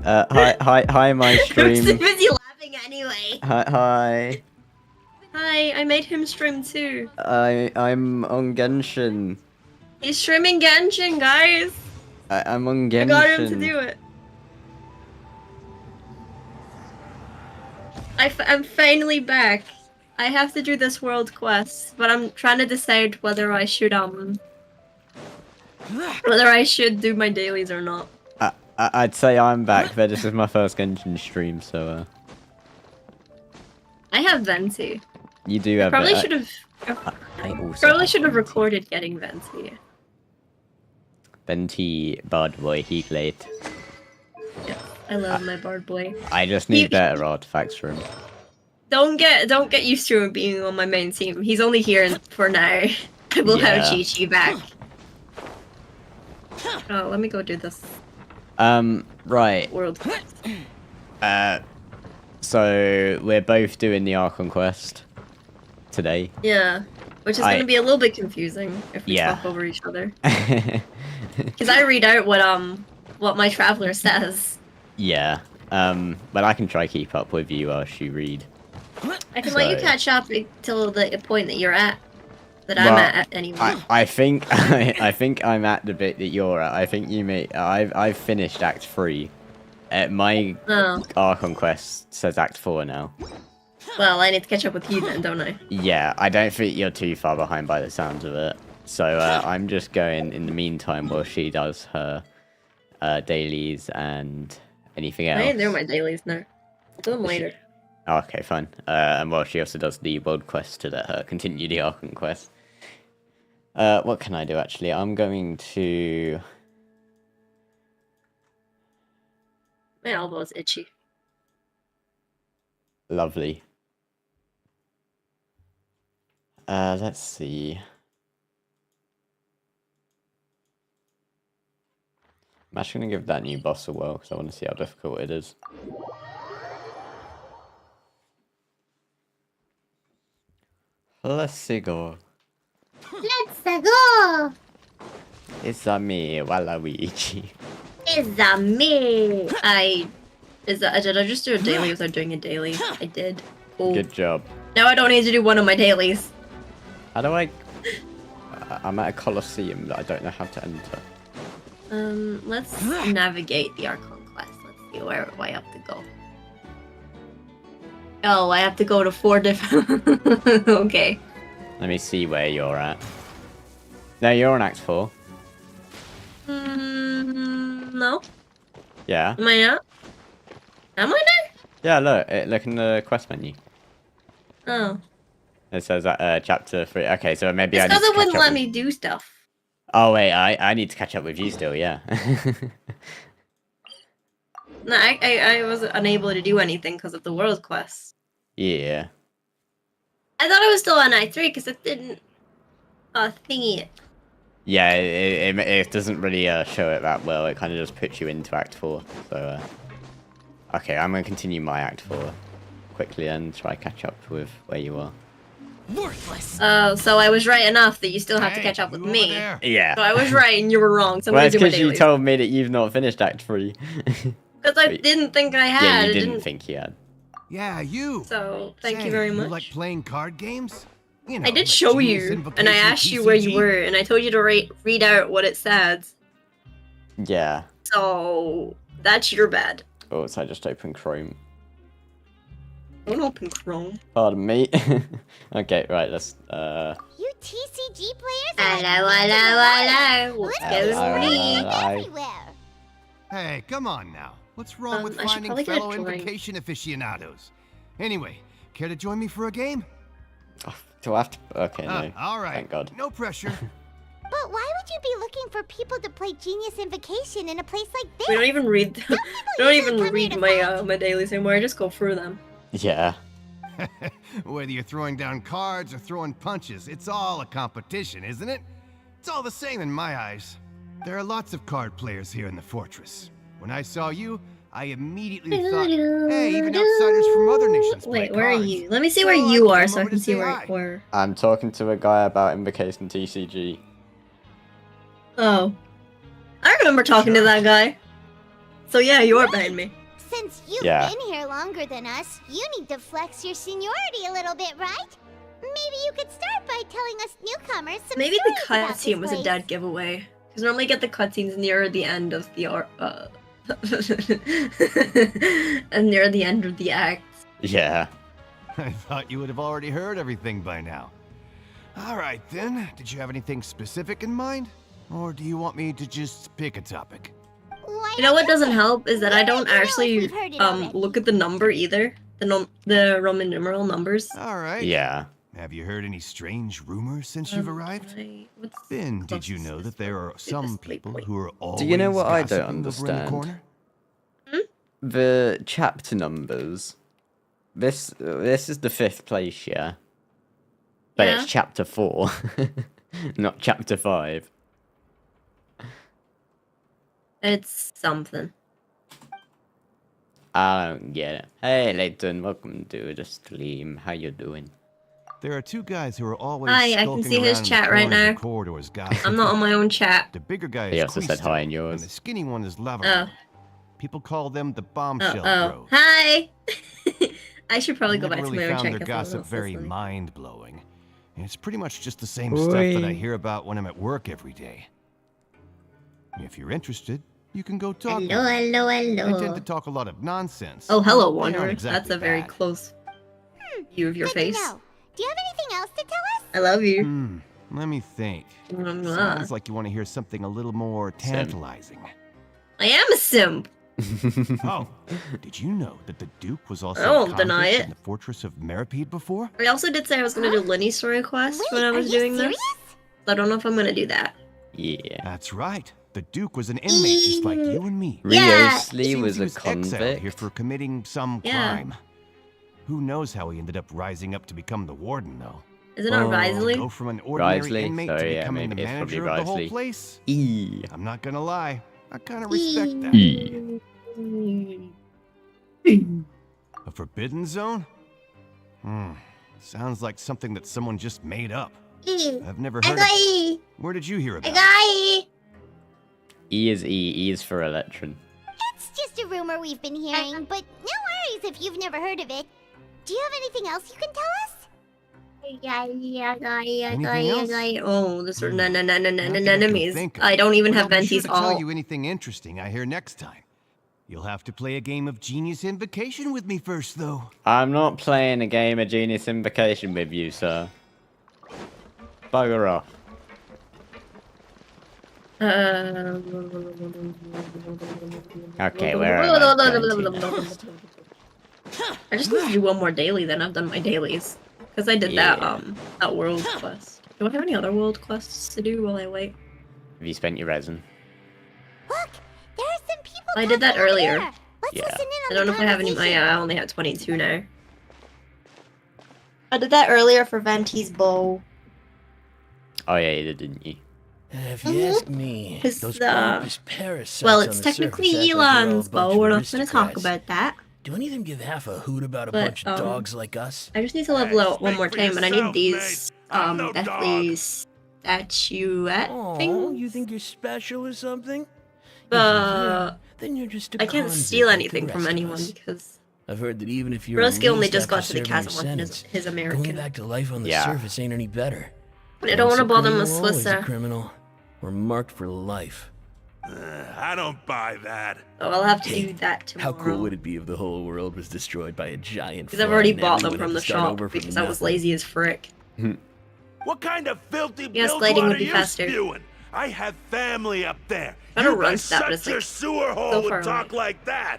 Hi, my I'm stream. too busy laughing anyway. Hi. Hi, I made him stream too. I'm on Genshin. He's streaming Genshin, guys. I'm on Genshin. I got him to do it. I'm finally back. I have to do this world quest, but I'm trying to decide whether I should do my dailies or not. I'd say I'm back, but this is my first Genshin stream, so I have Venti. You do have. Probably should have. Probably should have recorded getting Venti. Venti Bard Boy Heaglate. Yeah, I love my Bard Boy. I just need better artifacts for him. Don't get used to him being on my main team. He's only here for now. I will have Chi-Chi back. Oh, let me go do this. Right. World quest. So we're both doing the Archon Quest today. Yeah, which is gonna be a little bit confusing if we talk over each other. Because I read out what my traveler says. Yeah. But I can try keep up with you as you read. I can let you catch up till the point that you're at. That I'm at anyway. I think I'm at the bit that you're at. I think you may. I've finished Act 3. My Archon Quest says Act 4 now. Well, I need to catch up with you then, don't I? Yeah, I don't think you're too far behind by the sounds of it. So I'm just going in the meantime while she does her dailies and anything else. I ain't doing my dailies now. I'll do them later. Oh, okay, fine. And while she also does the world quest to let her continue the Archon Quest. What can I do actually? I'm going to... My elbow's itchy. Lovely. Let's see. I'm actually going to give that new boss a whirl, because I want to see how difficult it is. Let's go. Let's go! It's a me, Waluigi. It's a me! Did I just do a daily without doing a daily? I did. Cool. Good job. Now I don't need to do one of my dailies. How do I... I'm at a Colosseum that I don't know how to enter. Let's navigate the Archon Quest. Let's see where I have to go. Oh, I have to go to 4 different... Okay. Let me see where you're at. No, you're on Act 4. No. Yeah. Am I not? Am I there? Yeah, look in the quest menu. Oh. It says chapter 3. Okay, so maybe it's I need to because it wouldn't let with... me do stuff. Oh wait, I need to catch up with you still, yeah. No, I was unable to do anything because of the world quest. Yeah. I thought I was still on Act 3 because it didn't thingy it. Yeah, it doesn't really show it that well. It kind of just puts you into Act 4. So, okay, I'm going to continue my Act 4 quickly and try catch up with where you are. Worthless. Oh, so I was right enough that you still have to catch up with me. Yeah. So I was right and you were wrong. So well, it's because you told me that you've not finished Act 3. Because I didn't think I had. Yeah, you didn't think you had. Yeah, you. So, thank you very much. You like playing card games? You know, I did show you, and I asked you where you were, and I told you to read out what it said. Yeah. So, that's your bad. Oh, so I just opened Chrome. Don't open Chrome. Pardon me. Okay, right, let's, You TCG players hello. What's going on? everywhere. Hey, come on now. What's wrong with finding fellow invocation aficionados? Anyway, care to join me for a game? Oh, do I have to? Okay, no. All right. Thank God. No pressure. But why would you be looking for people to play Genius Invocation in a place like this? We don't even read. Don't even read my dailies anymore. I just go through them. Yeah. Whether you're throwing down cards or throwing punches, it's all a competition, isn't it? It's all the same in my eyes. There are lots of card players here in the fortress. When I saw you, I immediately thought, hey, even outsiders from other nations play Wait, where are cards. you? Let me see where you are so I can see hi. where... I'm talking to a guy about Invocation TCG. Oh. I remember talking to that guy. So yeah, you are behind me. Since you've Yeah. been here longer than us, you need to flex your seniority a little bit, right? Maybe you could start by telling us newcomers some Maybe the stories about cutscene this was a place. dead giveaway. Because normally get the cutscenes near the end of the and near the end of the act. Yeah. I thought you would have already heard everything by now. All right, then. Did you have anything specific in mind? Or do you want me to just pick a topic? Why You know what don't doesn't you? help is that I don't Maybe we'll know if actually we've heard it already. look at the number either. The Roman numeral numbers. All right. Yeah. Have you heard any strange rumors since you've arrived? Then, did you know that there are some people who are always Do you know what I don't gossiping over in the understand? corner? The chapter numbers. This is the 5th place, yeah. But Yeah. it's chapter 4, not chapter 5. It's something. I don't get it. Hey, Eletrin, welcome to the stream. How you doing? There are two guys who are always Hi, I can skulking see his around in the chat right corners of now. the corridors gossiping. I'm not on my own chat. The bigger guy He is also said hi in Quisto, yours. and the skinny one is Lava. Oh. People call them the bombshell Oh. bros. Hi! I should probably go Never back to really my own found chat. their 'cause someone gossip else is very listening. mind-blowing. And it's pretty much just the same stuff that I Oi. hear about when I'm at work every day. If you're interested, you can go talk. Hello, with them. hello, They tend hello. to talk a lot of nonsense. Oh, hello, They aren't Wanderer. exactly That's a very bad. close view of your Good to face. know. Do you have anything else to tell us? I love you. Let me think. Mwah. Sounds like you want to hear something a little more tantalizing. I am a simp. Oh, did you know that the Duke was also I a won't deny convict it. in the fortress of Meripede before? I also did say I was going to do Lenny's story quest Wait, when I are was you doing serious? this. I don't know if I'm going to do that. Yeah. That's right. The Duke was an inmate just like you and me. Yeah. Riosley Seems was he a exiled here convict. for committing some Yeah. crime. Who knows how he ended up rising up to become the warden, though? Is it not Oh. Risley? Go from an ordinary Risley? inmate So, to yeah, becoming the maybe it's probably manager of the whole Risley. place? E. I'm not gonna lie. I kind of respect that. E. A forbidden zone? Sounds like something that someone just made up. I've never heard of it. Where did you hear about it? E is E. E is for Eletrin. It's just a rumor we've been hearing, but no worries if you've never heard of it. Do you have anything else you can tell us? Anything else? Oh, this are Nothing I can enemies. think of. I don't even But have I'll be sure Venti's to tell all. you anything interesting I hear next time. You'll have to play a game of Genius Invocation with me first, though. I'm not playing a game of Genius Invocation with you, sir. Bugger off. Okay, where am I going to now? I just need to do one more daily, then I've done my dailies. Because I did that Yeah. that world quest. Do I have any other world quests to do while I wait? Have you spent your resin? Look, there are some people. I did that talking over earlier. there. Let's Yeah. listen in I on don't the know if I have any. conversation. I only have 22 now. I did that earlier for Venti's bow. Oh yeah, you did, didn't you? If you ask me, It's, those uh, pompous parasites Well, on it's the technically surface act like they're all a Elon's bunch bow. of We're not going to talk aristocrats. about that. Do any of them give half a hoot about a But, bunch of dogs like us? I just need to level out one speak more for time, and I yourself, need these mate. I'm no deathly statuette Oh, things. you think you're special or something? But Then you're just a I can't convict steal like anything the from rest of anyone us. because I've heard that even if you're Broski only released just got after to the serving your chasm and sentence, his going American. back to life on the Yeah. surface ain't any better. I don't want to Once a bother criminal, with always a Swissa. criminal. We're marked for life. I don't buy that. So I'll have to do that tomorrow. How cool would it be if the whole world was destroyed by a giant Because I've flood already and bought them everyone from had the to start shop over from because I was nothing? lazy as frick. What kind of filthy Yes, bilge gliding would water be you faster. spewing? I have family up there. I don't You run bet stat, but such it's your like sewer hole so would far talk away. like that.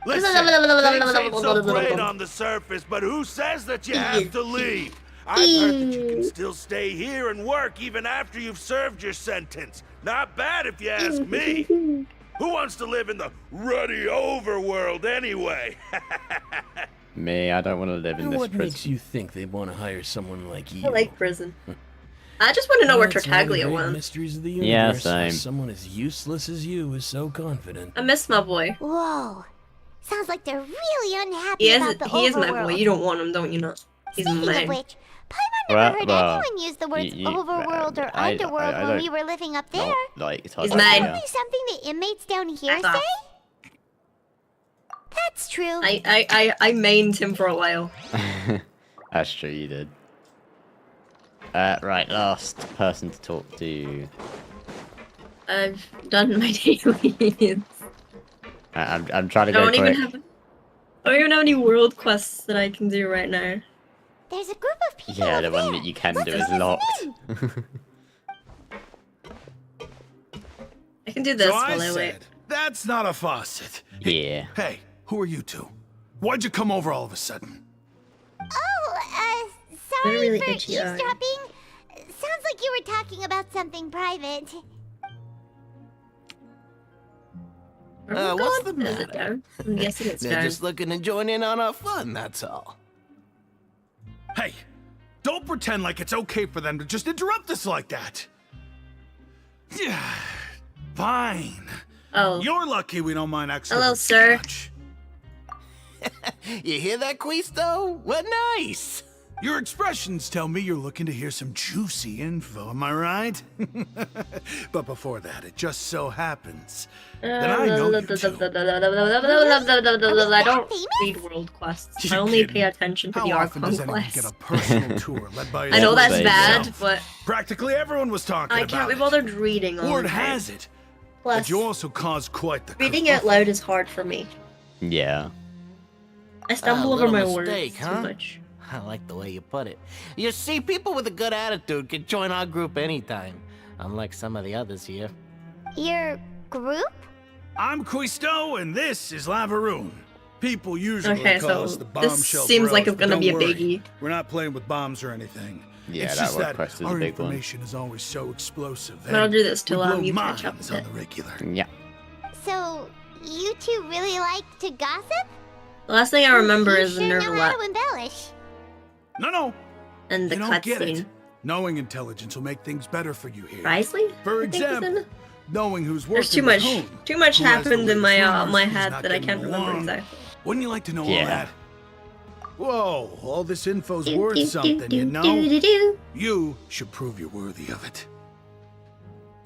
Listen, things ain't so great on the surface, but who says that you have to leave? I've heard that you can still stay here and work even after you've served your sentence. Not bad if you ask me. Who wants to live in the ruddy overworld anyway? Me, I don't want to live in Now, this what makes prison. you think they want to hire someone like you? I like prison. I just want to know where Well, it's one of the Tartaglia great went. mysteries of the Yeah, universe. how same. Someone as useless as you is so confident. I miss my boy. Whoa. Sounds like they're really unhappy He about the is my boy. overworld. You don't want him, don't you? Not. He's Speaking of mine. which, Paimon never heard Well, anyone use the words you- overworld or I underworld when don't- we were living up there. Not like He's Tartaglia. mine. Probably something the inmates down here Ah. say? That's true. I mained him for a while. That's true, you did. Right, last person to talk to. I've done my dailies. I'm trying to I go don't quick. I don't even have any world quests that I can do right now. There's a group of people Yeah, up the one there. that you can Let's do go is listen locked. in. I can do this So while I I wait. said, that's not a faucet. Yeah. Hey, who are you two? Why'd you come over all of a sudden? Oh, They're sorry really for itchy eyes. eavesdropping. Sounds like you were talking about something private. Is What's the it matter? down? I'm guessing it's They're down. just looking to join in on our fun, that's all. Hey, don't pretend like it's okay for them to just interrupt us like that. Yeah, fine. Oh, You're lucky we don't mind extra. Hello, sir. Much. You hear that, Quisto? What nice! Your expressions tell me you're looking to hear some juicy info, am I right? But before that, it just so happens that I know you two. I don't read world quests. I You only kidding? pay attention to How the often Archon does anyone Quest. get a personal tour led by I know that's Same bad, yourself. but Practically everyone was talking I about can't be it. bothered reading all Word the time. has it Plus, that you also caused quite the reading out loud is hard for me. Yeah. I stumble over little my mistake, words huh? too much. I like the way you put it. You see, people with a good attitude can join our group anytime, unlike some of the others here. Your group? I'm Quisto, and this is Lavaroon. People usually Okay, call so us the this bombshell seems like bros, it's but gonna be a don't worry. biggie. We're not playing with bombs or anything. Yeah, it's that just work that quest is a our big one. information is always so explosive. But I'll and do this till we blow you catch up minds with on it. the regular. Yeah. So, you two really like to gossip? The last thing I remember You is the sure know how Nervalette to embellish. No, and the you don't get cutscene. it. Knowing intelligence will make things better for you here. Risley? For I think is example, in- knowing who's working There's too with much. whom, Too much who has the happened in my latest rumors, my who's head not that I getting can't remember along. exactly. Wouldn't you like to know Yeah. all that? Whoa, all this info's worth Do, do, something, do, you do, know? do, do. You should prove you're worthy of it.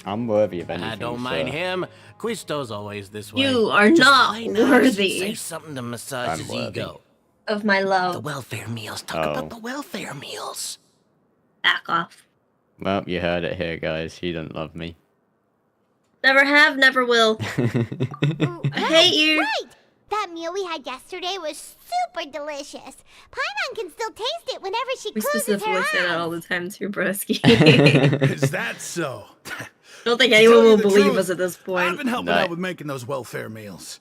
I'm worthy of anything. I don't mind sir. him. Quisto's always this way. You are Just not play nice and worthy Say something to massage I'm his worthy. ego. of my The love. welfare meals. Talk Oh. about the welfare meals. Back off. Well, you heard it here, guys. He doesn't love me. Never have, never will. Ooh, I hate you. Right! That meal we had yesterday was super delicious. Paimon can still taste it whenever she We closes specifically her say that eyes. all the time too, broski. Is that so? Don't think To anyone tell you will the believe truth, us at this I've point. been helping No. out with making those welfare meals.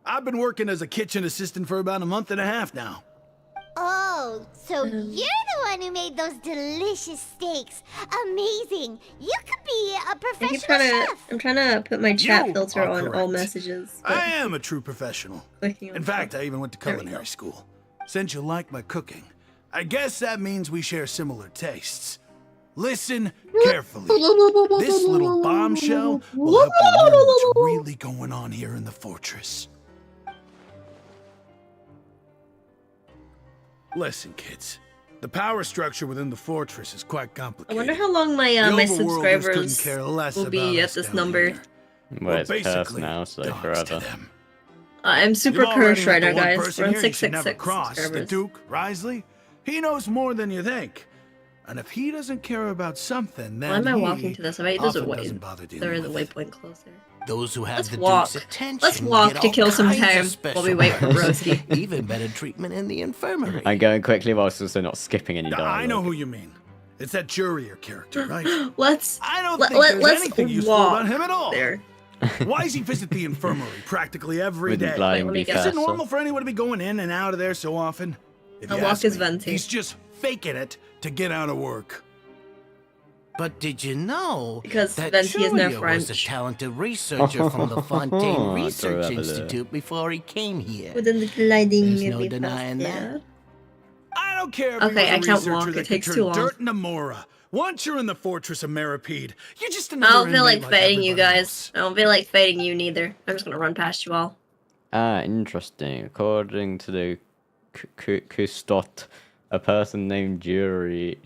I've been working as a kitchen assistant for about a month and a half now. Oh, so you're the one who made those delicious steaks. Amazing. You could be a I keep professional chef. I'm trying to put my chat You filter are on all correct. messages. but I am a true professional. clicking on In fact, I even went to There we culinary go. school. Since you like my cooking, I guess that means we share similar tastes. Listen carefully. This little bombshell will help you learn what's really going on here in the fortress. Listen, kids. The power structure within the fortress is quite I complicated. wonder how long my The my overworlders couldn't subscribers care less will be about at us this down number. here. Well, We're it's cursed basically now, so dogs to forever. them. I'm super You've already cursed met right the now, one guys. person We're on here you should never 666 cross, the subscribers. Duke, Risley. He knows more than you think. And if he doesn't care about something, then Why am I he walking to this? I bet there's a often way. doesn't bother dealing There is a with it. waypoint closer. Those who have Let's the walk. Duke's attention Let's walk get to all kill some kinds of time special while we wait for perks. Broski. Even better treatment in the infirmary. I'm going quickly whilst also not skipping any dialogue. I know who you mean. It's that Jurier character, right? Let's I don't let, think there's let's anything useful walk about him at all. there. Why does he visit the infirmary practically every Wouldn't day? lying Wait, let me be guess. Is it faster? normal for anyone to be going in and out of there so often? If I'll you walk ask his me, venti. he's just faking it to get out of work. But did you know Because that Venti is now Julia was a French. talented researcher from the Fontaine Research Traveler. Institute before he came here? Within the gliding There's no of the denying past, that. I don't care if Okay, he I was a can't researcher walk. that It could takes turn too long. dirt into Mora. Once you're in the fortress of Meripede, you're just I another don't feel like inmate fighting you everybody guys. else. I don't feel like fighting you neither. I'm just gonna run past you all. Ah, interesting. According to the Custot, a person named Jury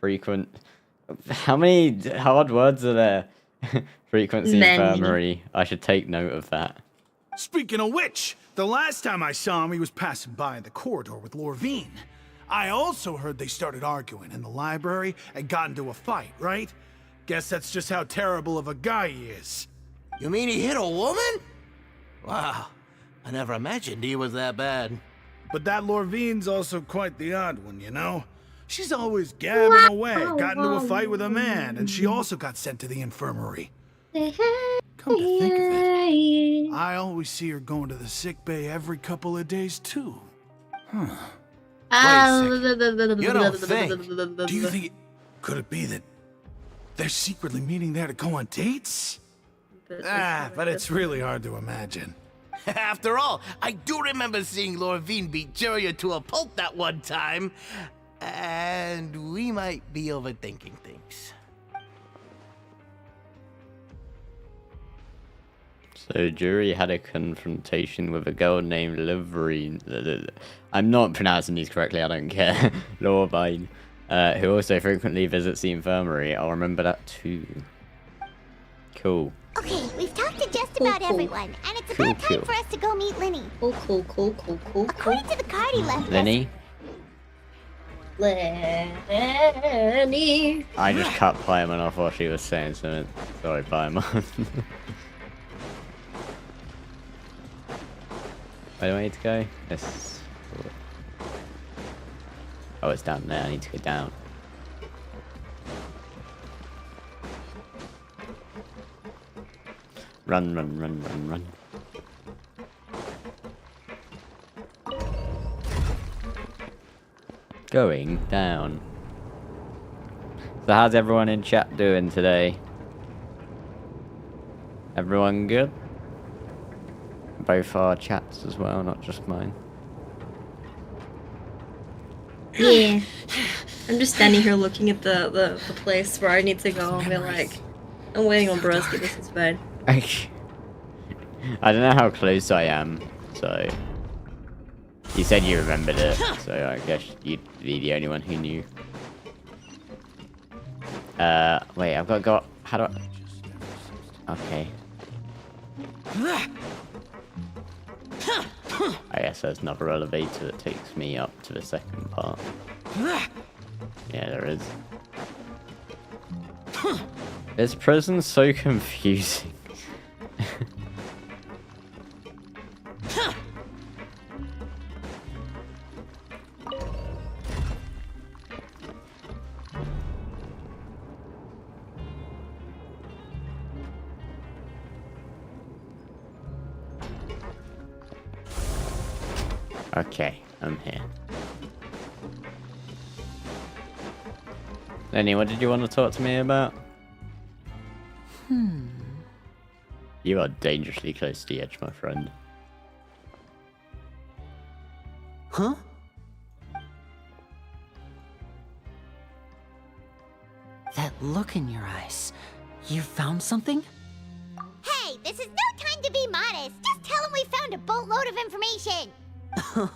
frequent. How many hard words are there? Frequency Many. infirmary. I should take note of that. Speaking of which, the last time I saw him, he was passing by in the corridor with Lorvine. I also heard they started arguing in the library and got into a fight, right? Guess that's just how terrible of a guy he is. You mean he hit a woman? Wow, I never imagined he was that bad. But that Lorvine's also quite the odd one, you know? She's always gabbing away, got into a fight with a man, and she also got sent to the infirmary. Come to think of it, I always see her going to the sick bay every couple of days, too. Huh. Wait a second. You don't think? Do you think could it be that they're secretly meeting there to go on dates? But it's really hard to imagine. After all, I do remember seeing Lorvine beat Julia to a pulp that one time. And we might be overthinking things. So Jury had a confrontation with a girl named Liverine. I'm not pronouncing these correctly, I don't care. Lorvine, who also frequently visits the infirmary. I'll remember that too. Cool. Okay, we've talked to just about everyone, and it's about time for us to go meet Linny. Cool. According to the card he left Lenny? Lenny. I just cut Paimon off while she was saying something. Sorry, Paimon. Where do I need to go? This. Oh, it's down there. I need to go down. Run. Going down. So how's everyone in chat doing today? Everyone good? Both our chats as well, not just mine. Yeah. I'm just standing here looking at the place where I need to go and be like, I'm waiting on Broski, this is bad. I don't know how close I am, so... You said you remembered it, so I guess you'd be the only one who knew. Wait, I've got to go up. How do I... Okay. I guess there's another elevator that takes me up to the second part. Yeah, there is. This prison's so confusing. Okay, I'm here. Lenny, what did you want to talk to me about? You are dangerously close to the edge, my friend. Huh? That look in your eyes. You found something? Hey, this is no time to be modest. Just tell him we found a boatload of information.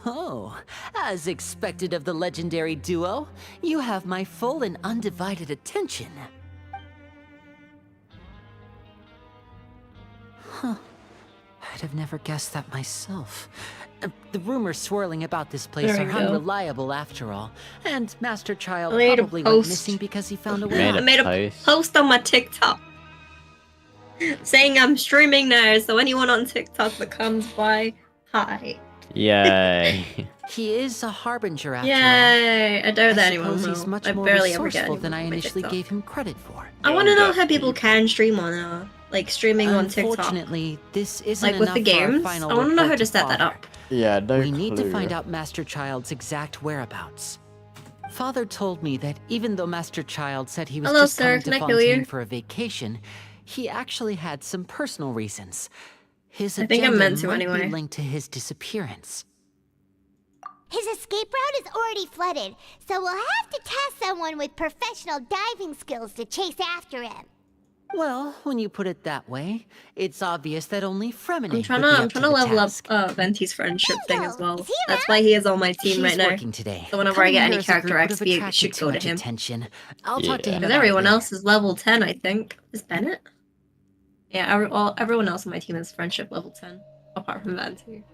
Oh, as expected of the legendary duo, you have my full and undivided attention. Huh. I'd have never guessed that myself. The rumors swirling about this place are unreliable after all, and Master Child probably went missing because he found a way out. I made a post on my TikTok saying I'm streaming now, so anyone on TikTok that comes by, hi. Yay. He is a harbinger after Yay! all. I doubt that anyone suppose will. he's much I more barely ever get resourceful anyone than I on my initially TikTok. gave him credit for. I want to know how people can stream on streaming on TikTok. Unfortunately, this isn't like with the enough for our games. final I want to know how report to set that Father. up. Yeah, no We need to clue. find out Master Child's exact whereabouts. Father told me that even though Master Child said he was Hello, just sir. coming Can to I kill you? Fontaine for a vacation, he actually had some personal reasons. His I think I'm agenda meant to might anyway. be linked to his disappearance. His escape route is already flooded, so we'll have to task someone with professional diving skills to chase after him. Well, when you put it that way, it's obvious that only Fremini I'm trying would be to up level task. up Venti's friendship thing as well. Is he That's why he is on my team She's right now. working today. So whenever I get Coming any here as a character group would have XP, it attracted should too go to much him. attention. I'll talk to him Because about everyone it else is level 10, I think. Is Bennett? Yeah, everyone else on my team is friendship level 10. apart from Venti.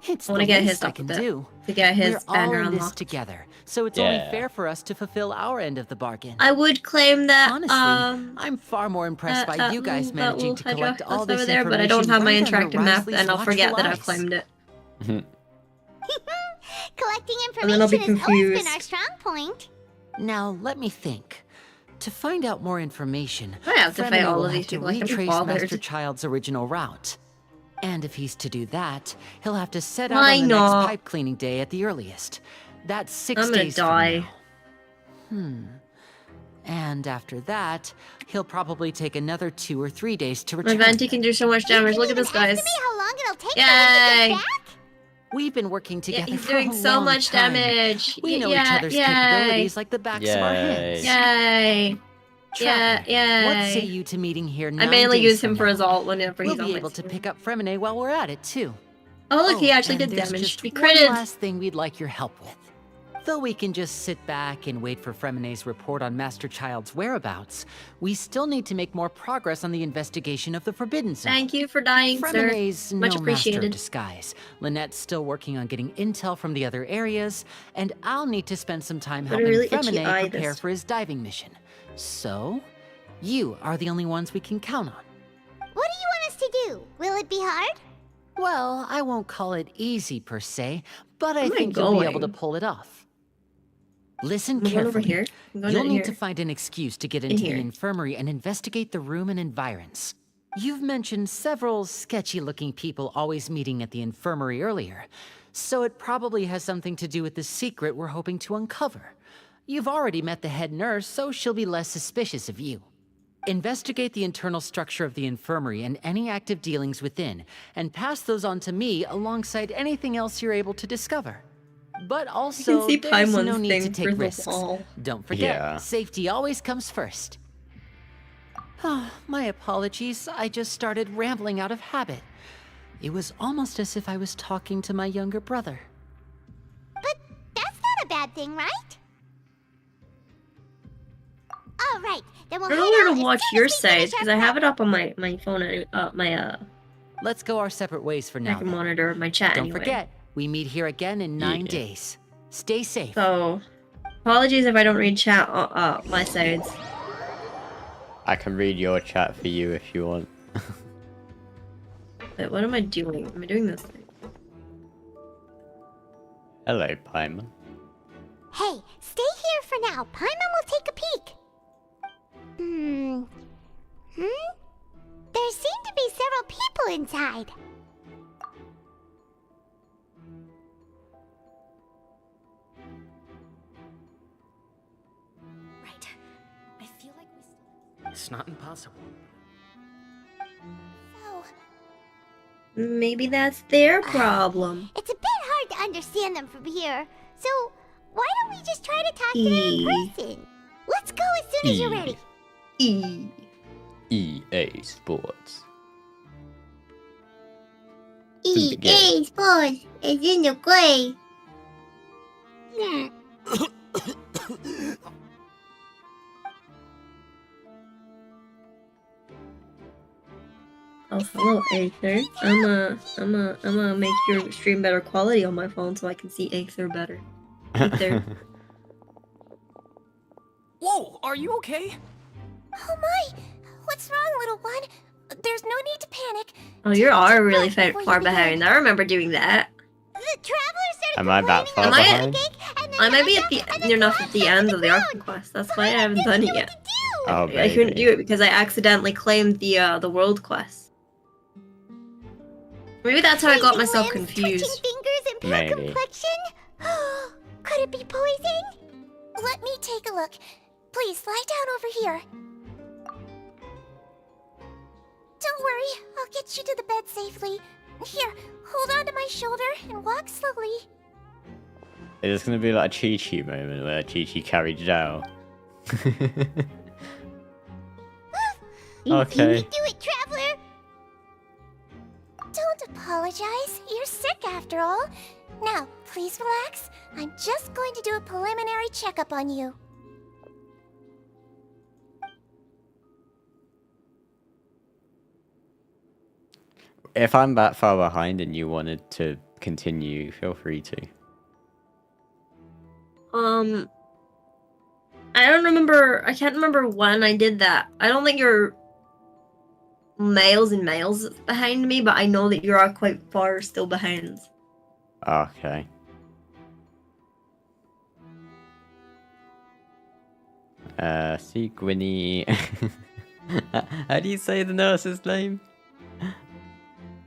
It's I want to get his up a bit. To get his We're all banner in this unlocked. together, so it's only fair for us to fulfill our end of the bargain. I would claim that. Honestly, I'm far more impressed by you guys managing to collect all this over there, information but I don't have my right under interactive map, Risley's and I'll forget watchful that I eyes. claimed it. Collecting And then I'll be information has always been our confused. strong point. Now, let me think. To find out more information, I have to fight Fremini all will of have these to people. I can't be retrace bothered. Master Child's original route. And if he's to do that, he'll have to set out Why on the not? next pipe cleaning day at the earliest. That's 6 I'm gonna days die. from now. And after that, he'll probably take another 2 or 3 days to My return. Venti can do so much damage. Look at this, guys. Estimate how long it'll take Yay! for him to get back? We've been working Yeah, together he's for doing a so long much time. damage. We know Yeah, each other's yay. capabilities like the backs of our hands. Yay! Yeah, Traveler, what say yay. you to meeting here 9 I mainly days use him from for now? his ult whenever We'll he's on be my able to team. pick up Fremine while we're at it, too. Oh, look, he actually and did there's damage. just He one critted. last thing we'd like your help with. Though we can just sit back and wait for Fremine's report on Master Child's whereabouts, we still need to make more progress on the investigation of the Forbidden Zone. Thank you for dying, sir. Fremine's no Much master of appreciated. disguise. Lynette's still working on getting intel from the other areas, and I'll need to spend some time Got a helping really itchy Fremine eye prepare this- for his diving mission. So, you are the only ones we can count on. What do you want us to do? Will it be hard? Well, I won't call it easy per se, but I Where am I think you'll be able to going? pull it off. Listen I'm going over carefully. here. I'm going You'll in need here. to find an excuse to get into the here. infirmary and investigate the room and environs. You've mentioned several sketchy-looking people always meeting at the infirmary earlier, so it probably has something to do with the secret we're hoping to uncover. You've already met the head nurse, so she'll be less suspicious of you. Investigate the internal structure of the infirmary and any active dealings within, and pass those on to me alongside anything else you're able to discover. But also, see there's Paimon's no need to thing take through the risks. wall. Don't forget, Yeah. safety always comes first. Oh, my apologies. I just started rambling out of habit. It was almost as if I was talking to my younger brother. But that's not a bad thing, right? All right, then we'll I head don't know where out to as watch soon your as we finish side our because I have prep. it up on my phone. Let's go our separate ways for I now. can then. monitor my chat Don't anyway. forget, we meet here again in 9 Yeah. days. Stay safe. So, apologies if I don't read chat my sides. I can read your chat for you if you want. But what am I doing? Am I doing this thing? Hello, Paimon. Hey, stay here for now. Paimon will take a peek. There seem to be several people inside. Right. I feel like we still... It's not impossible. So, Maybe that's their problem. it's a bit hard to understand them from here. So, why don't we just try to talk to them in person? Let's go as soon as you're ready. EA Sports. EA Sports is in the way. Oh, hello, Aether. I'm gonna make your stream better quality on my phone so I can see Aether better. Aether. Whoa, are you okay? Oh my! What's wrong, little one? There's no need to panic. Oh, you are really far behind. I remember doing that. The traveler started Am I that far Am I- behind? I might be at the near enough at the end of the Archon Quest. That's why I haven't done it yet. Oh, I couldn't baby. do it because I accidentally claimed the world quest. Maybe that's how I got myself confused. Twitching fingers and pale Maybe. complexion? Could it be poison? Let me take a look. Please lie down over here. Don't worry, I'll get you to the bed safely. Here, hold on to my shoulder and walk slowly. It's gonna be like a Chi-Chi moment where Chi-Chi carried you out. Okay. You do it, traveler! Don't apologize. You're sick after all. Now, please relax. I'm just going to do a preliminary checkup on you. if I'm that far behind and you wanted to continue, feel free to. I don't remember. I can't remember when I did that. I don't think you're miles and miles behind me, but I know that you are quite far still behind. Okay. See Gwynny. How do you say the nurse's name?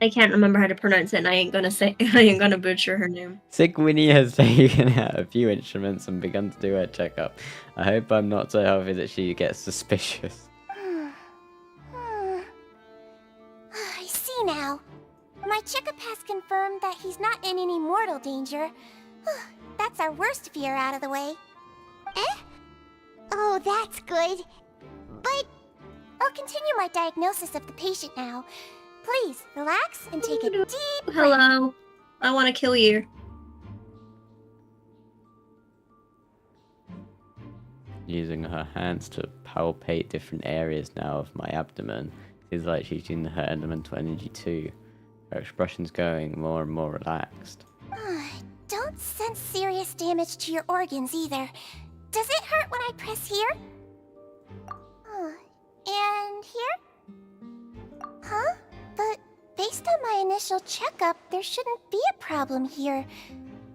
I can't remember how to pronounce it, and I ain't gonna butcher her name. Sigwinny has taken out a few instruments and begun to do her checkup. I hope I'm not so healthy that she gets suspicious. I see now. My checkup has confirmed that he's not in any mortal danger. That's our worst fear out of the way. Eh? Oh, that's good. But I'll continue my diagnosis of the patient now. Please, relax and take a deep breath. Hello. I want to kill you. Using her hands to palpate different areas now of my abdomen. Seems like she's using her elemental energy too. Her expression's going more and more relaxed. Don't sense serious damage to your organs either. Does it hurt when I press here? And here? Huh? But based on my initial checkup, there shouldn't be a problem here.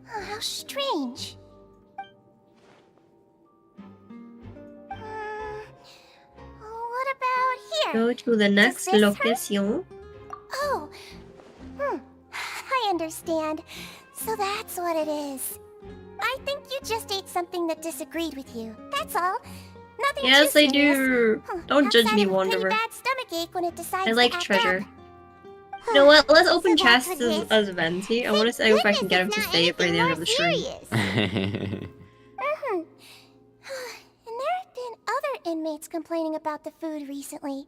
How strange. What about here? Go to the next location. Oh. I understand. So that's what it is. I think you just ate something that disagreed with you. That's all. Nothing Yes, too I serious. do. Don't judge me, Outside of a Wanderer. pretty bad stomachache when it decides I to like act treasure. up. You know what? Let's open So that's chests what it is. as Venti. I want to see if I can get him to say it by the end of the stream. And there have been other inmates complaining about the food recently.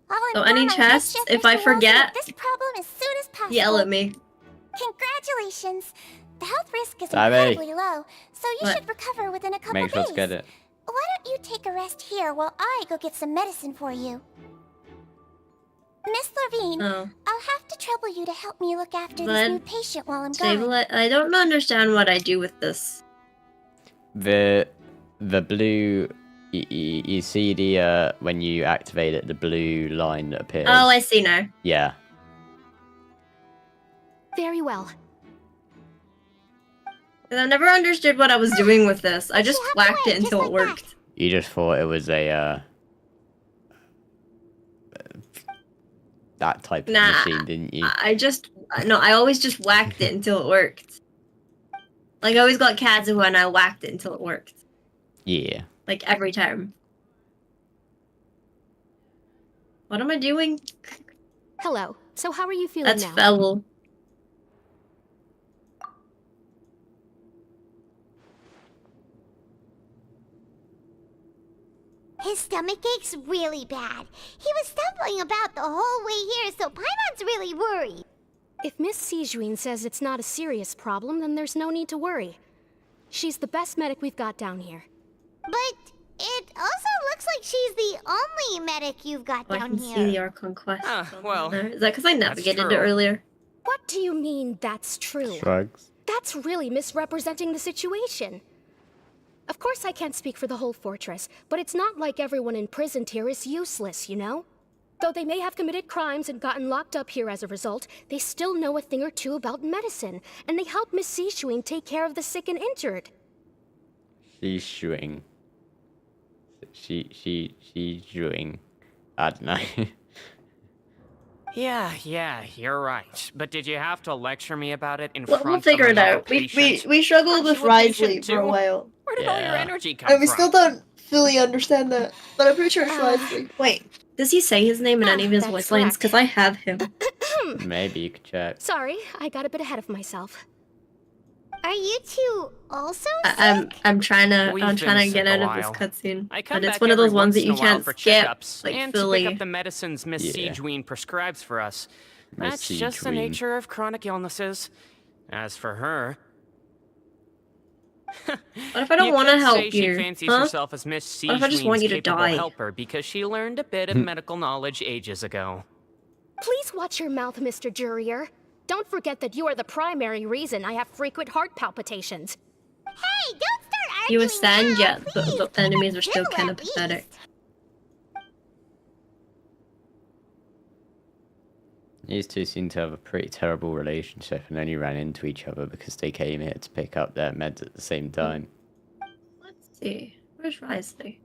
I'll So inform any our chests, head chef, if I Mr. Wilson, forget, of this problem as soon as possible. yell at me. Congratulations! The health risk is Sorry. incredibly low, so you What? should recover within a couple Make sure days. to get it. Why don't you take a rest here while I go get some medicine for you? Miss Levine, Oh. I'll have to trouble you to help me look after this Then new patient while I'm gone. Stabilize. I don't understand what I do with this. The blue, you see the when you activate it, the blue line that appears. Oh, I see now. Yeah. Very well. 'Cause I never understood what I was doing with this. I just whacked it until it worked. You just thought it was a that type of Nah, machine, didn't you? I always just whacked it until it worked. Like, I always got Kazu when I whacked it until it worked. Yeah. Like, every time. What am I doing? Hello. So how are you feeling That's now? foul. his stomach ache's really bad. He was stumbling about the whole way here, so Paimon's really worried. If Miss Sijuin says it's not a serious problem, then there's no need to worry. She's the best medic we've got down here. But it also looks like she's the only medic you've got I down can see here. the Archon Quest. Well, Is that because I navigated it true. earlier? What do you mean, that's true? Shrugs. That's really misrepresenting the situation. Of course I can't speak for the whole fortress, but it's not like everyone imprisoned here is useless, you know? Though they may have committed crimes and gotten locked up here as a result, they still know a thing or two about medicine, and they help Miss Sishuing take care of the sick and injured. She's shooing. She's shooing. I don't know. yeah, you're right. But did you have to lecture me about it in We'll front figure of it another out. We patient? struggled Aren't with you a patient Risley for a too? while. Where did all your Yeah. energy come And we from? still don't fully understand that. But I'm pretty sure it's Risley. Wait, does he say his name in any of his that's voice lines? correct. Because I have him. Maybe you could check. Sorry, I got a bit ahead of myself. Are you two also I'm trying to We've get been out sick a of this while. cutscene. I come But it's back one of those every ones that once you in a while can't for skip, checkups like and to fully. pick up the medicines Miss Yeah. Sijween prescribes for us. Miss That's just the Sijween. nature of chronic illnesses. As for her, What if I don't want to could help say she you? fancies Huh? herself as Miss What if I just want Sijween's you to capable die? helper because she learned a bit of medical knowledge ages ago. Please watch your mouth, Mr. Jurier. Don't forget that you are the primary reason I have frequent heart palpitations. Hey, don't start arguing You were sad now, yet, please. but the enemies are still Dribble kind of at least. pathetic. These two seem to have a pretty terrible relationship and only ran into each other because they came here to pick up their meds at the same time. Let's see. Where's Ryzen?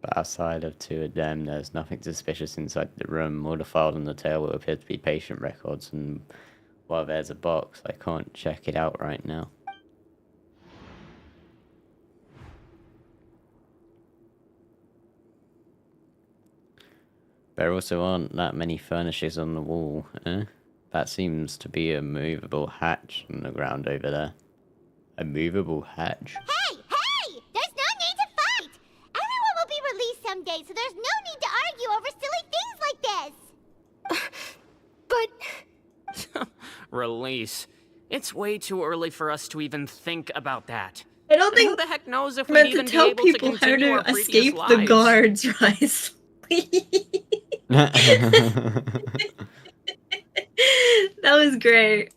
But outside of two of them, there's nothing suspicious inside the room. All the files on the tail will appear to be patient records, and while there's a box, I can't check it out right now. There also aren't that many furnishes on the wall, eh? That seems to be a movable hatch on the ground over there. A movable hatch? Hey, hey! There's no need to fight! Everyone will be released someday, so there's no need to argue over silly things like this! But... Release. It's way too early for us to even think about that. I don't think who the heck knows if we'd meant to even be tell able people to how continue our to previous escape lives. the guards, Ryzen. That was great.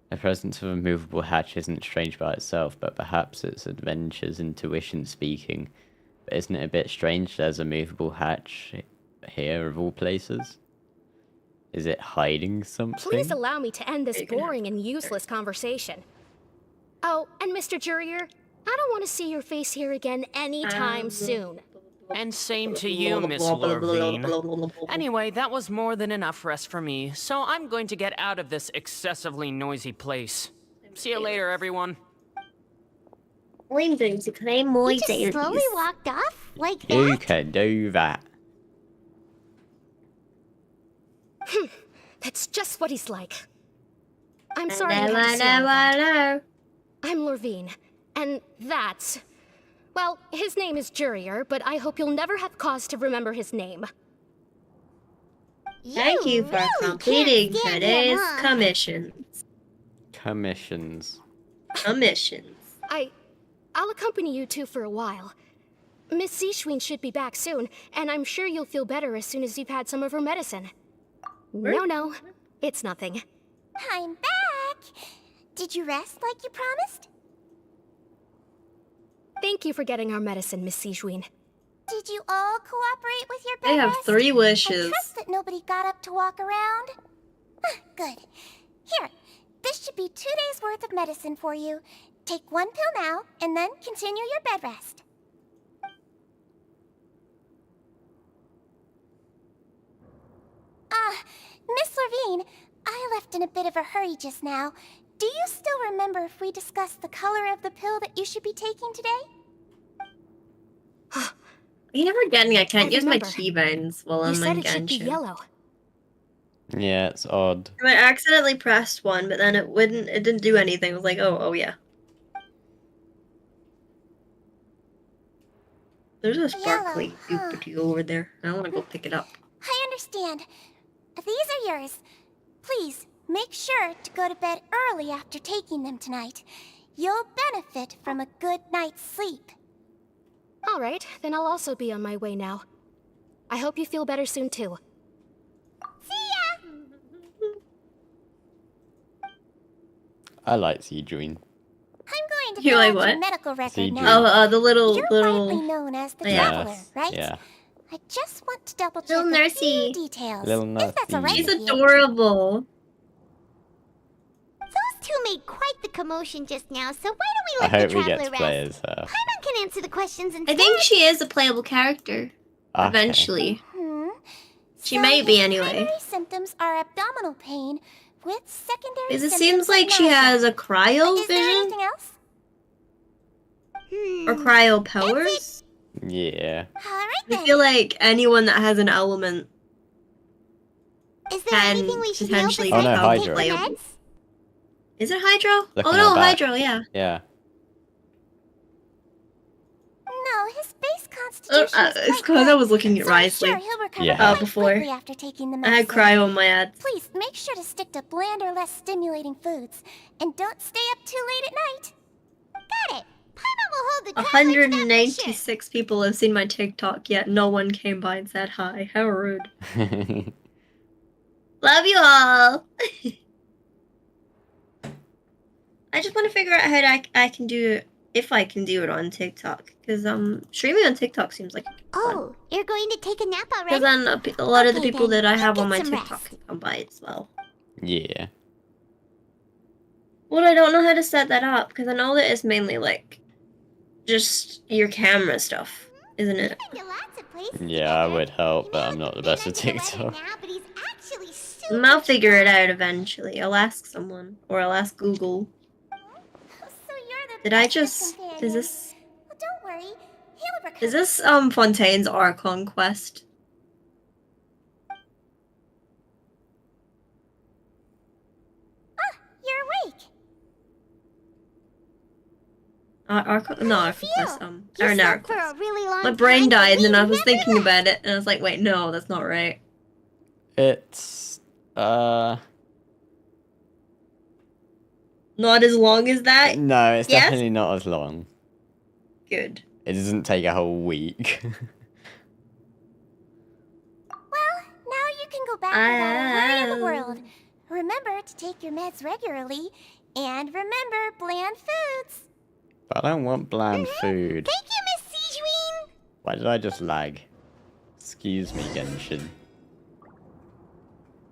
The presence of a movable hatch isn't strange by itself, but perhaps it's Adventure's intuition speaking. But isn't it a bit strange there's a movable hatch here of all places? Is it hiding something? Please allow me to end this boring and useless conversation. Oh, and Mr. Jurier, I don't want to see your face here again anytime soon. And same to you, Miss Lorvine. Anyway, that was more than enough rest for me, so I'm going to get out of this excessively noisy place. See you later, everyone. I'm going to play more You just slowly walked off? Like that? You can do that. That's just what he's like. I'm sorry you had to see all that. I'm Lorvine, and that's... Well, his name is Jurier, but I hope you'll never have cause to remember his name. Thank you for completing today's commissions. Commissions. I'll accompany you two for a while. Miss Seashween should be back soon, and I'm sure you'll feel better as soon as you've had some of her medicine. No, it's nothing. I'm back! Did you rest like you promised? Thank you for getting our medicine, Miss Seashween. Did you all cooperate with your bed They have rest? 3 wishes. I trust that nobody got up to walk around. Good. Here, this should be 2 days' worth of medicine for you. Take 1 pill now, and then continue your bed rest. Miss Lorvine, I left in a bit of a hurry just now. Do you still remember if we discussed the color of the pill that you should be taking today? You never getting I can't I use my remember. keybinds while You I'm said on it should be Genshin. yellow. Yeah, it's odd. I accidentally pressed one, but then it didn't do anything. I was like, oh yeah. There's a sparkly Yellow, huh. doopity over there. I want to go pick it up. I understand. These are yours. Please, make sure to go to bed early after taking them tonight. You'll benefit from a good night's sleep. All right, then I'll also be on my way now. I hope you feel better soon, too. See ya! I like Seedream. I'm going to You fill like out your what? medical record See, now. Oh, the little You're widely known as the Yeah. Traveler, right? Yeah. I just want to double check Little a nursey. few details. Little If that's all right She's with you. adorable. Those two made quite the commotion just now, so why don't we I let hope the we get traveler to play rest? as her. Paimon can answer the questions instead. I think she is a playable character. Okay. Eventually. She So may be his anyway. primary symptoms are abdominal pain with secondary Because it symptoms seems like of she nausea. has a cryo Is there vision anything else? or cryo powers. Yeah. All right I then. feel like anyone that has an element Is there can anything we should know potentially besides Oh, no, become Hydra. playable. meds? Is it Hydro? Looking Oh no, at that. Hydro, yeah. Yeah. No, his base constitution is It's quite because I good, was looking at so I'm sure Risley he'll recover Yeah. quite before. quickly after taking the I had medicine. cryo on my ads. Please make sure to stick to bland or less stimulating foods, and don't stay up too late at night. Got it. Paimon will hold the traffic snap picture. 196 people have seen my TikTok, yet no one came by and said hi. How rude. Love you all! I just want to figure out how I can do it, if I can do it on TikTok. Because streaming on TikTok seems like Oh, you're going to take a nap already? because then a lot of the Okay, people then. that I have Get on my some TikTok rest. can come by as well. Yeah. Well, I don't know how to set that up because I know that it's mainly like just your camera stuff, isn't it? Been to lots of places Yeah, I together. would help, You but may I'm have not the been best at under the weather TikTok. now, but he's actually super I'll figure it out eventually. I'll ask someone or I'll ask Google. So you're the Did I bestest just? companion. Is this? Well, don't worry. He'll recover. Is this Fontaine's Archon Quest? You're awake. Archon? No, Archon Quest. You Or no, slept for Quest. a really long My time. brain but died, and then we I was never thinking left. about it, and I was like, wait, no, that's not right. It's Not as long as that. no, it's Yes? definitely not as long. Good. It doesn't take a whole week. Well, now you can go back without a worry in the world. Remember to take your meds regularly, and remember bland foods. But I don't want bland food. Thank you, Miss Sijuin. Why did I just lag? Excuse me, Genshin.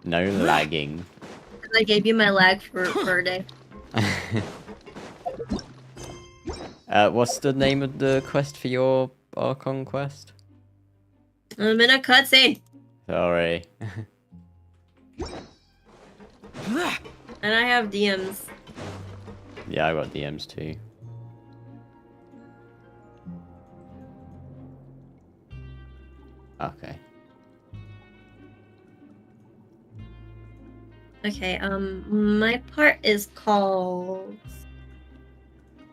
No lagging. I gave you my lag for a day. What's the name of the quest for your Archon Quest? I'm in a cutscene, Sorry. and I have DMs. Yeah, I got DMs too. Okay. Okay, my part is called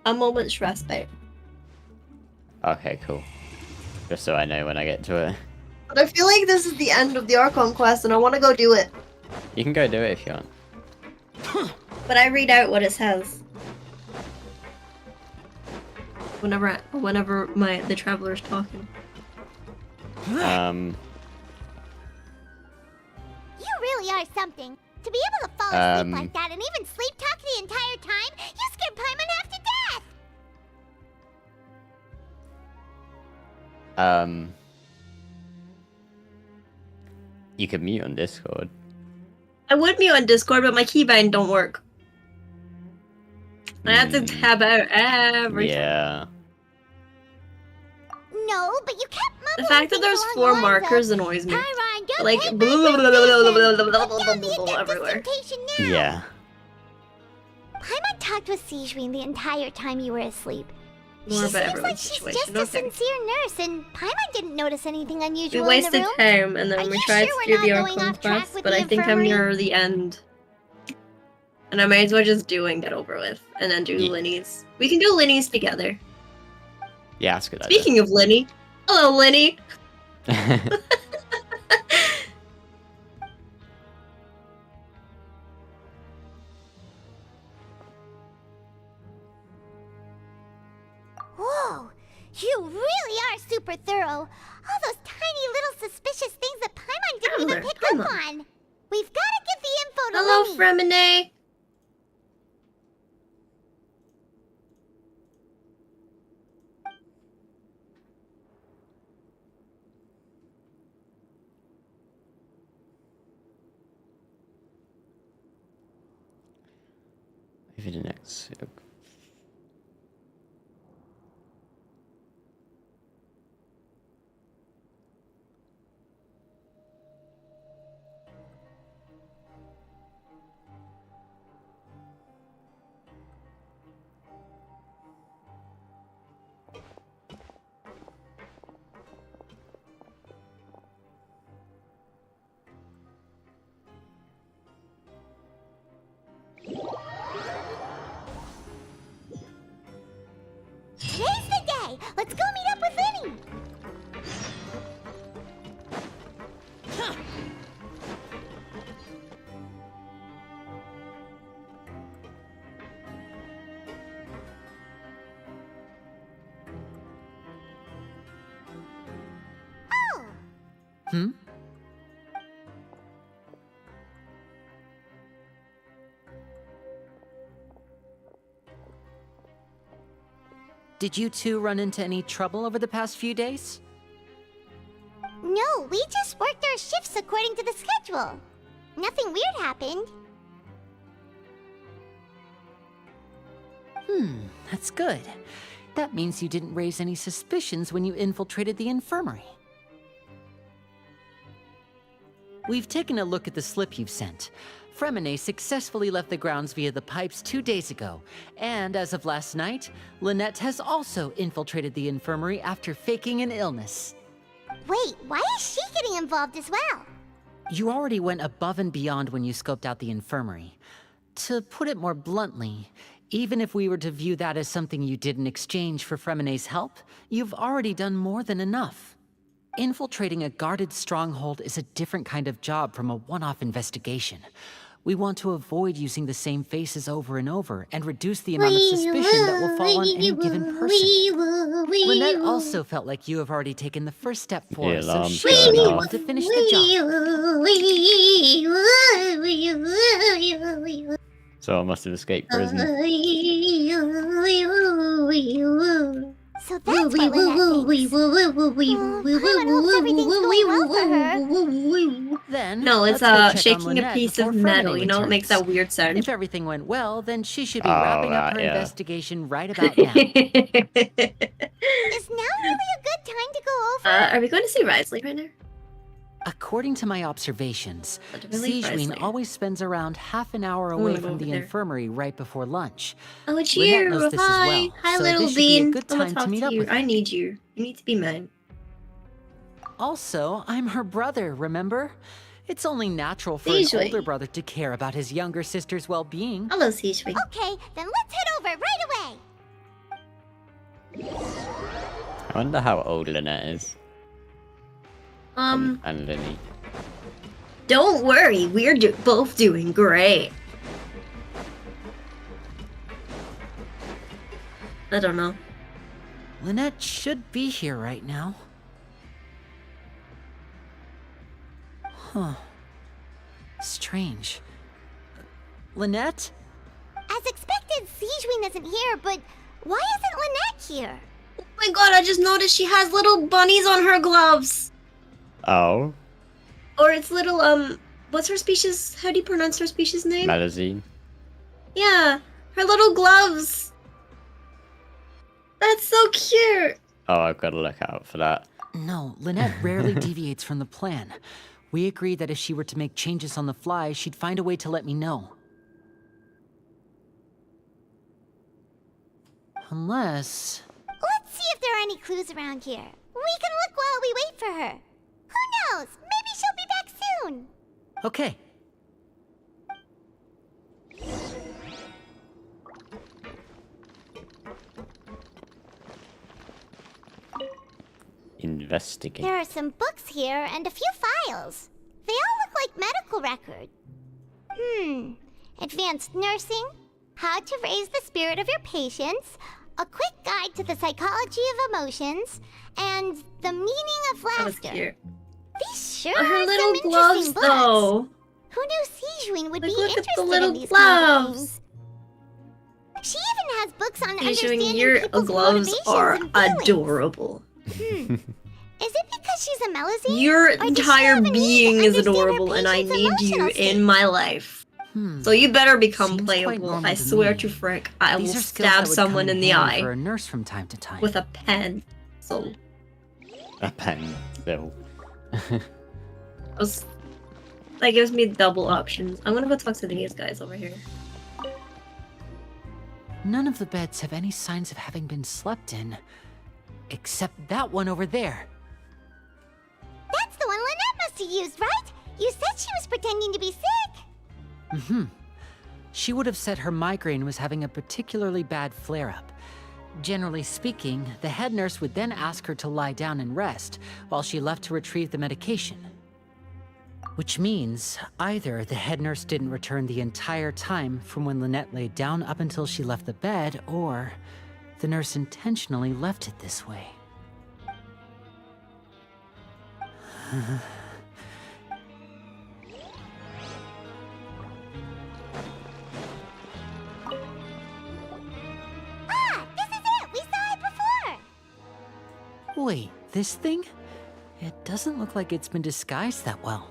A Moment's Respite. Okay, cool. Just so I know when I get to it. But I feel like this is the end of the Archon Quest, and I want to go do it. You can go do it if you want. But I read out what it says. Whenever the traveler's talking. You really are something. To be able to fall asleep like that and even sleep talk the entire time, you scared Paimon half to death! You could mute on Discord. I would mute on Discord, but my keybind don't work. I have to tab out everything. Yeah. No, but you kept mumbling The fact that things there's along 4 the lines markers of, annoys me. Pyron, don't Like, hit blah, my blah, blah, blah, blah, blah, reputation. blah, Put blah, down the blah, blah, addictive everywhere. temptation now. Yeah. Paimon talked with Sijuin the entire time you were asleep. More She about seems like everyone's she's situation. just a Okay. sincere nurse, and Paimon didn't notice anything We unusual in the wasted room. time, and Are then we you tried sure to we're do the not going Archon off track Quest, with but the I think I'm infirmary? near the end. And I might as well just do and get over with, and then do Yeah. Linny's. We can do Linny's together. Yeah, that's a good idea. Speaking of Linny, hello Linny! Whoa, you really are super thorough. All those tiny little suspicious things that Paimon didn't even Traveler, pick up Paimon. on. We've got to get the info to Hello, Linny. Fremine! Maybe the next. Hmm? Did you two run into any trouble over the past few days? No, we just worked our shifts according to the schedule. Nothing weird happened. That's good. That means you didn't raise any suspicions when you infiltrated the infirmary. We've taken a look at the slip you've sent. Fremine successfully left the grounds via the pipes 2 days ago, and as of last night, Lynette has also infiltrated the infirmary after faking an illness. Wait, why is she getting involved as well? You already went above and beyond when you scoped out the infirmary. To put it more bluntly, even if we were to view that as something you did in exchange for Fremine's help, you've already done more than enough. Infiltrating a guarded stronghold is a different kind of job from a one-off investigation. We want to avoid using the same faces over and over and reduce the amount of suspicion that will fall on any given person. Lynette also felt like you have already taken the first step for us, so she should be the one to finish the job. So I must have escaped prison. So that's what Lynette thinks. Paimon hopes everything's going well for her. Then, No, it's let's go check on shaking a Lynette piece before of metal. Fremine You know, it makes returns. that weird sound. If everything went well, then she should be Oh, wrapping up her yeah. investigation right about now. Is now really a good time to go over? Are we going to see Risley right now? According to my observations, Really, Sijuin Risley? always spends around half an hour I'm gonna away go from over the there. infirmary right before lunch. Oh, it's Lynette you. knows this as Hi. well, Hi, so little this should be a bean. good I want time to talk to meet to up you. with I her. need you. You need to be mine. Also, I'm her brother, remember? It's only natural for an Sijui. older brother to care about his younger sister's well-being. Hello, Sijui. Okay, then let's head over right away. I wonder how old Lynette is. And Linny. Don't worry. We're both doing great. I don't know. Lynette should be here right now. Huh. Strange. Lynette? As expected, Sijuin isn't here, but why isn't Lynette here? Oh my god, I just noticed she has little bunnies on her gloves. Oh, Or it's little, what's her species? How do you pronounce her species name? Malazine. Yeah, her little gloves. That's so cute. Oh, I've got to look out for that. No, Lynette rarely deviates from the plan. We agreed that if she were to make changes on the fly, she'd find a way to let me know. Unless... Let's see if there are any clues around here. We can look while we wait for her. Who knows? Maybe she'll be back soon. Okay. Investigate. There are some books here and a few files. They all look like medical records. Advanced nursing, how to raise the spirit of your patients, a quick guide to the psychology of emotions, and the meaning of That was laughter. cute. These sure Her are little some gloves, interesting books. though. Who knew Sijuin would Like, be look at interested the little in these kinds of gloves. things? She even has books on Sijui, understanding your people's gloves motivations are and feelings. adorable. Is it because she's a Melazine? Your Or does she entire have a need to being is understand her adorable, and I patient's need you emotional in state? my life. So you better become Seems quite playable. normal I to swear me. to frick, I These will are skills stab that would someone come in the handy eye for a nurse from time to time. with a pen. So A pen, still. that gives me double options. I'm gonna go talk to these guys over here. None of the beds have any signs of having been slept in. Except that one over there. That's the one Lynette must have used, right? You said she was pretending to be sick. She would have said her migraine was having a particularly bad flare-up. Generally speaking, the head nurse would then ask her to lie down and rest, while she left to retrieve the medication. Which means, either the head nurse didn't return the entire time from when Lynette laid down up until she left the bed, or the nurse intentionally left it this way. Wait, this thing? It doesn't look like it's been disguised that well.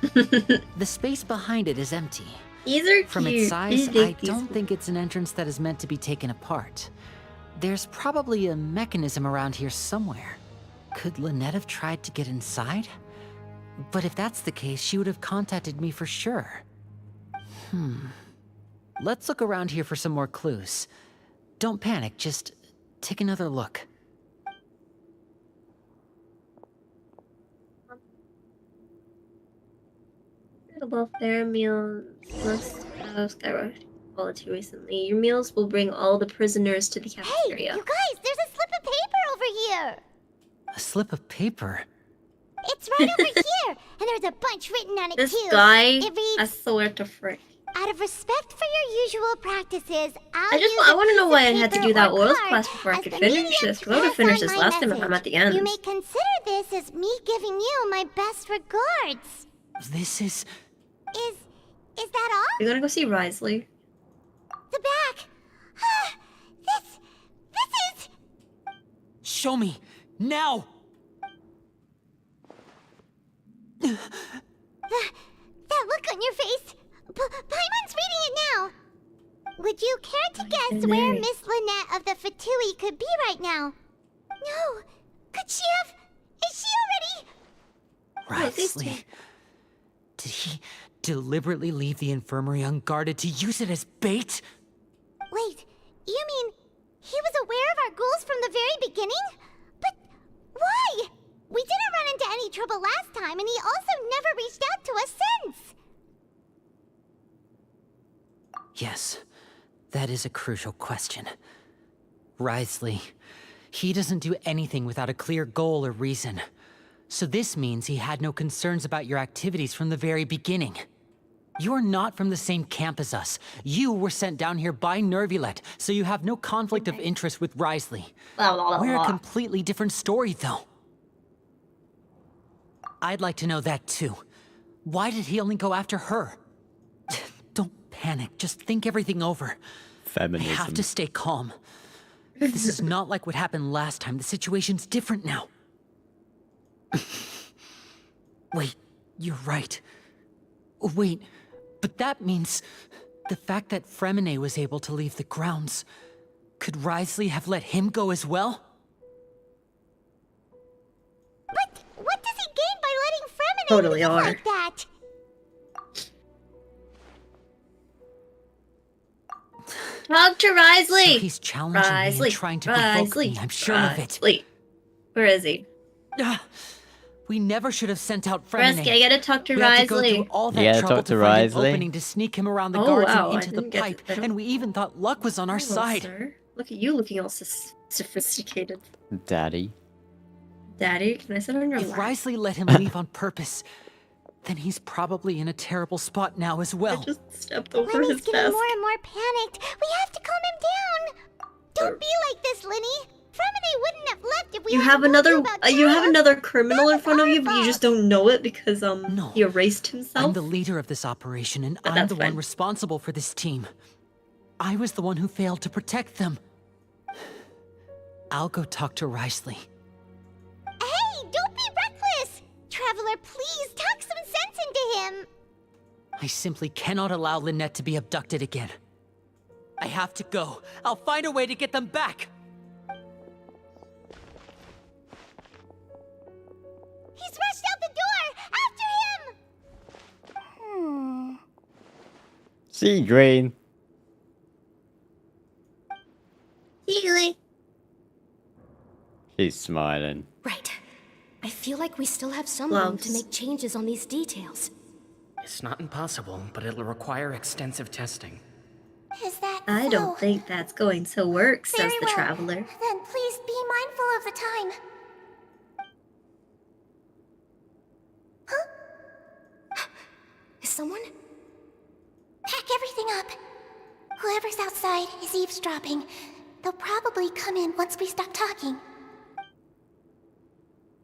The space behind it is empty. These are From cute. its size, These are I cute. don't think it's an entrance that is meant to be taken apart. There's probably a mechanism around here somewhere. Could Lynette have tried to get inside? But if that's the case, she would have contacted me for sure. Let's look around here for some more clues. Don't panic, just take another look. Above their meals must have skyrocketed quality recently. Your meals will bring all the prisoners to the Hey, cafeteria. you guys, there's a slip of paper over here. A slip of paper? It's right over here, and there's a bunch written on it This too. guy, It I reads, swear to frick. out of respect for your usual practices, I want to know why I had to do that Aorus Quest before I as could the finish medium this. to Because I would have pass finished on this my last time if I'm message. at the end. You may consider this as me giving you my best regards. This is... Is that all? You're gonna go see Risley. The back. This is... Show me! Now! That look on your face. Paimon's reading it now. Would you care to guess where Miss Lynette of the Fatui could be right now? No. Could she have... Is she already... Risley. Did he deliberately leave the infirmary unguarded to use it as bait? Wait, you mean he was aware of our goals from the very beginning? But why? We didn't run into any trouble last time, and he also never reached out to us since. Yes, that is a crucial question. Risley, he doesn't do anything without a clear goal or reason. So this means he had no concerns about your activities from the very beginning. You're not from the same camp as us. You were sent down here by Nervulet, so you have no conflict of interest with Risley. We're a completely different story, though. I'd like to know that, too. Why did he only go after her? Don't panic. Just think everything over. Feminism. I have to stay calm. This is not like what happened last time. The situation's different now. Wait, you're right. Wait, but that means the fact that Fremine was able to leave the grounds. Could Risley have let him go as well? But what does he gain by letting Fremine Totally leave are. like that? Talk to Risley! So he's challenging me and trying to provoke me, I'm sure of it. Risley. Where is he? We never should have sent out Fremine. Resky, I gotta talk to We had to go Risley. through all that Yeah, trouble talk to to find an Risley. opening to sneak him around the Oh, guards wow, I and into the didn't get pipe, that. and we even thought luck was on our Hello, side. sir. Look at you looking all sophisticated. Daddy. Daddy, can I sit on your If lap? Risley let him leave on purpose, then he's probably in a terrible spot now as well. I just stepped over Lenny's his getting desk. more and more panicked. We have to calm him down. Don't be like this, Lenny. Fremine wouldn't have left if we You hadn't have told another about you have Tara. another criminal in That front of was you, but our you just fault. don't know it because No. he erased himself. I'm the leader of this operation, and But I'm that's the one fine. responsible for this team. I was the one who failed to protect them. I'll go talk to Risley. Hey, don't be reckless. Traveler, please talk some sense into him. I simply cannot allow Lynette to be abducted again. I have to go. I'll find a way to get them back. He's rushed out the door. After him. See, Green. Easily. She's smiling. Right. I feel like we still have some room to Gloves. make changes on these details. It's not impossible, but it'll require extensive testing. Is that I so? don't think that's going to work, says Very the well. traveler. Then please be mindful of the time. Is someone? Pack everything up. Whoever's outside is eavesdropping. They'll probably come in once we stop talking.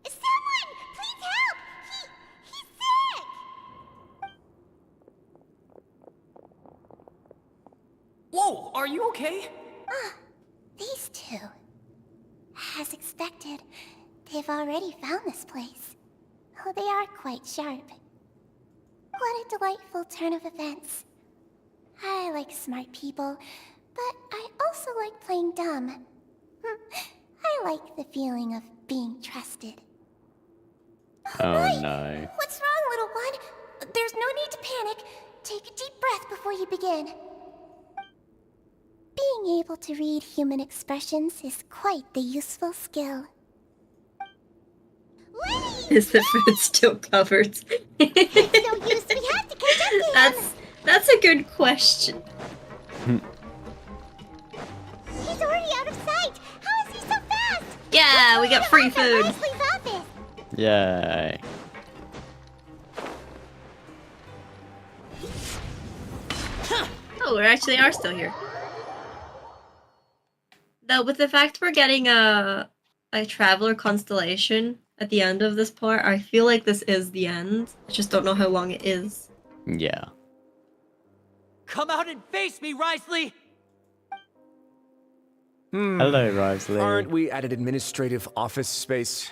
Someone! Please help! He's sick! Whoa, are you okay? Ah, these two. As expected, they've already found this place. Oh, they are quite sharp. What a delightful turn of events. I like smart people, but I also like playing dumb. I like the feeling of being trusted. Oh no. What's wrong, little one? There's no need to panic. Take a deep breath before you begin. Being able to read human expressions is quite the useful skill. Is the food still covered? No use, we have to catch up to him. That's a good question. He's already out of sight. How is he so fast? Yeah, we got free food. Leslie's office. Yay. Oh, we actually are still here. Though, with the fact we're getting a traveler constellation at the end of this part, I feel like this is the end. I just don't know how long it is. Yeah. Come out and face me, Risley! Hello, Risley. Aren't we at an administrative office space?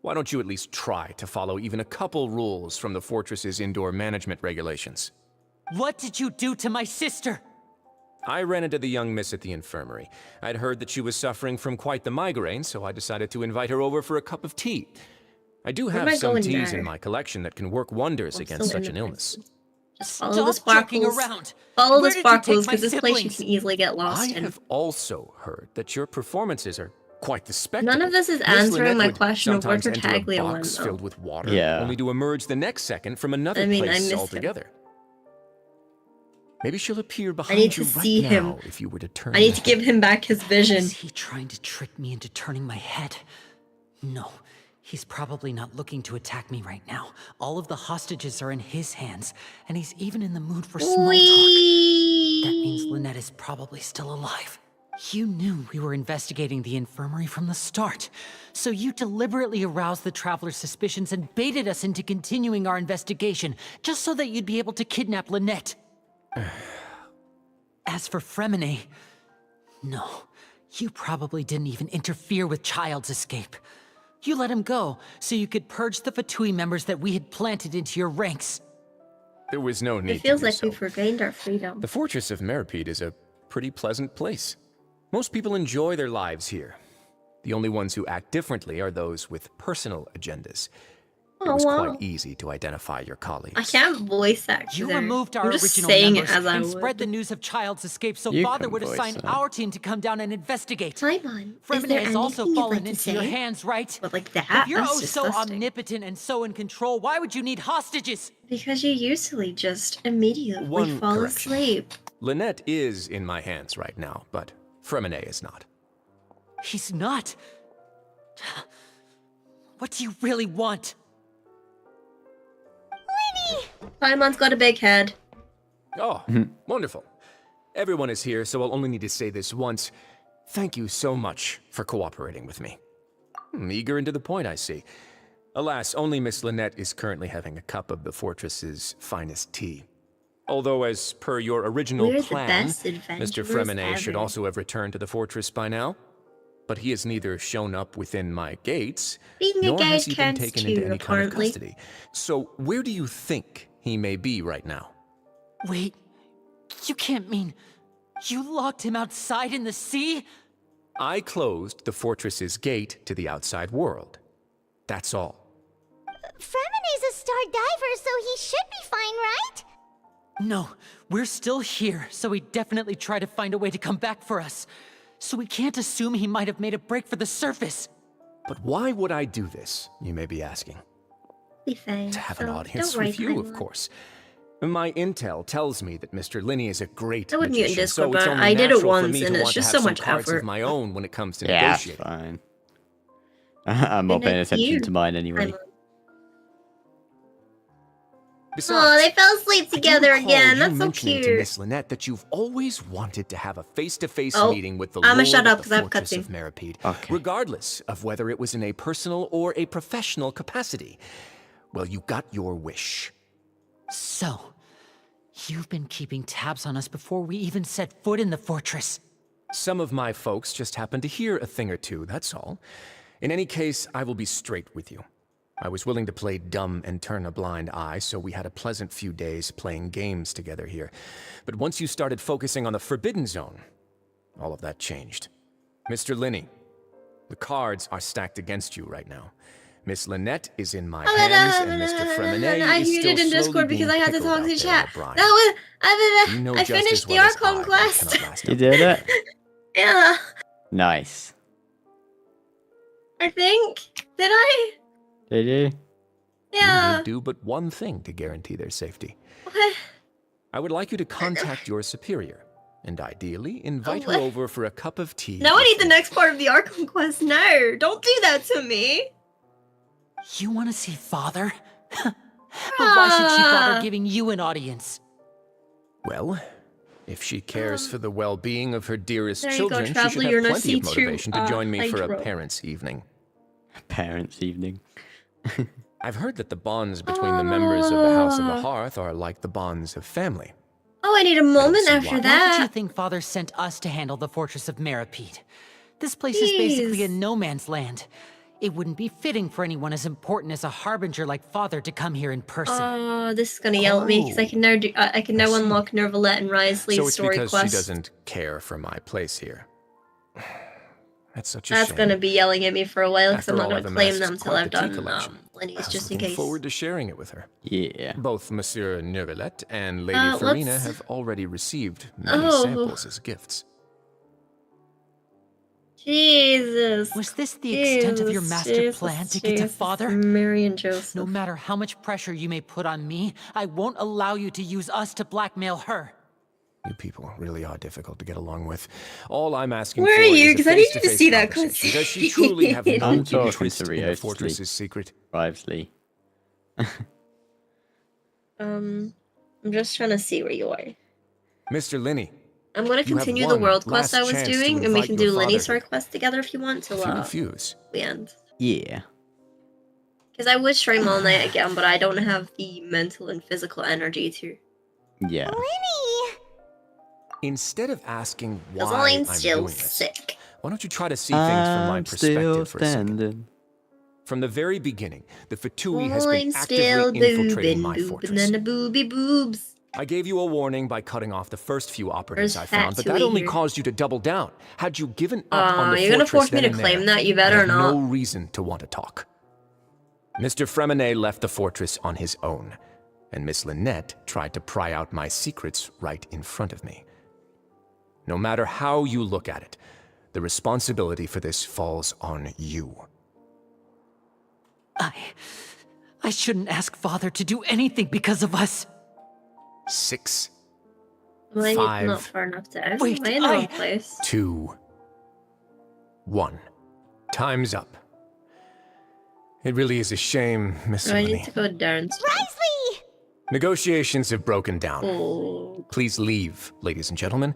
Why don't you at least try to follow even a couple rules from the fortress's indoor management regulations? What did you do to my sister? I ran into the young miss at the infirmary. I'd heard that she was suffering from quite the migraine, so I decided to invite her over for a cup of tea. I do have some teas in my collection that can work wonders against such an illness. Just follow the sparkles. Follow the sparkles, because this place you can easily get lost in. I have also heard that your performances are quite the spectacle. None of this is Miss answering Lynette my would question of where sometimes enter a Tartaglia went, box though. filled with water, Yeah. only to emerge the next second from another I mean, I place missed him. altogether. Maybe she'll appear I behind need you to right see now him. if you were to turn. I need to give him back his vision. Is he trying to trick me into turning my head? No, he's probably not looking to attack me right now. All of the hostages are in his hands, and he's even in the mood for small talk. That means Lynette is probably still alive. You knew we were investigating the infirmary from the start, so you deliberately aroused the Traveler's suspicions and baited us into continuing our investigation, just so that you'd be able to kidnap Lynette. As for Fremine, no, you probably didn't even interfere with Child's escape. You let him go, so you could purge the Fatui members that we had planted into your ranks. There was no need It feels to do like so. we've regained our freedom. The Fortress of Meripede is a pretty pleasant place. Most people enjoy their lives here. The only ones who act differently are those with personal agendas. It was quite easy to identify your colleagues. I can't voice act. You there. removed our I'm just original saying members it as I and would. spread the news of Child's escape so You Father can would voice assign it. our team to come down and investigate. Paimon, is Fremine there has also anything you'd fallen like to into your say? hands, right? But like that, If you're that's oh so disgusting. omnipotent and so in control, why would you need hostages? Because you usually just immediately One fall correction. asleep. Lynette is in my hands right now, but Fremine is not. He's not. What do you really want? Paimon's got a big head. Oh, wonderful. Everyone is here, so I'll only need to say this once. Thank you so much for cooperating with me. Eager and to the point, I see. Alas, only Miss Lynette is currently having a cup of the fortress's finest tea. Although, as per your original We're the plan, best Mr. adventurers Fremine should ever. also have returned to the fortress by now. But he has neither shown up within my gates, Being a nor has guide he been counts taken too, into any kind of apparently. custody. So, where do you think he may be right now? Wait, you can't mean you locked him outside in the sea? I closed the fortress's gate to the outside world. That's all. Fremine's a star diver, so he should be fine, right? No, we're still here, so he definitely tried to find a way to come back for us. So we can't assume he might have made a break for the surface. But why would I do this, you may be asking? Be fine. To have an So, audience don't worry, with you, of Paimon. course. My intel tells me that Mr. Linney is a great I would mute in magician, Discord, so it's but only I did it natural for once, me and to it's want just to have so some much cards effort. of my own when it comes to Yeah, it's negotiating. fine. I'm not paying attention to mine anyway. Besides, Oh, they fell asleep I do together recall again. you That's so mentioning to cute. Miss Lynette that you've always wanted to have a face-to-face Oh, meeting with the I'ma Lord shut up of 'cause the I have Fortress cutscene. of Meripede, Okay. regardless of whether it was in a personal or a professional capacity. Well, you got your wish. So, You've been keeping tabs on us before we even set foot in the fortress. Some of my folks just happened to hear a thing or two, that's all. In any case, I will be straight with you. I was willing to play dumb and turn a blind eye, so we had a pleasant few days playing games together here. But once you started focusing on the Forbidden Zone, all of that changed. Mr. Linney, the cards are stacked against you right now. Miss Lynette is in my hands, and Mr. Fremine I is still muted in slowly Discord because being I had to pickled talk out to there chat. in the brine. That was You know I just as finished the well as Archon I Quest. cannot last You up. did it? Yeah, Nice. I think. Did I? Did you? You Yeah. need do but one thing to guarantee their safety. What? I would like you to contact your superior, and ideally invite her What? over for a cup of tea. Now I need the before- next part of the Archon Quest. No, don't do that to me. You want to see Father? But why should she bother Ah. giving you an audience? Well, if she cares for the well-being of her dearest There you go, children, she Traveler, should have you're no plenty of C2, motivation to join me for a Hydro. parents' evening. Parents' evening. I've heard that the bonds between the members of the House of the Hearth are like the bonds of family. Oh, I need a moment see after why. Why did you that. think Father sent us to handle the fortress of Meripede? This place is basically a Jeez. no man's land. It wouldn't be fitting for anyone as important as a harbinger like Father to come here in person. Oh, this is gonna yell at me because I can now do. I can now unlock Nervalette and Risley's So it's story because quest. she doesn't care for my place here. That's such a That's shame. gonna be yelling at me for a while because After I'm not all, gonna I've claim amassed them till quite I've the tea done collection. Lenny's I was just in looking case. forward to sharing it with her. Yeah. Both Monsieur Nervalette and Lady let's- Farina have already received many Oh. samples as gifts. Jesus. Was this the extent of your Jesus, master Jesus, plan to get to Jesus, Father? Mary and Joseph. No matter how much pressure you may put on me, I won't allow you to use us to blackmail her. You people really are difficult to get along with. All I'm asking Where for are you? is a 'Cause I need you to face-to-face see that conversation. Does she truly have no I'm talking interest to in the Rio fortress's secret? Risley. I'm just trying to see where you are. Mr. Linney, I'm gonna You have continue the one world quest last I was chance to doing, and we invite can your do Lenny's father sword quest together if you want if you till refuse, we end. Yeah. Because I would stream all night again, but I don't have the mental and physical energy to. Yeah. Winnie! instead of asking why Because I'm I'm still doing this, sick. why don't you try to see things from my I'm still perspective for a second? standing. From the very beginning, the Fatui has I'm been still actively infiltrating boobin', my boobin', fortress. and the booby boobs. I gave you a warning by cutting off the first few operatives There's I found, but that Fatui only here. caused you to double down. Had you given up on the You're gonna fortress force me then to and claim there, that? You I better have not. no reason to want to talk. Mr. Fremine left the fortress on his own, and Miss Lynette tried to pry out my secrets right in front of me. No matter how you look at it, the responsibility for this falls on you. I shouldn't ask Father to do anything because of us. 6, Well, I need 5, not far enough to exit. Wait, Am I in the wrong place? 2, 1. Time's up. It really is a shame, Miss Do I Linney. need to go down? Risley! Negotiations have broken down. Oh, Please leave, ladies and gentlemen.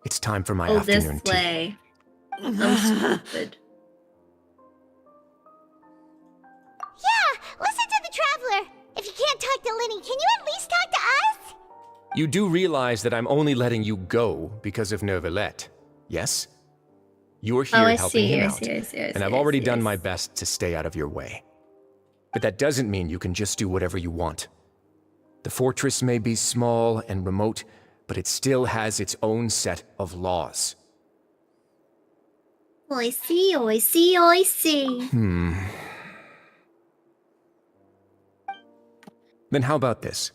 It's time for my oh this afternoon tea. way. I'm stupid. Yeah, listen to the Traveler! If you can't talk to Lenny, can you at least talk to us? You do realize that I'm only letting you go because of Nervalette, yes? You're here I helping see, him I out, see, I see, I and see, I've I already see, done I my see. best to stay out of your way. But that doesn't mean you can just do whatever you want. The fortress may be small and remote, but it still has its own set of laws. I see, I see, I see. Then how about this?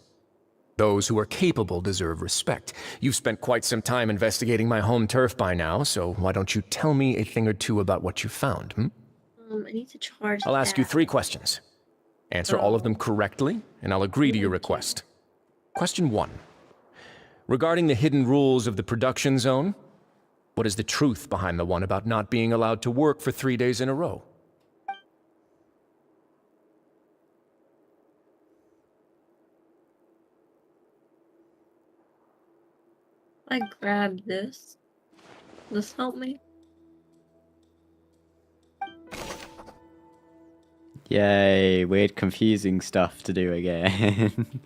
Those who are capable deserve respect. You've spent quite some time investigating my home turf by now, so why don't you tell me a thing or two about what you found, I need to charge. I'll ask you that. 3 questions. Answer all of them correctly, and I'll agree to your request. Question 1. Regarding the hidden rules of the production zone, what is the truth behind the one about not being allowed to work for 3 days in a row? I grabbed this. Will this help me? Yay, weird confusing stuff to do again.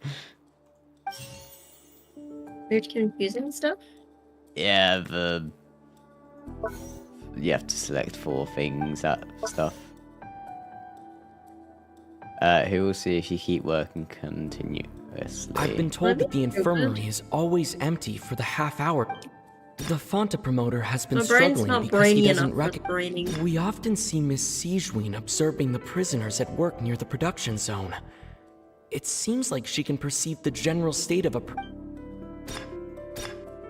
Weird, confusing stuff. Yeah, you have to select 4 things, that stuff. Who will see if you keep working continuously? I've been told that the infirmary is always empty for the half hour. The Phanta promoter has been My brain's struggling not because he brainy doesn't enough for braining. We often see Miss Sijween observing the prisoners at work near the production zone. It seems like she can perceive the general state of a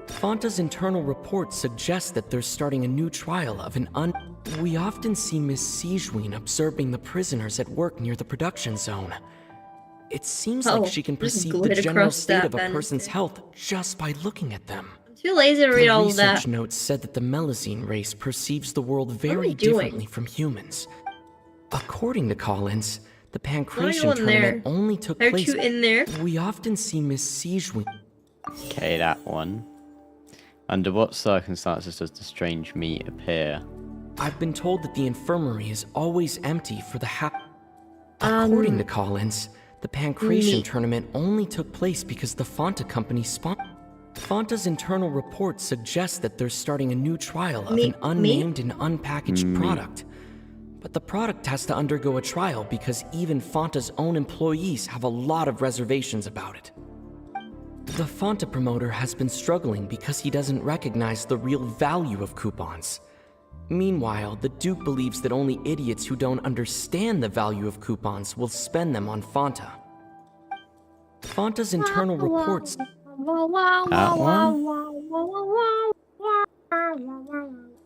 Phanta's internal reports suggest that they're starting a new trial of an We often see Miss Sijween observing the prisoners at work near the production zone. It seems like she can just perceive the glide general across state that of a then. person's health just by looking at them. I'm too lazy to read The all of that. research notes said that the Melazine race perceives the world are very you doing? differently from humans. According to Collins, the Why are you Pancration in tournament there? only took Are place. you in there? We often see Miss Sijween. Okay, that one. Under what circumstances does the strange meat appear? I've been told that the infirmary is always empty for the According to Collins, the Pancration meat. tournament only took place because the Phanta company Phanta's internal reports suggest that they're starting a new trial of an unnamed and unpackaged product. But the product has to undergo a trial because even Phanta's own employees have a lot of reservations about it. The Phanta promoter has been struggling because he doesn't recognize the real value of coupons. Meanwhile, the Duke believes that only idiots who don't understand the value of coupons will spend them on Phanta. Phanta's internal reports... That one?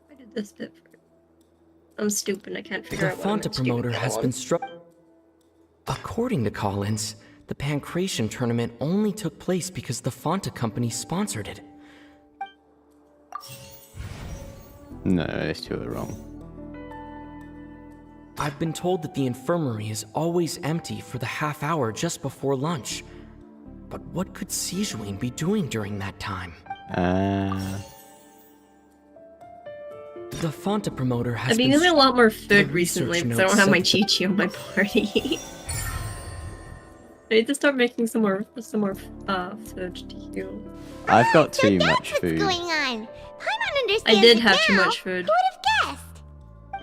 I did this bit first. I'm stupid, I can't figure The out what I'm Phanta promoter stupid has on. been struck. According to Collins, the Pancration tournament only took place because the Phanta company sponsored it. No, those two are wrong. I've been told that the infirmary is always empty for the half hour just before lunch. But what could Sijween be doing during that time? The Phanta promoter has I've been been using a lot more The food recently research because I don't notes have my said Chi-Chi on my party. I need to start making some more food to heal. I've got So too that's much what's food. going on. Paimon understands I did it have too now. much food. Who would have guessed?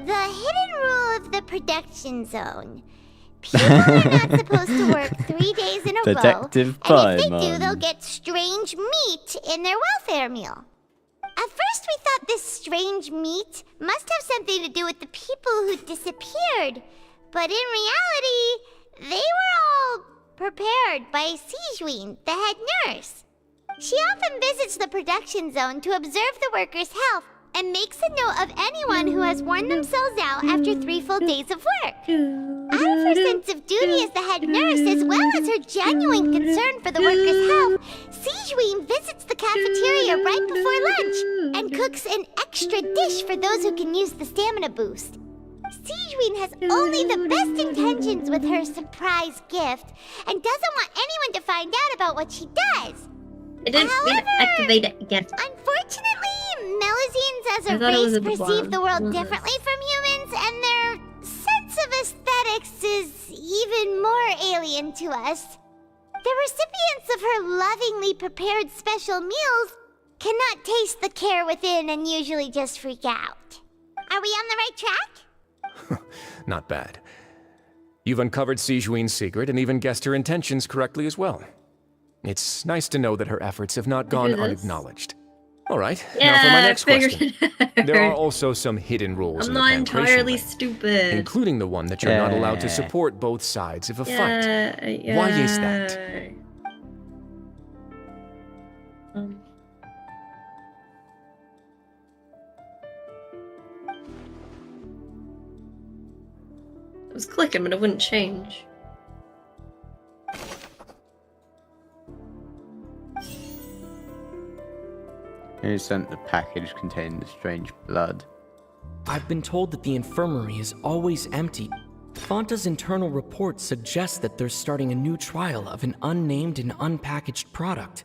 The hidden rule of the production zone. People are not supposed to work 3 days in a Detective row, and if they do, Paimon. they'll get strange meat in their welfare meal. At first, we thought this strange meat must have something to do with the people who disappeared, but in reality, they were all prepared by Sijween, the head nurse. She often visits the production zone to observe the workers' health and makes a note of anyone who has worn themselves out after 3 full days of work. Out of her sense of duty as the head nurse, as well as her genuine concern for the workers' health, Sijween visits the cafeteria right before lunch and cooks an extra dish for those who can use the stamina boost. Sijween has only the best intentions with her surprise gift and doesn't want anyone to find out about what she does. It didn't activate it again. Unfortunately, Melazines as I a thought it was race at the perceive bottom. the world Yes. differently from humans, and their sense of aesthetics is even more alien to us. The recipients of her lovingly prepared special meals cannot taste the care within and usually just freak out. Are we on the right track? Not bad. You've uncovered Sijween's secret and even guessed her intentions correctly as well. It's nice to know that her efforts have not gone this. unacknowledged. All right, Yeah, now for my I next figured question. it There are out. also some hidden rules I'm in the not Pancration entirely ring, stupid. including the one that you're not allowed to Yeah. support both sides of a fight. Yeah. Why is that? It was clicking, but it wouldn't change. Who sent the package containing the strange blood? I've been told that the infirmary is always empty. Phanta's internal reports suggest that they're starting a new trial of an unnamed and unpackaged product.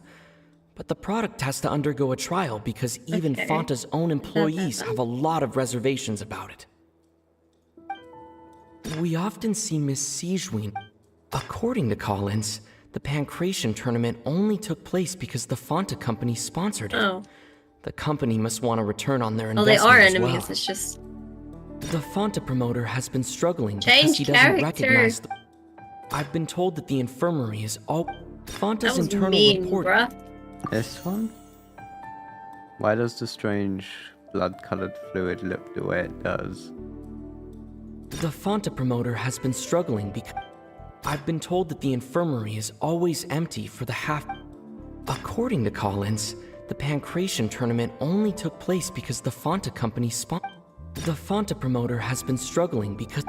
But the product has to undergo a trial because even Okay. Phanta's own employees have a lot of reservations about it. We often see Miss Sijween. According to Collins, the Pancration tournament only took place because the Phanta company sponsored it. Oh. The company must want to return on their Oh, investment they are as enemies. well. It's just The Phanta promoter has been struggling because change he doesn't character. recognize the... I've been told that the infirmary is all... That Phanta's was internal mean, report... bruh. This one? Why does the strange blood-colored fluid look the way it does? The Phanta promoter has been struggling because... I've been told that the infirmary is always empty for the half... According to Collins, the Pancration tournament only took place because the Phanta company The Phanta promoter has been struggling because...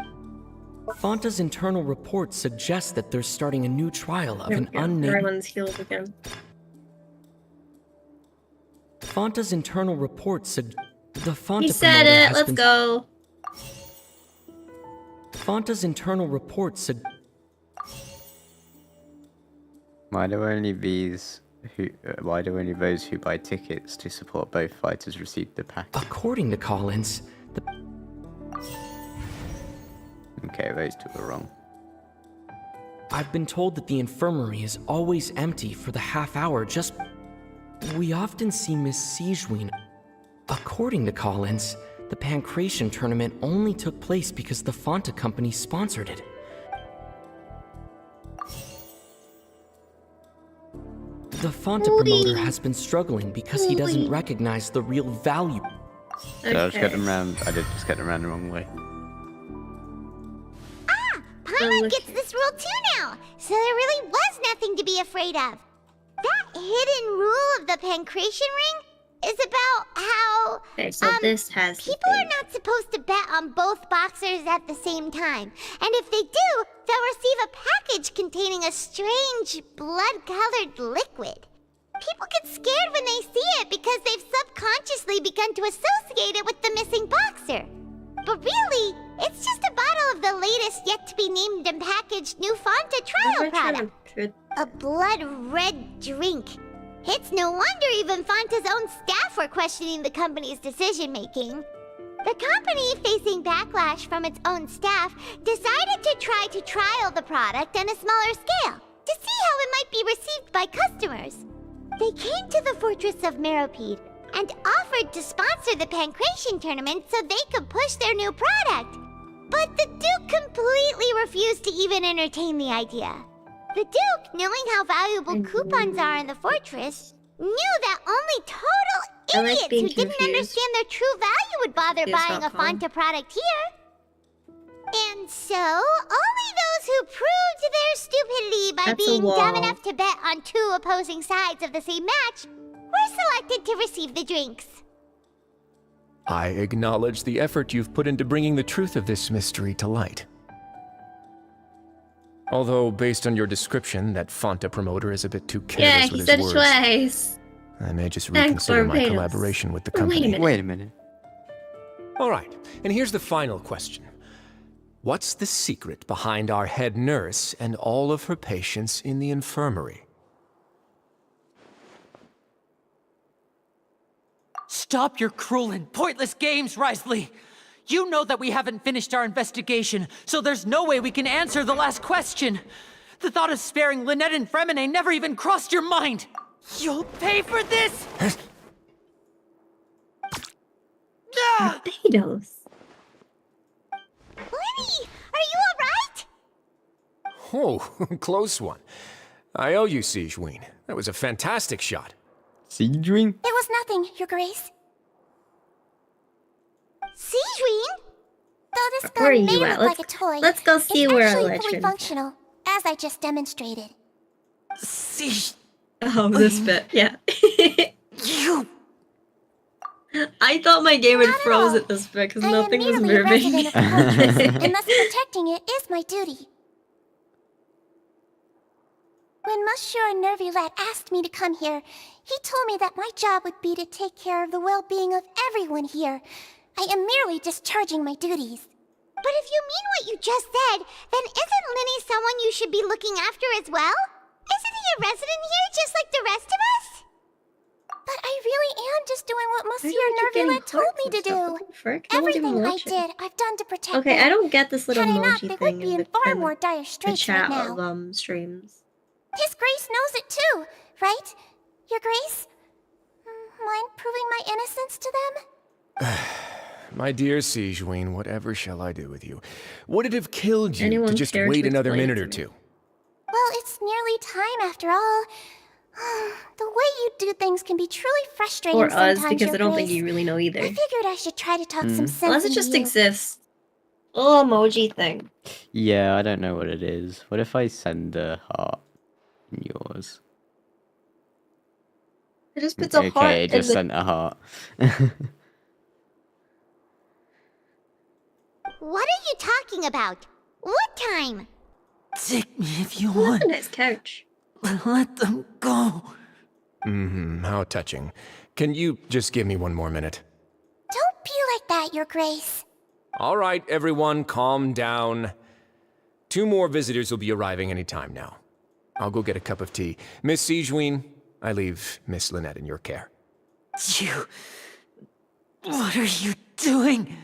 Phanta's internal report suggests that they're starting a new trial of an unnamed... Everyone's healed again. Phanta's internal report The Phanta He said promoter it. has Let's been... go. Phanta's internal report Why do only those who buy tickets to support both fighters receive the package? According to Collins, the... Okay, those two are wrong. I've been told that the infirmary is always empty for the half hour just... We often see Miss Siegewein. According to Collins, the Pancration tournament only took place because the Phanta company sponsored it. The Phanta promoter has been struggling because he doesn't recognize the real value. Did I just get them round? I did just get them round the wrong way. Paimon gets this rule too now, so there really was nothing to be afraid of. That hidden rule of the Pancration ring is about how Okay, so this has people are not supposed to bet on both boxers at the same time. And if they do, they'll receive a package containing a strange blood-colored liquid. People get scared when they see it because they've subconsciously begun to associate it with the missing boxer. But really, it's just a bottle of the latest yet-to-be-named and packaged new Phanta trial product. A blood-red drink. It's no wonder even Phanta's own staff were questioning the company's decision-making. The company, facing backlash from its own staff, decided to try to trial the product on a smaller scale to see how it might be received by customers. They came to the fortress of Meropide and offered to sponsor the Pancration tournament so they could push their new product. But the Duke completely refused to even entertain the idea. The Duke, knowing how valuable coupons are in the fortress, knew that only total idiots who didn't understand their true value would bother buying a Phanta product here. And so, only those who proved their stupidity by being dumb enough to bet on two opposing sides of the same match were selected to receive the drinks. I acknowledge the effort you've put into bringing the truth of this mystery to light. Although, based on your description, that Phanta promoter is a bit too careless with his words. Yeah, he said twice. I may just reconsider my collaboration with the company. Wait a minute. All right, and here's the final question. What's the secret behind our head nurse and all of her patients in the infirmary? Stop your cruel and pointless games, Risley! You know that we haven't finished our investigation, so there's no way we can answer the last question. The thought of sparing Lynette and Fremine never even crossed your mind. You'll pay for this! Barbados. Lenny, are you alright? Oh, close one. I owe you, Siegewein. That was a fantastic shot. Siegewein? It was nothing, Your Grace. Siegewein? Though this Where are gun may you at? look like a toy, Let's go see it's where actually fully Eletrin. functional, as I just demonstrated. Oh, this bit, yeah. You! I thought my game had Not at froze all. at this bit because I am nothing was merely a moving. resident of the fortress, and thus protecting it is my duty. When Monsieur Nervulette asked me to come here, he told me that my job would be to take care of the well-being of everyone here. I am merely discharging my duties. But if you mean what you just said, then isn't Linny someone you should be looking after as well? Isn't he a resident here just like the rest of us? But I really am just doing what Why Monsieur do I keep getting Nervulette told hearts me and to stuff? do. What the frick? No one's even Everything I watching. did, I've done to protect Okay, them. I don't get this little Had I not, emoji they thing would be in in the, far in more dire the straits chat right now. of streams. His Grace knows it too, right? Your Grace? Mind proving my innocence to them? My dear Sigewinne, whatever shall I do with you? Would it have killed you Anyone to just care to wait another explain minute to or me? two? Well, it's nearly time after all. The way you do things can be truly frustrating Or sometimes, us, because Your I don't Grace. think you really know either. I figured I should try to talk some sense Unless it into just you. exists. Little emoji thing. Yeah, I don't know what it is. What if I send a heart in yours? It just puts a heart Okay, it in just the... sent a heart. What are you talking about? What time? Take me if you Oh, want. that's a nice couch. But let them go. How touching. Can you just give me one more minute? Don't be like that, Your Grace. All right, everyone, calm down. 2 more visitors will be arriving any time now. I'll go get a cup of tea. Miss Sigewinne, I leave Miss Lynette in your care. You... What are you doing?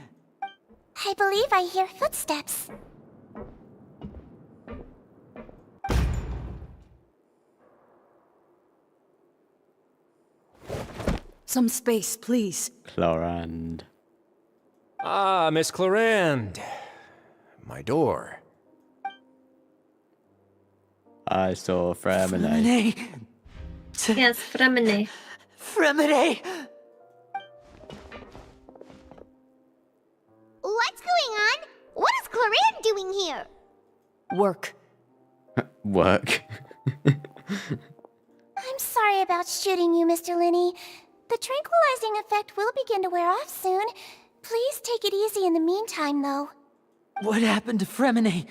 I believe I hear footsteps. Some space, please. Clorand. Ah, Miss Clorand. My door. I saw Fremine. Yes, Fremine. Fremine! What's going on? What is Clorand doing here? Work. Work. I'm sorry about shooting you, Mr. Linney. The tranquilizing effect will begin to wear off soon. Please take it easy in the meantime, though. What happened to Fremine?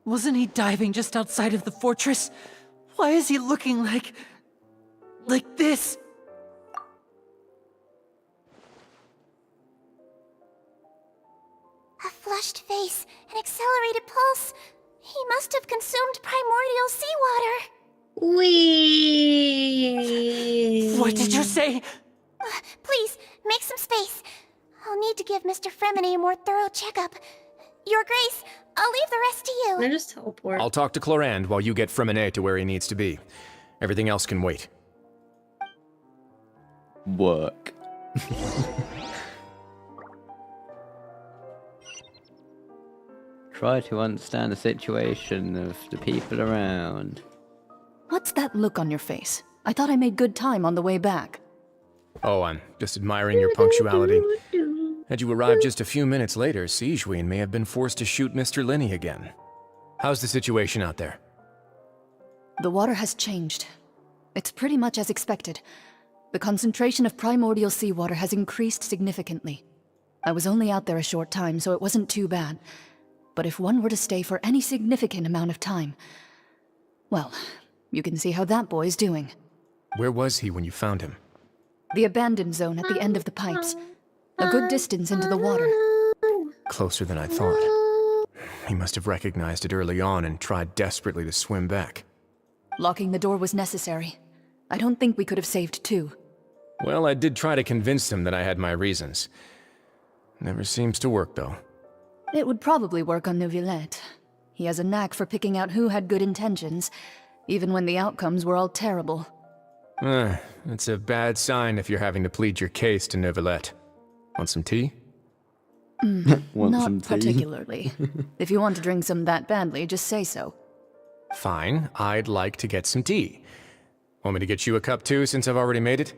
Wasn't he diving just outside of the fortress? Why is he looking like this? A flushed face, an accelerated pulse. He must have consumed primordial seawater. Wee. What did you say? Please, make some space. I'll need to give Mr. Fremine a more thorough checkup. Your Grace, I'll leave the rest to you. Can I just teleport? I'll talk to Clorand while you get Fremine to where he needs to be. Everything else can wait. Work. Try to understand the situation of the people around. What's that look on your face? I thought I made good time on the way back. Oh, I'm just admiring your punctuality. Had you arrived just a few minutes later, Sigewinne may have been forced to shoot Mr. Linney again. How's the situation out there? The water has changed. It's pretty much as expected. The concentration of primordial seawater has increased significantly. I was only out there a short time, so it wasn't too bad. But if one were to stay for any significant amount of time... Well, you can see how that boy's doing. Where was he when you found him? The abandoned zone at the end of the pipes. A good distance into the water. Closer than I thought. He must have recognized it early on and tried desperately to swim back. Locking the door was necessary. I don't think we could have saved 2. Well, I did try to convince him that I had my reasons. Never seems to work, though. It would probably work on Neuvillette. He has a knack for picking out who had good intentions, even when the outcomes were all terrible. It's a bad sign if you're having to plead your case to Neuvillette. Want some tea? Not particularly. If you want to drink some that badly, just say so. Fine, I'd like to get some tea. Want me to get you a cup too, since I've already made it?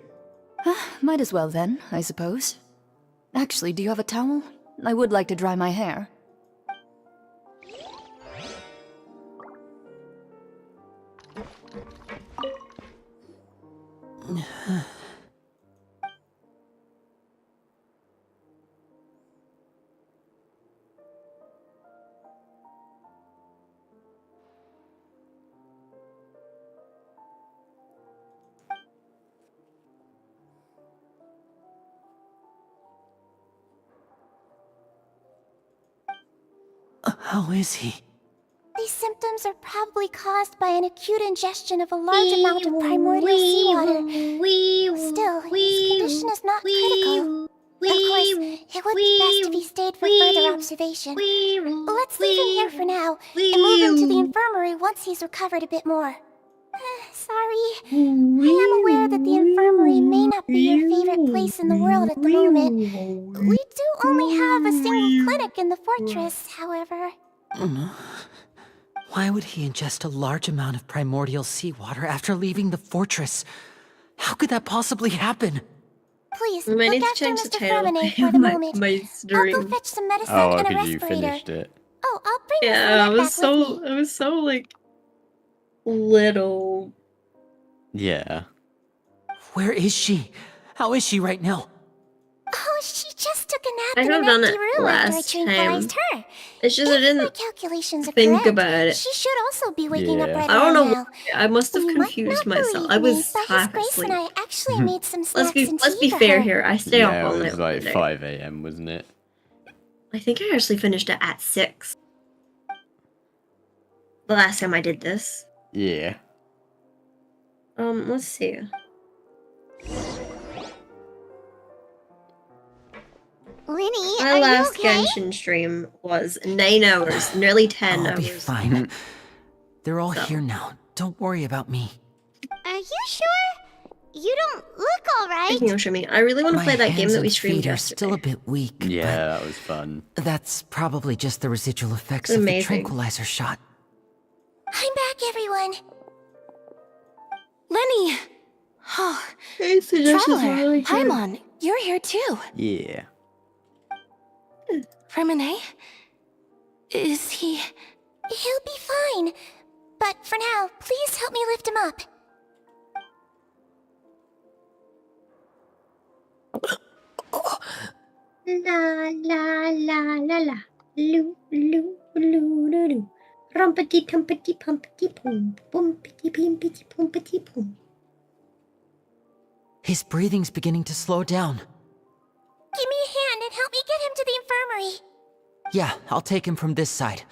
Might as well then, I suppose. Actually, do you have a towel? I would like to dry my hair. How is he? These symptoms are probably caused by an acute ingestion of a large amount of primordial seawater. Still, his condition is not critical. Of course, It would be best if he stayed for further observation. Let's leave him here for now, and move him to the infirmary once he's recovered a bit more. Sorry. I am aware that the infirmary may not be your favorite place in the world at the moment. We do only have a single clinic in the fortress, however. Why would he ingest a large amount of primordial seawater after leaving the fortress? How could that possibly happen? Please, We might need look to after change the Mr. title. Fremenay for the moment. my I'll stream. go fetch some medicine Oh, and a because you respirator. finished it. Oh, I'll bring Yeah, I Miss was Lynette back with me. I was so like little. Yeah. Where is she? How is she right now? Oh, she just took a nap I in have an done empty it room after I last tranquilized time. her. It's just I If my didn't calculations are think correct, about it. she should also be waking up Yeah. right I don't around know. now. I must have You might confused not myself. believe I me, was but His half Grace asleep. and I actually made some snacks and Let's tea be for fair her. here. I stayed up Yeah, all it night. was like today. 5 a.m., wasn't it? I think I actually finished it at 6. The last time I did this. Yeah. Let's see. Linny, My are you last okay? Genshin stream was 9 hours, nearly 10 I'll hours. be fine. They're all So. here now. Don't worry about me. Are you sure? You don't look alright. Speaking of streaming, I really want to My play that game hands that we and streamed feet are yesterday. still a bit weak. Yeah, that was fun. But that's probably just the residual effects of the Amazing. tranquilizer shot. I'm back, everyone. Lenny! Oh, Hey, suggestions were Traveler, really good. Paimon, you're here too. Yeah. Fremenay? Is he... He'll be fine. But for now, please help me lift him up. La la la la la. Loo loo loo loo loo. Rumpity tumpity pumpity pum. Bumpity pimpity pumpity pum. His breathing's beginning to slow down. Give me a hand and help me get him to the infirmary. Yeah, I'll take him from this side.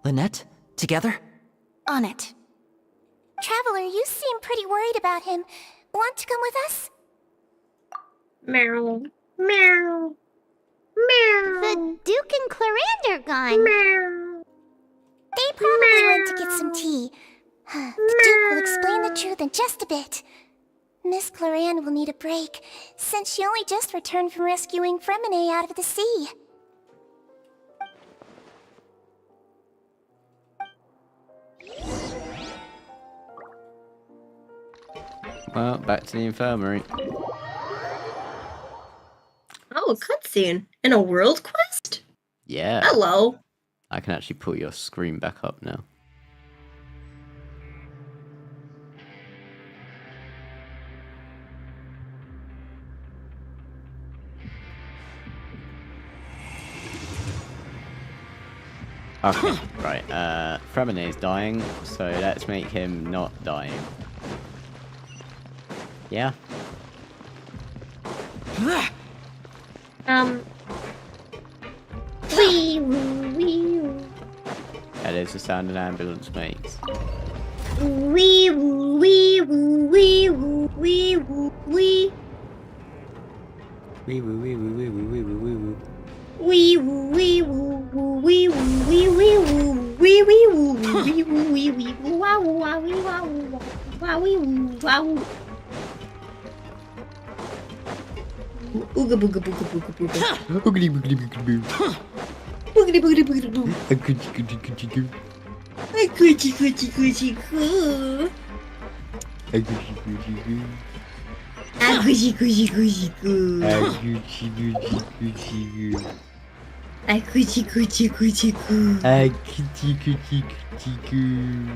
Lynette, together? On it. Traveler, you seem pretty worried about him. Want to come with us? Meow. Meow. Meow. The Duke and Clarande are gone. Meow. They probably went to get some tea. The Duke will explain the truth in just a bit. Miss Clarande will need a break, since she only just returned from rescuing Fremenay out of the sea. Well, back to the infirmary. Oh, a cutscene. In a world quest? Yeah. Hello. I can actually put your screen back up now. Okay, right. Fremenay's dying, so let's make him not dying. Yeah? Wee woo wee woo. That is the sound an ambulance makes. Wee woo wee woo wee woo wee woo wee. Wee woo wee woo wee woo wee woo wee woo. Wee woo wee woo woo wee woo wee wee woo wee wee woo wee woo wee wee woo wow wow wee wow wow wee woo wow. Ooga booga booga booga booga. Boogity boogity boogity boo. Boogity boogity boogity boo. A coochie coochie coochie coo. A coochie coochie coochie coo. A coochie coochie coo. A coochie coochie coochie coo. A coochie coochie coochie coo. A coochie coochie coochie coo. A coochie coochie coochie coo.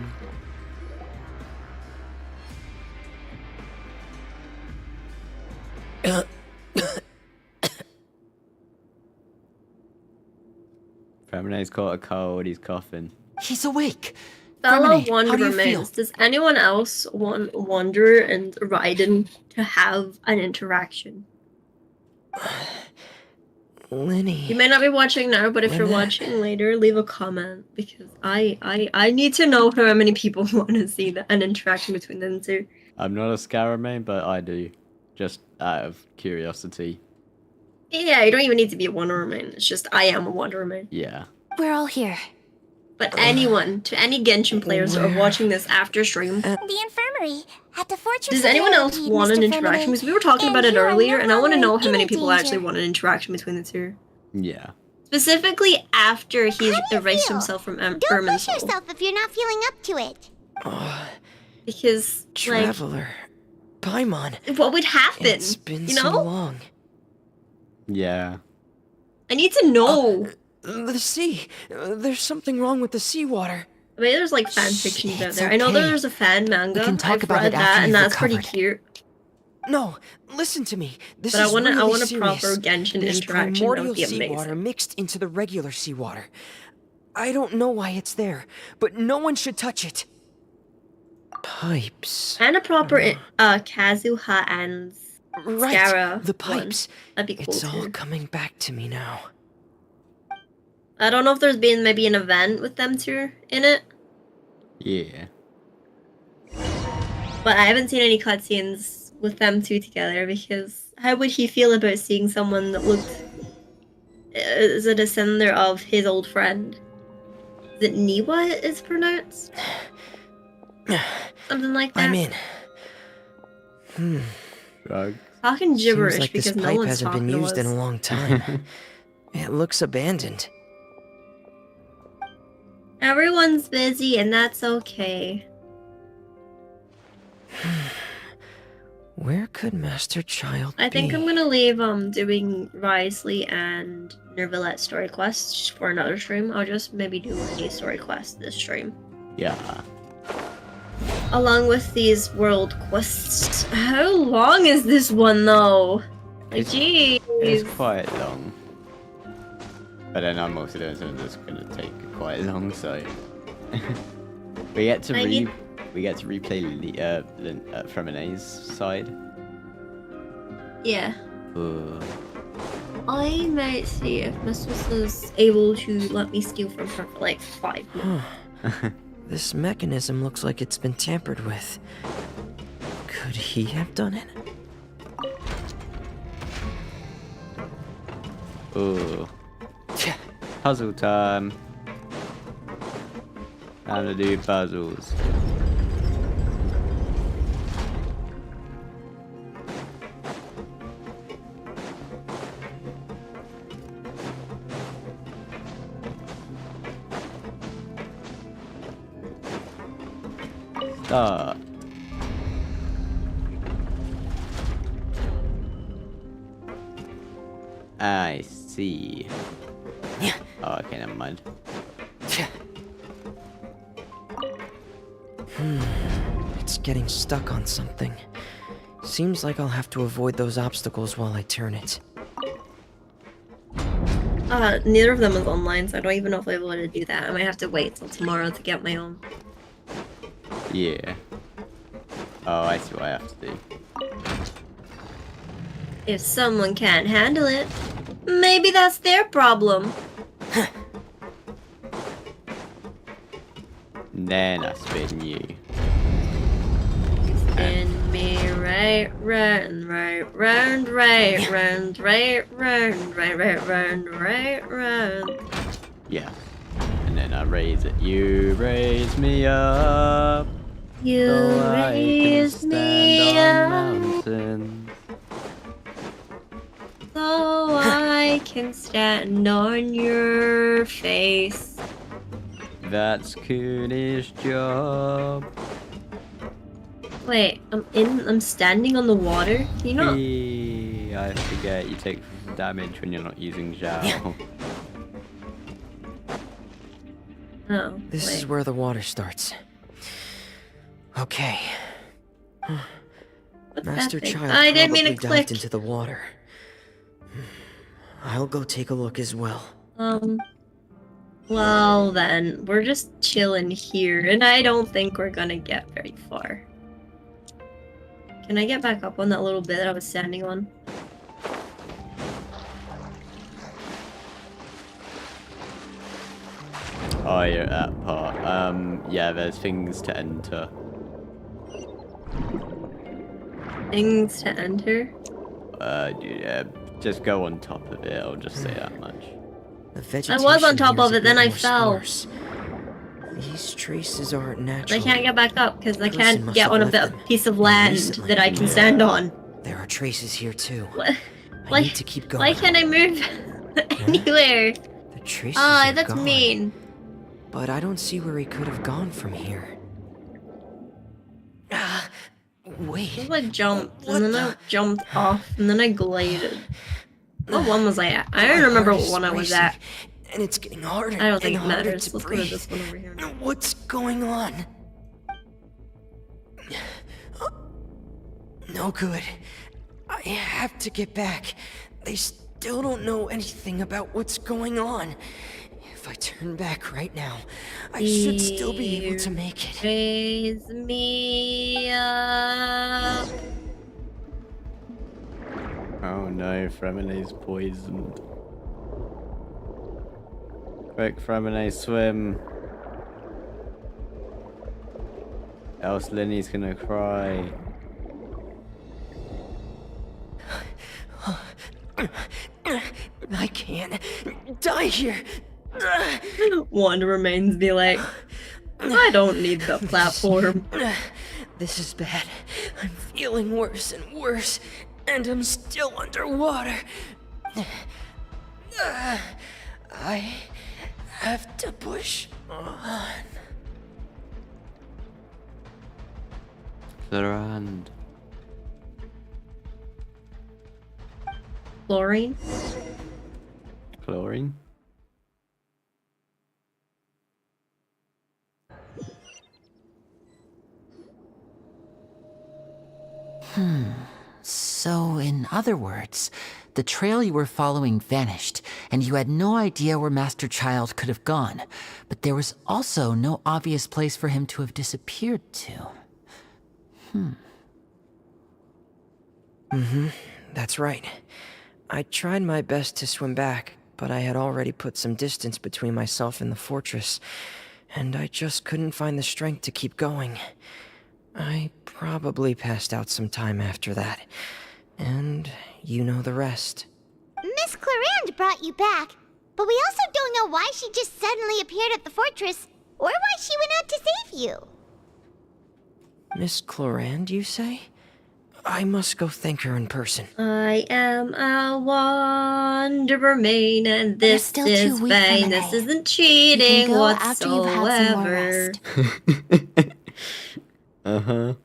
Fremenay's caught a cold, he's coughing. He's awake. Fellow Fremenay, how Wonder do you feel? remains. Does anyone else want Wonder and Raiden to have an interaction? Lenny. You may not be watching now, but if you're Lynette. watching later, leave a comment because I need to know how many people want to see an interaction between them two. I'm not a Scaramane, but I do. Just out of curiosity. Yeah, you don't even need to be a Wonder Woman. It's just I am a Wonder Woman. Yeah. We're all here. But anyone, to any Genshin players that are watching this after stream, The infirmary at the fortress. does anyone else want an interaction? Because we were talking about it earlier, and I want to know how many people danger. actually want an interaction between the two. Yeah. Specifically after he's erased himself from Don't push Ermin's soul. yourself if you're not feeling up to it. Because, Traveler. Paimon. like, what would happen? It's been you so know? long. Yeah. I need to know. The sea. There's something wrong with the seawater. I mean, there's like fan fictions out it's there. I know okay. there's a fan manga. We can talk I've about read it after that, and you've that's pretty recovered. cute. No, listen to me. This But is really I want a serious. proper Genshin There's interaction. That primordial would be seawater amazing. mixed into the regular seawater. I don't know why it's there, but no one should touch it. Pipes. And a proper Kazuha and Right, Scara the one. pipes. That'd be cool It's all too. coming back to me now. I don't know if there's been maybe an event with them two in it, Yeah. but I haven't seen any cutscenes with them two together because how would he feel about seeing someone that looked as a descendant of his old friend? Is it Niwa it's pronounced? Something like that. I'm in. Drugs. Talking gibberish Seems like because this no pipe one's hasn't talking been to used us. in a long time. It looks abandoned. Everyone's busy and that's okay. Where could Master Child I think be? I'm gonna leave doing Risley and Nervillette story quests for another stream. I'll just maybe do a story quest this stream. Yeah. Along with these world quests. How long is this one though? Like, jeez. It's quite long. But then I'm also doing something that's gonna take quite long, so we get to replay from Renee's side. Yeah. Ooh. I might see if Mistress is able to let me steal from her for like 5 minutes. This mechanism looks like it's been tampered with. Could he have done it? Ooh. Puzzle time. Time to do puzzles. Start. I see. Oh, okay, never mind. It's getting stuck on something. Seems like I'll have to avoid those obstacles while I turn it. Neither of them is online, so I don't even know if I'll be able to do that. I might have to wait till tomorrow to get my own. Yeah. Oh, I see what I have to do. If someone can't handle it, maybe that's their problem. Then I spin you. Spin me right, round, right, round, right, round, right, round, right, right, round, right, round. Yeah. And then I raise it. You raise me up. You so I can raise me stand up. on mountains. So I can stand on your face. That's Cooney's job. Wait, I'm standing on the water? Can you not? I forget you take damage when you're not using Zhao. Oh, This wait. is where the water starts. Okay. What's Master that thing? Child I didn't mean to probably dived click. into the water. I'll go take a look as well. Well then, we're just chilling here, and I don't think we're gonna get very far. Can I get back up on that little bit that I was standing on? Oh, you're at that part. Yeah, there's things to enter. Things to enter? Yeah, just go on top of it, I'll just say that much. I was on top of it, then I fell. These traces aren't natural. I can't get back up because I can't get on a piece of land that I can stand on. There are traces here too. What? I need to keep going. Why can't I move anywhere? The traces Ah, are that's gone. mean. But I don't see where he could have gone from here. Wait. I jumped, and then I jumped off, and then I glided. What one was I at? I don't remember what one I was at. And it's getting harder. I don't think and it harder matters. to Let's go to breathe. this one over here. What's going on? No good. I have to get back. They still don't know anything about what's going on. If I turn back right now, I should still be able to make it. Raise me up. Oh no, Fremone's poisoned. Quick, Fremone, swim. Else Linny's gonna cry. I can't die here. One remains be like, I don't need the platform. This is bad. I'm feeling worse and worse, and I'm still underwater. I have to push on. Florand. Chlorine? Chlorine? So, in other words, the trail you were following vanished, and you had no idea where Master Child could have gone, but there was also no obvious place for him to have disappeared to. That's right. I tried my best to swim back, but I had already put some distance between myself and the fortress, and I just couldn't find the strength to keep going. I probably passed out some time after that, and you know the rest. Miss Clarand brought you back, but we also don't know why she just suddenly appeared at the fortress, or why she went out to save you. Miss Clarand, you say? I must go thank her in person. I am a wanderer main, and this still is too weak, fine. Fremone. This isn't You cheating can go after you've had some more whatsoever. rest. Uh-huh.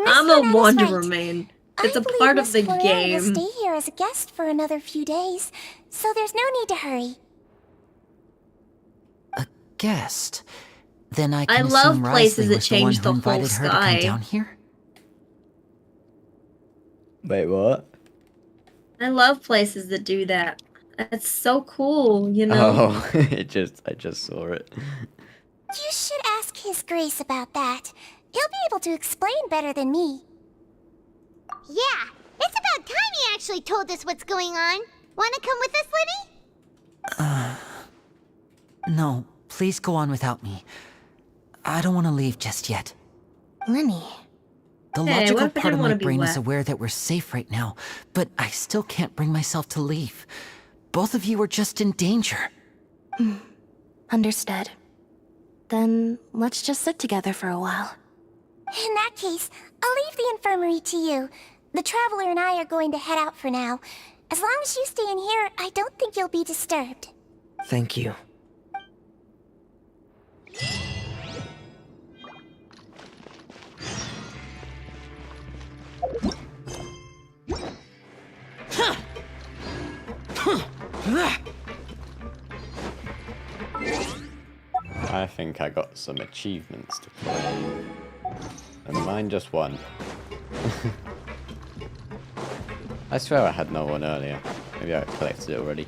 I'm a wanderer main. It's I a believe part Miss of the Clarand game. will stay here as a guest for another few days, so there's no need to hurry. A guest? Then I can love assume places Wriothesley that was the one change who the whole invited her to come sky. down here? Wait, what? I love places that do that. It's so cool, you know? Oh, I just saw it. You should ask His Grace about that. He'll be able to explain better than me. Yeah, it's about time he actually told us what's going on. Wanna come with us, Lenny? No, please go on without me. I don't want to leave just yet. Lenny. The Hey, what logical if I part didn't of wanna my be brain is wet? aware that we're safe right now, but I still can't bring myself to leave. Both of you are just in danger. Understood. Then let's just sit together for a while. In that case, I'll leave the infirmary to you. The Traveler and I are going to head out for now. As long as you stay in here, I don't think you'll be disturbed. Thank you. I think I got some achievements to claim. And mine just one. I swear I had no one earlier. Maybe I collected it already.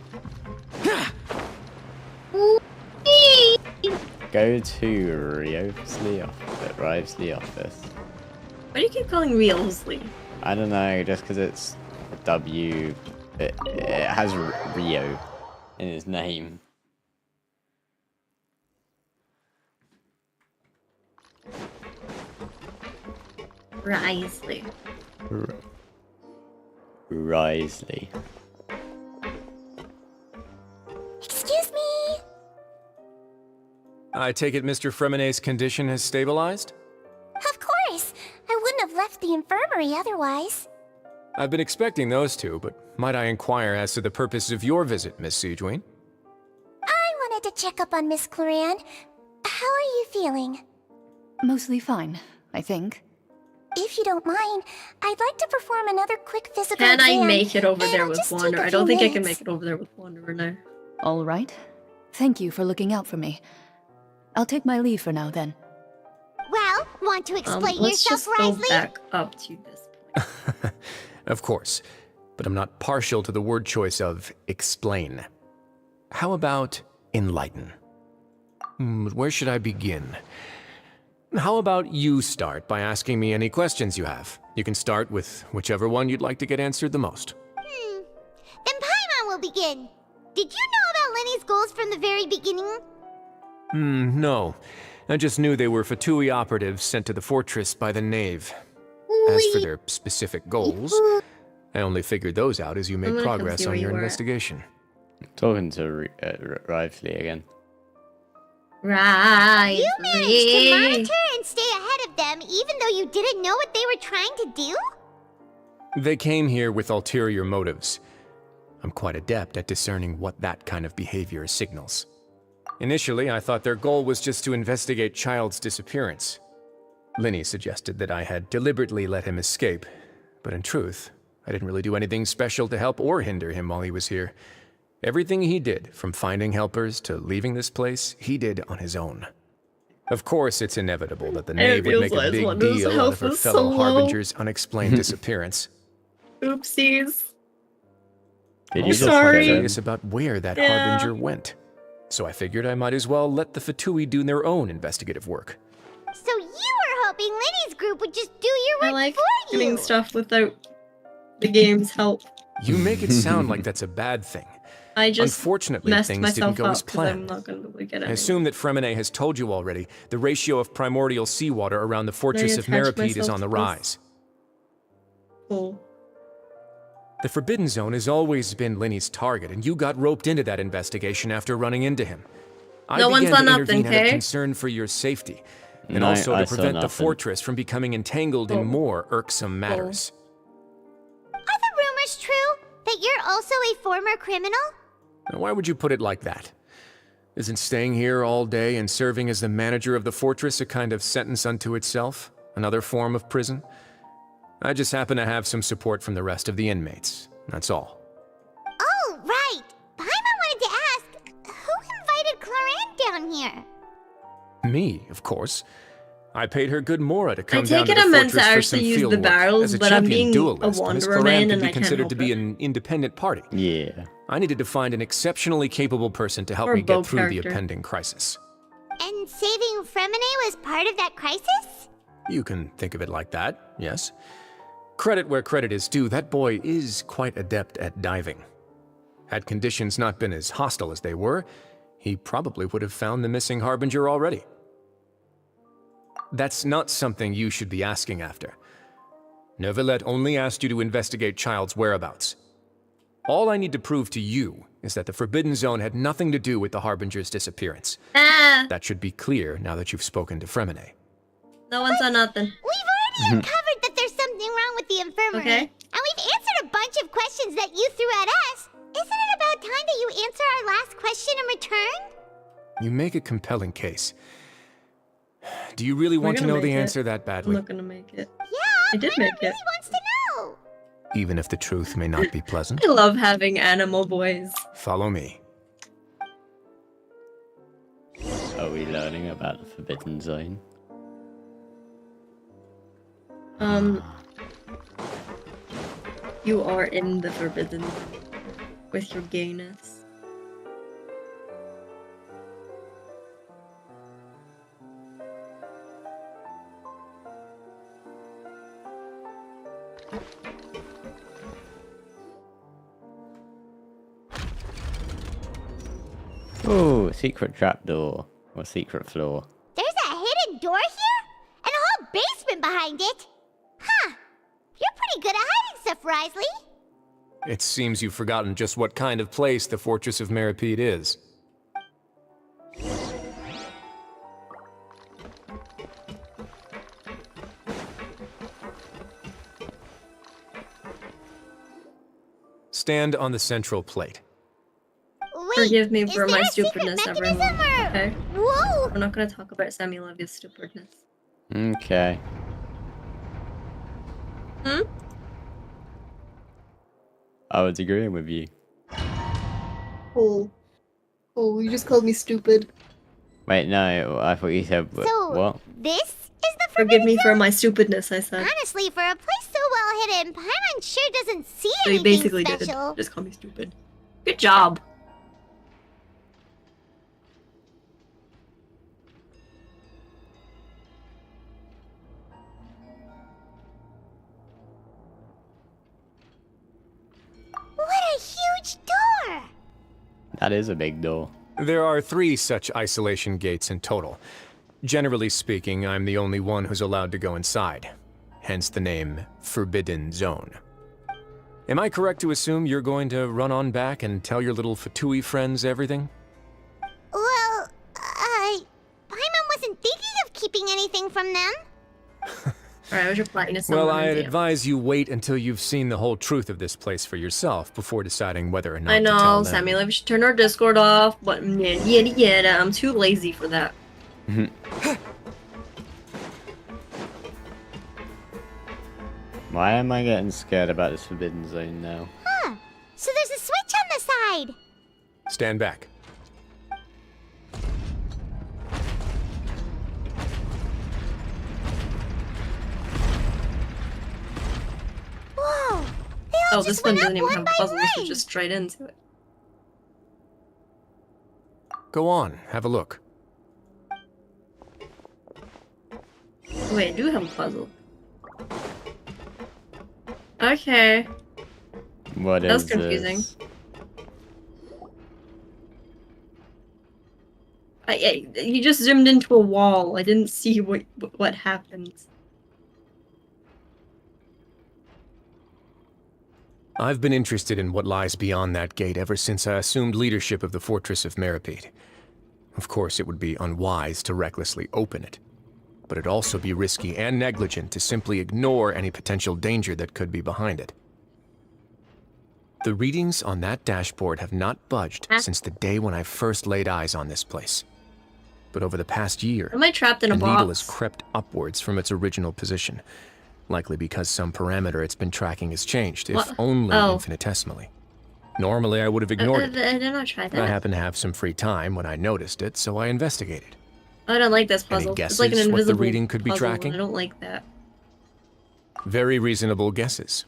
Go to Riosley office. Why do you keep calling Realsley? I don't know, just because it's W. It has Rio in its name. Risley. Risley. I take it Mr. Fremenet's condition has stabilized? Of course! I wouldn't have left the infirmary otherwise. I've been expecting those two, but might I inquire as to the purpose of your visit, Miss Siegeween? I wanted to check up on Miss Cloran. How are you feeling? Mostly fine, I think. If you don't mind, I'd like to perform another quick physical Can I exam, make it over and there it'll with just take Wanderer? a I don't few think I can minutes. make it over there with Wanderer now. All right. Thank you for looking out for me. I'll take my leave for now, then. Well, want to explain Let's yourself, just go Risley? back up to this point. Of course, but I'm not partial to the word choice of explain. How about enlighten? Where should I begin? How about you start by asking me any questions you have? You can start with whichever one you'd like to get answered the most. Then Paimon will begin. Did you know about Lenny's goals from the very beginning? No. I just knew they were Fatui operatives sent to the fortress by the Knave. As for their specific goals, I only figured those out as you made I'm gonna come progress see on where your you were at. investigation. Talking to Rively again. Right. You managed to monitor and stay ahead of them even though you didn't know what they were trying to do? They came here with ulterior motives. I'm quite adept at discerning what that kind of behavior signals. Initially, I thought their goal was just to investigate Child's disappearance. Linny suggested that I had deliberately let him escape, but in truth, I didn't really do anything special to help or hinder him while he was here. Everything he did, from finding helpers to leaving this place, he did on his own. Of course, it's inevitable that the Knave would make a big deal out of her fellow Harbinger's unexplained disappearance. Oopsies. Did I'm you sorry. curious about where that Yeah. Harbinger went. So I figured I might as well let the Fatui do their own investigative work. So you were hoping Lenny's group would just do your work I like for you? doing stuff without the game's help. You make it sound like that's a bad thing. I just Unfortunately, messed things myself didn't go as up because I'm planned. not going to be able to get I it. assume that Fremenet has told you already, the ratio of primordial seawater around the fortress of attach Meripede is myself on the to this? rise. Cool. The Forbidden Zone has always been Linny's target, and you got roped into that investigation after running into him. I No one's began done to nothing, intervene out of okay? concern for your safety, and No, also I to saw prevent the nothing. fortress from becoming entangled in more irksome matters. Are the rumors true? That you're also a former criminal? Now, why would you put it like that? Isn't staying here all day and serving as the manager of the fortress a kind of sentence unto itself? Another form of prison? I just happen to have some support from the rest of the inmates. That's all. Oh, right. Paimon wanted to ask, who invited Cloran down here? Me, of course. I paid her good mora to come I down take to it the I'm meant to fortress for some actually use field the work. barrels, As a but I'm champion being a duelist, Miss wanderer Cloran man could and be I can't considered help to be it. an independent party. Yeah. I needed to find an exceptionally capable person to help Or me get both through the character. impending crisis. And saving Fremenet was part of that crisis? You can think of it like that, yes. Credit where credit is due, that boy is quite adept at diving. Had conditions not been as hostile as they were, he probably would have found the missing Harbinger already. That's not something you should be asking after. Neuvillette only asked you to investigate Child's whereabouts. All I need to prove to you is that the Forbidden Zone had nothing to do with the Harbinger's disappearance. That should be clear now that you've spoken to Fremenet. No one saw nothing. We've already uncovered that there's something wrong with the infirmary. Okay. And we've answered a bunch of questions that you threw at us. Isn't it about time that you answer our last question in return? You make a compelling case. Do you really want to gonna know the make it. answer that I'm badly? not gonna make it. Yeah, I did Paimon make really it. wants to know. Even if the truth may not be pleasant? I love having animal boys. Follow me. Are we learning about the Forbidden Zone? You are in the Forbidden Zone with your gayness. Oh, secret trapdoor. Or secret floor. There's a hidden door here? And a whole basement behind it? Huh. You're pretty good at hiding stuff, Risley. It seems you've forgotten just what kind of place the Fortress of Meripede is. stand on the central plate. Wait, Forgive me is for there my a secret stupidness, mechanism everyone. or... Okay? Whoa! We're not gonna talk about Sammy Levy's stupidness. Okay. Hmm? I was agreeing with you. Cool. Cool, you just called me stupid. Wait, no, I thought you said So, what? this is the Forgive forbidden me for zone? my stupidness, I said. Honestly, for a place so well hidden, Paimon sure doesn't see So you anything basically special. did. Just call me stupid. Good job. What a huge door! That is a big door. There are 3 such isolation gates in total. Generally speaking, I'm the only one who's allowed to go inside. Hence the name Forbidden Zone. Am I correct to assume you're going to run on back and tell your little Fatui friends everything? Well, Paimon wasn't thinking of keeping anything from them. Alright, what's your plan? Well, I'd advise you wait until you've seen the whole truth of this place for yourself before deciding whether or not I to tell know, them. Sammy Levy should turn our Discord off, but yada, I'm too lazy for that. Why am I getting scared about this Forbidden Zone now? Huh. So there's a switch on the side. Stand back. Whoa. They all Oh, just this one went doesn't up even one have by puzzles, this is one. just straight into it. Go on, have a look. Wait, I do have a puzzle. Okay. What That was is confusing. this? You just zoomed into a wall. I didn't see what happened. I've been interested in what lies beyond that gate ever since I assumed leadership of the Fortress of Meripede. Of course, it would be unwise to recklessly open it, but it'd also be risky and negligent to simply ignore any potential danger that could be behind it. The readings on that dashboard have not budged since the day when I first laid eyes on this place. But over the past year, Am I trapped in a the needle box? has crept upwards from its original position, likely because some parameter it's been tracking has changed, if What? only Oh. infinitesimally. Normally, I would have ignored it. I did not try I that. happened to have some free time when I noticed it, so I investigated. I don't like this Any puzzle. It's guesses like an what the invisible reading could be puzzle, and tracking? I don't like that. Very reasonable guesses.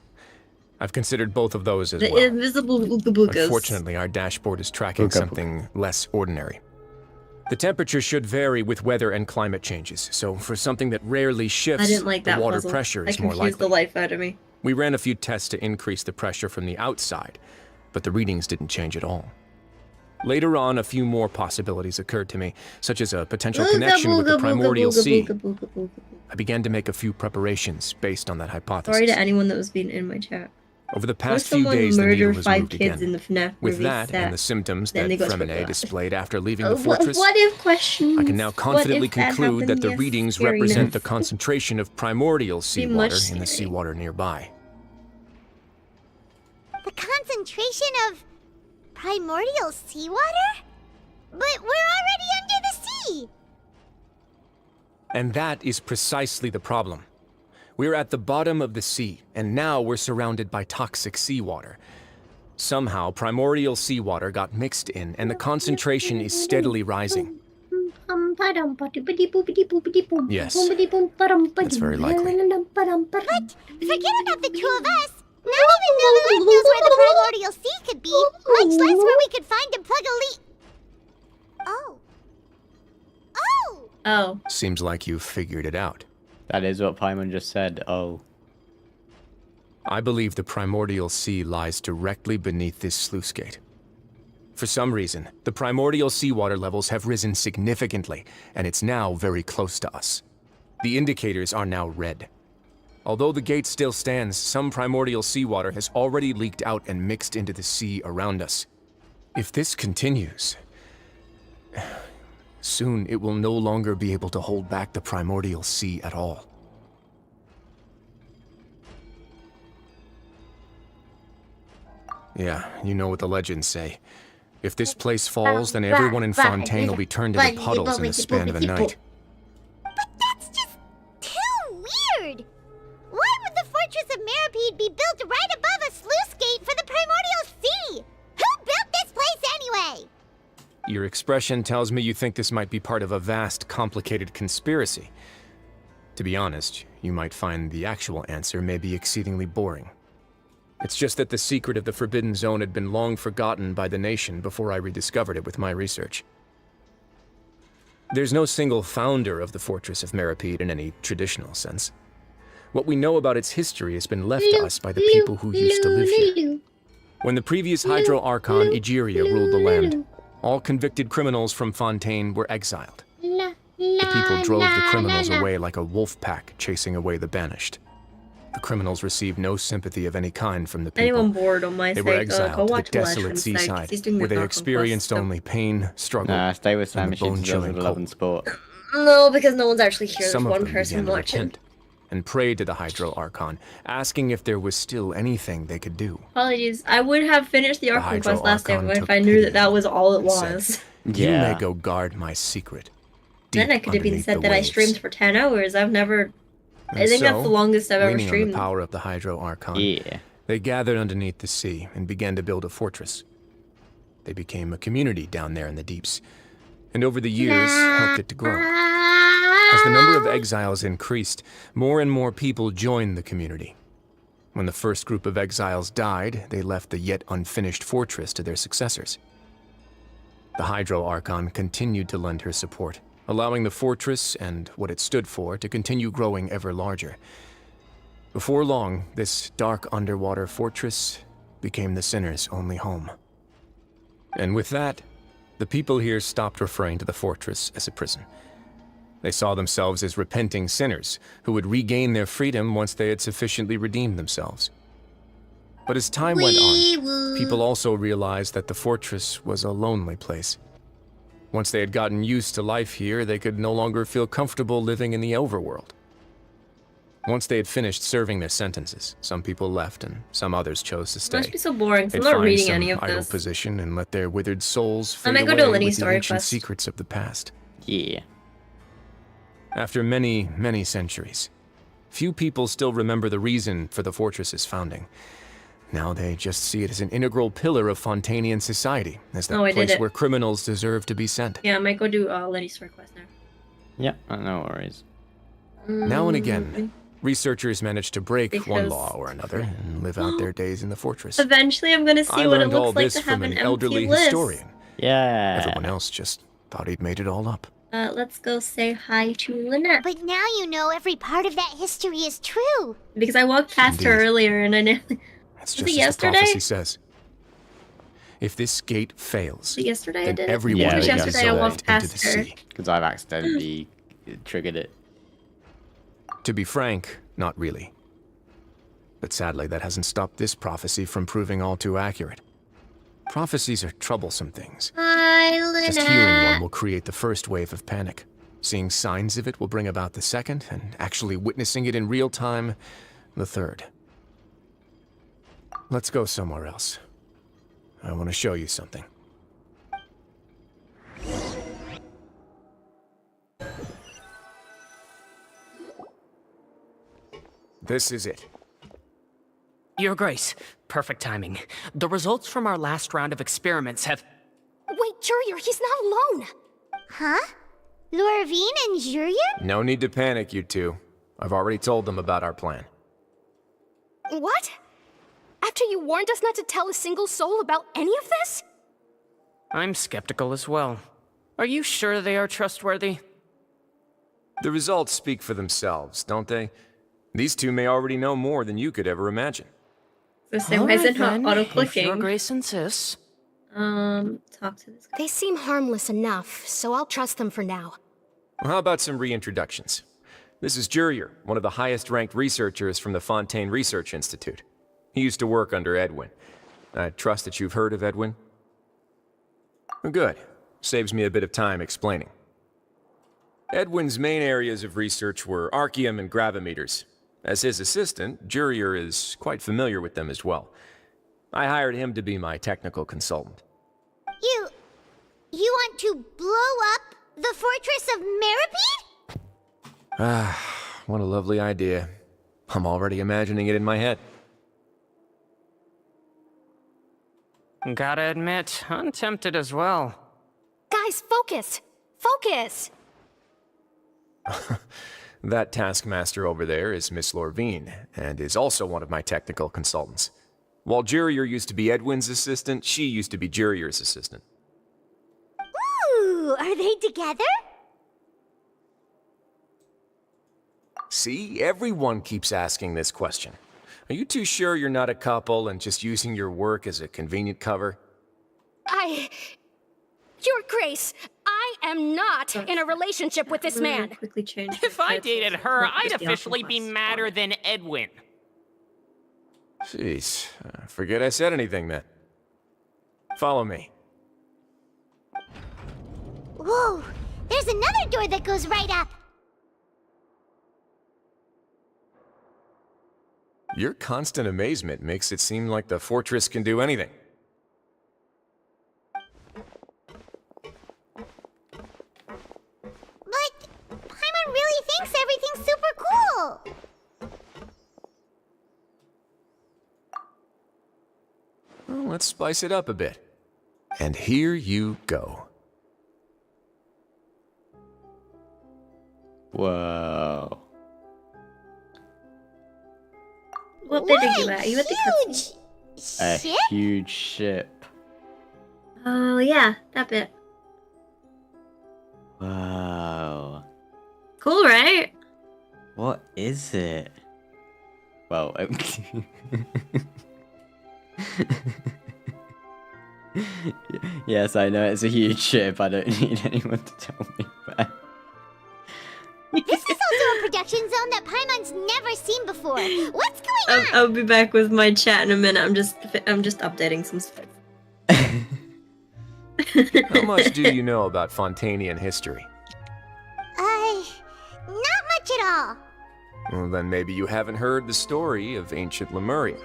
I've considered both of those as The well. invisible bookabukas. Unfortunately, our dashboard is tracking something less ordinary. The temperature should vary with weather and climate changes, so for something that rarely shifts, I didn't like the that water puzzle. pressure I is more confused likely. the life out of me. We ran a few tests to increase the pressure from the outside, but the readings didn't change at all. Later on, a few more possibilities occurred to me, such as a potential connection with the primordial sea. I began to make a few preparations based on that hypothesis. Sorry to anyone that was being in my chat. Over the What if past few someone days, the needle murdered has 5 moved kids again. in the FNAF With movie that set? and the symptoms Then that they got Fremine screwed. displayed after leaving the What fortress, if questions? I can now confidently conclude that the Yes, readings fair represent the enough. concentration of primordial seawater much in the scary. seawater nearby. The concentration of primordial seawater? But we're already under the sea! And that is precisely the problem. We're at the bottom of the sea, and now we're surrounded by toxic seawater. Somehow, primordial seawater got mixed in, and the concentration is steadily rising. Yes, that's very likely. But forget about the two of us! Not even Novelette knows where the primordial sea could be, much less where we could find and plug a leak. Oh. Oh! Oh. Seems like you've figured it out. That is what Paimon just said. Oh. I believe the primordial sea lies directly beneath this sluice gate. For some reason, the primordial seawater levels have risen significantly, and it's now very close to us. The indicators are now red. Although the gate still stands, some primordial seawater has already leaked out and mixed into the sea around us. If this continues, soon it will no longer be able to hold back the primordial sea at all. Yeah, you know what the legends say. If this place falls, then everyone in Fontaine will be turned into puddles in the span of a night. But that's just too weird! Why would the Fortress of Meripede be built right above a sluice gate for the Primordial Sea? Who built this place anyway? Your expression tells me you think this might be part of a vast, complicated conspiracy. To be honest, you might find the actual answer may be exceedingly boring. It's just that the secret of the Forbidden Zone had been long forgotten by the nation before I rediscovered it with my research. There's no single founder of the Fortress of Meripede in any traditional sense. What we know about its history has been left to us by the people who used to live here. When the previous Hydro Archon Egeria ruled the land, all convicted criminals from Fontaine were exiled. The people drove the criminals away like a wolf pack chasing away the banished. The criminals received no sympathy of any kind from the people. Anyone bored on my They were exiled to the desolate seaside, where they experienced only pain, struggle, Nah, stay with Sam. and the She's bone-chilling with 11 cold. sport. No, because no one's actually here. There's Some of one them person began to watching. repent and prayed to the Hydro Archon, asking if there was still anything they could do. Apologies. I would have finished the Archon Hydro Quest last time Archon if took I knew pity that that was all it and said, was. You may go guard my secret. Then I could have been underneath said the that I waves." streamed for 10 hours. I And think that's so, the longest I've ever leaning on streamed. the power of the Hydro Archon, they gathered underneath the sea and began to build a fortress. They became a community down there in the deeps, and over the years helped it to grow. As the number of exiles increased, more and more people joined the community. When the first group of exiles died, they left the yet unfinished fortress to their successors. The Hydro Archon continued to lend her support, allowing the fortress and what it stood for to continue growing ever larger. Before long, this dark underwater fortress became the sinner's only home. And with that, the people here stopped referring to the fortress as a prison. They saw themselves as repenting sinners who would regain their freedom once they had sufficiently redeemed themselves. But as time went on, people also realized that the fortress was a lonely place. Once they had gotten used to life here, they could no longer feel comfortable living in the overworld. Once they had finished serving their sentences, some people left and some others chose to stay. It must be so boring. They'd I'm not find reading some any of idle this. position and let their withered souls I fade might go away to a Lenny with the story ancient quest. secrets of the past. Yeah. After many, many centuries, few people still remember the reason for the fortress's founding. Now they just see it as an integral pillar of Fontainian society, as that Oh, I did place it. where criminals deserve to be sent. Yeah, I might go do Lenny story quest now. Yep, no worries. Now and again, researchers manage to break one Because- law or another and live out their days in the fortress. Eventually, I'm gonna see I what it learned all looks like this to have from an an empty elderly list. historian. Yeah. Everyone else just thought he'd made it all up. Let's go say hi to Lynette. But now you know every part of that history is true. Because I walked past her Indeed. earlier and I knew. That's Was just it as the yesterday? prophecy says. If this gate fails, Was it yesterday I then did it? everyone It was will be yesterday I walked absorbed into the past her. sea. Because I've accidentally triggered it. To be frank, not really. But sadly, that hasn't stopped this prophecy from proving all too accurate. Prophecies are troublesome things. Hi, Just hearing one Lynette. will create the first wave of panic. Seeing signs of it will bring about the second, and actually witnessing it in real time, the third. Let's go somewhere else. I want to show you something. This is it. Your Grace, perfect timing. The results from our last round of experiments have... Wait, Jurier, he's not alone. Huh? Lorvine and Jurier? No need to panic, you two. I've already told them about our plan. What? After you warned us not to tell a single soul about any of this? I'm skeptical as well. Are you sure they are trustworthy? The results speak for themselves, don't they? These two may already know more than you could ever imagine. So say, why is it not If Your auto-clicking? Grace insists. Talk to this guy. They seem harmless enough, so I'll trust them for now. Well, how about some reintroductions? This is Jurier, one of the highest-ranked researchers from the Fontaine Research Institute. He used to work under Edwin. I trust that you've heard of Edwin? Well, good. Saves me a bit of time explaining. Edwin's main areas of research were archium and gravimeters. As his assistant, Jurier is quite familiar with them as well. I hired him to be my technical consultant. You want to blow up the fortress of Meripede? Ah, what a lovely idea. I'm already imagining it in my head. Gotta admit, I'm tempted as well. Guys, focus! Focus! That taskmaster over there is Miss Lorvine, and is also one of my technical consultants. While Jurier used to be Edwin's assistant, she used to be Jurier's assistant. Ooh, are they together? See, everyone keeps asking this question. Are you too sure you're not a couple and just using your work as a convenient cover? Your Grace, I am not in a relationship with this man. Quickly change. If I dated her, I'd officially be madder than Edwin. Jeez, forget I said anything then. Follow me. Whoa, there's another door that goes right up. Your constant amazement makes it seem like the fortress can do anything. But Paimon really thinks everything's super cool. Well, let's spice it up a bit. And here you go. Whoa. What bit are you at? Are you at the cutscene? A Ship? huge ship. Oh yeah, that bit. Wow. Cool, right? What is it? Well, yes, I know it's a huge ship. I don't need anyone to tell me that. This is also a production zone that Paimon's never seen before. What's going on? I'll be back with my chat in a minute. I'm just updating some stuff. How much do you know about Fontanian history? Not much at all. Well, then maybe you haven't heard the story of ancient Lemuria.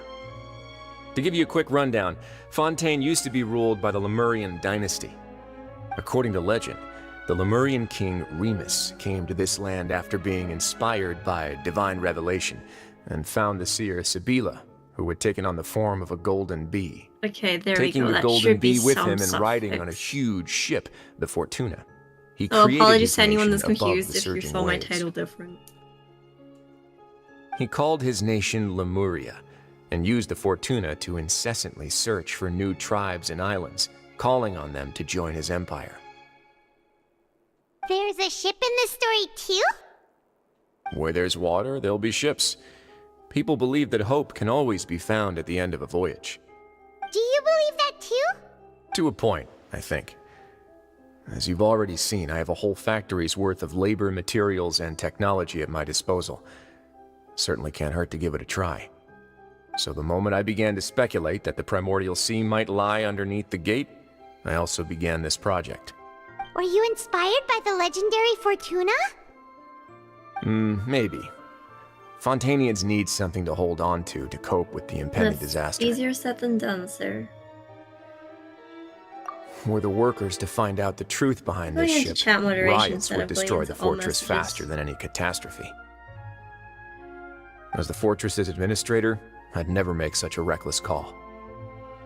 To give you a quick rundown, Fontaine used to be ruled by the Lemurian dynasty. According to legend, the Lemurian king Remus came to this land after being inspired by divine revelation and found the seer Sibila, who had taken on the form of a golden bee. Okay, there we Taking go. the That golden should be bee with some him and suffix. riding on a huge ship, the Fortuna. He Oh, created apologies his to anyone that's nation above confused the if you surging saw my waves. title different. He called his nation Lemuria, and used the Fortuna to incessantly search for new tribes and islands, calling on them to join his empire. There's a ship in this story too? Where there's water, there'll be ships. People believe that hope can always be found at the end of a voyage. Do you believe that too? To a point, I think. As you've already seen, I have a whole factory's worth of labor, materials, and technology at my disposal. Certainly can't hurt to give it a try. So the moment I began to speculate that the primordial sea might lie underneath the gate, I also began this project. Were you inspired by the legendary Fortuna? Maybe. Fontanians need something to hold on to cope with the impending That's disaster. easier said than done, sir. Were the workers to find out the truth behind Going this into ship, chat moderation riots instead would of going destroy into the all fortress messages. faster than any catastrophe. As the fortress's administrator, I'd never make such a reckless call.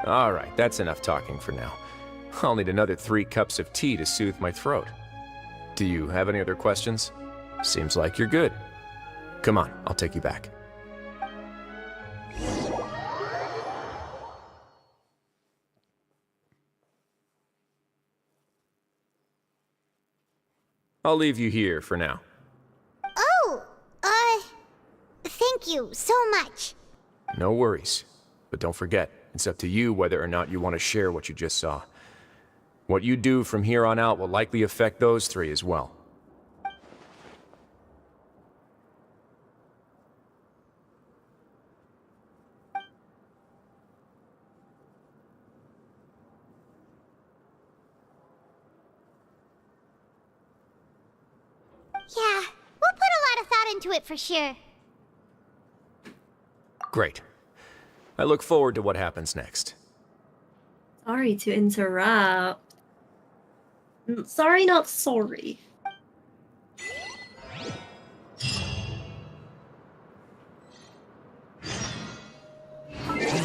Alright, that's enough talking for now. I'll need another 3 cups of tea to soothe my throat. Do you have any other questions? Seems like you're good. Come on, I'll take you back. I'll leave you here for now. Oh, thank you so much. No worries. But don't forget, it's up to you whether or not you want to share what you just saw. What you do from here on out will likely affect those 3 as well. Yeah, we'll put a lot of thought into it for sure. Great. I look forward to what happens next. Sorry to interrupt. Sorry, not sorry.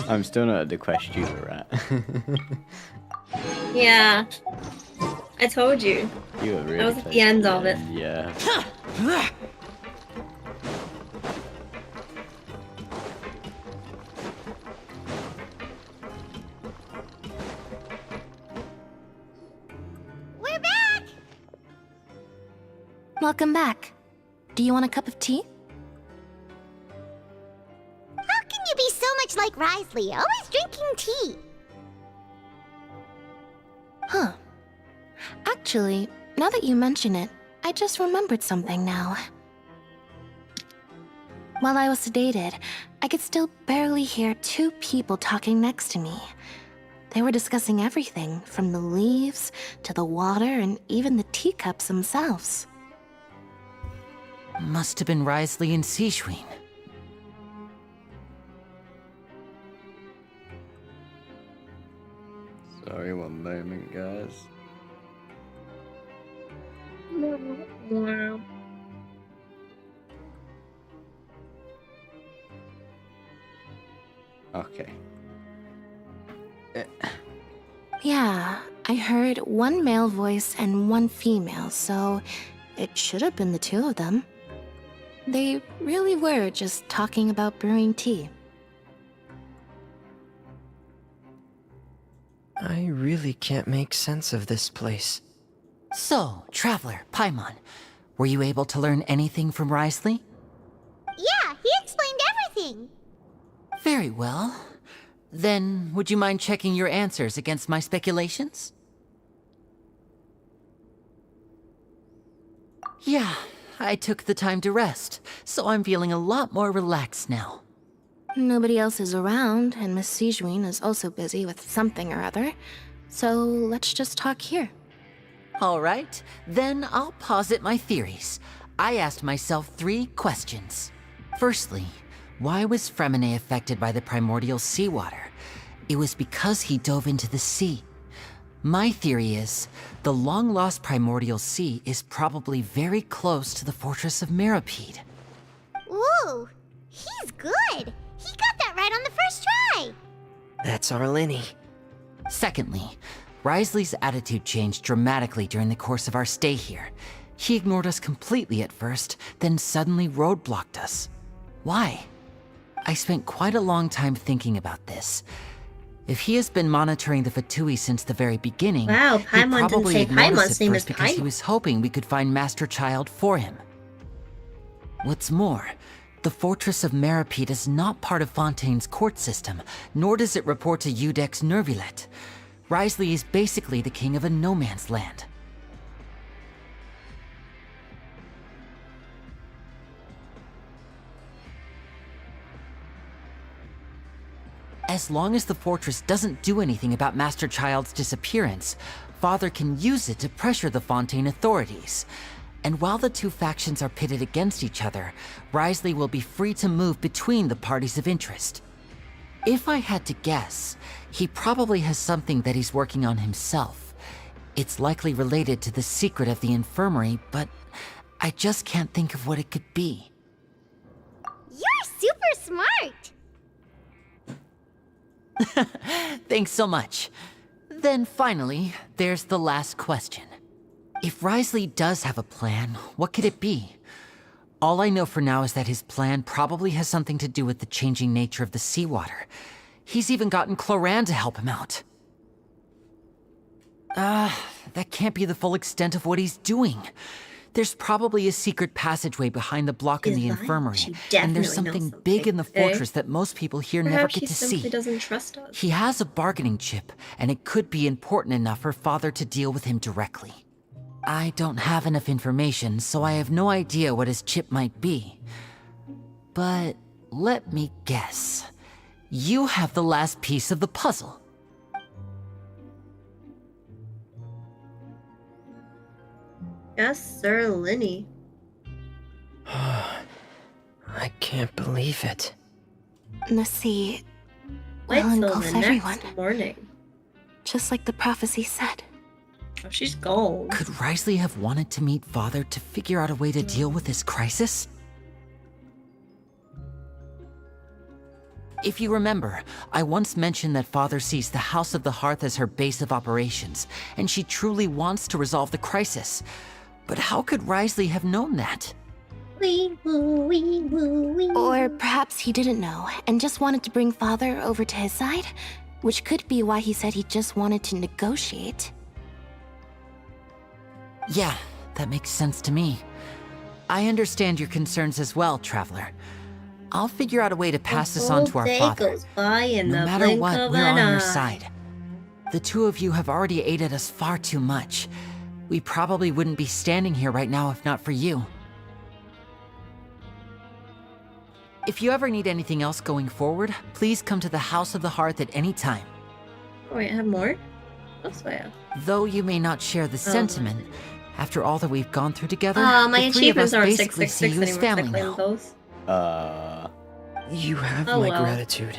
I'm still not at the quest you were at. Yeah. I told you. You were really That was at close the end to of it. Yeah. We're back! Welcome back. Do you want a cup of tea? How can you be so much like Risley, always drinking tea? Huh. Actually, now that you mention it, I just remembered something now. While I was sedated, I could still barely hear two people talking next to me. They were discussing everything, from the leaves to the water and even the teacups themselves. Must have been Risley and Sijwin. Sorry, one moment, guys. Okay. Yeah, I heard one male voice and one female, so it should have been the two of them. They really were just talking about brewing tea. I really can't make sense of this place. So, Traveler, Paimon, were you able to learn anything from Risley? Yeah, he explained everything. Very well. Then, would you mind checking your answers against my speculations? Yeah, I took the time to rest, so I'm feeling a lot more relaxed now. Nobody else is around, and Miss Sijwin is also busy with something or other, so let's just talk here. All right, then I'll posit my theories. I asked myself 3 questions. Firstly, why was Fremine affected by the primordial seawater? It was because he dove into the sea. My theory is, the long-lost primordial sea is probably very close to the fortress of Mirapede. Ooh, he's good. He got that right on the first try. That's Arlini. Secondly, Risley's attitude changed dramatically during the course of our stay here. He ignored us completely at first, then suddenly roadblocked us. Why? I spent quite a long time thinking about this. If he has been monitoring the Fatui since the very beginning, Wow, he Paimon didn't probably say ignored us Paimon's at name first is because he Paimon. was hoping we could find Master Child for him. What's more, the Fortress of Mirapede is not part of Fontaine's court system, nor does it report to Udex Nervulet. Risley is basically the king of a no-man's land. As long as the fortress doesn't do anything about Master Child's disappearance, Father can use it to pressure the Fontaine authorities. And while the two factions are pitted against each other, Risley will be free to move between the parties of interest. If I had to guess, he probably has something that he's working on himself. It's likely related to the secret of the infirmary, but I just can't think of what it could be. You're super smart. Thanks so much. Then finally, there's the last question. If Risley does have a plan, what could it be? All I know for now is that his plan probably has something to do with the changing nature of the seawater. He's even gotten Cloran to help him out. That can't be the full extent of what he's doing. There's probably a secret passageway behind the block in the infirmary, and there's something big in the fortress that most people here never Perhaps get he to simply see. doesn't trust us. He has a bargaining chip, and it could be important enough for Father to deal with him directly. I don't have enough information, so I have no idea what his chip might be. But let me guess. You have the last piece of the puzzle. Yes, Sir Linny. I can't believe it. Nasi, Wait along till of the everyone. next morning. Just like the prophecy said. Oh, she's gone. Could Risley have wanted to meet Father to figure out a way to deal with this crisis? If you remember, I once mentioned that Father sees the House of the Hearth as her base of operations, and she truly wants to resolve the crisis. But how could Risley have known that? Or perhaps he didn't know and just wanted to bring Father over to his side, which could be why he said he just wanted to negotiate. Yeah, that makes sense to me. I understand your concerns as well, Traveler. I'll figure out a way to pass this on to our father. No matter what, we're on your side. The two of you have already aided us far too much. We probably wouldn't be standing here right now if not for you. If you ever need anything else going forward, please come to the House of the Hearth at any time. Oh, wait, I have more? Oh, yeah. Though you may not share the sentiment, after all that we've gone through together, my the three of us achievements aren't basically see 666 you as anymore. family I now. claimed those. You have Oh, my well. gratitude.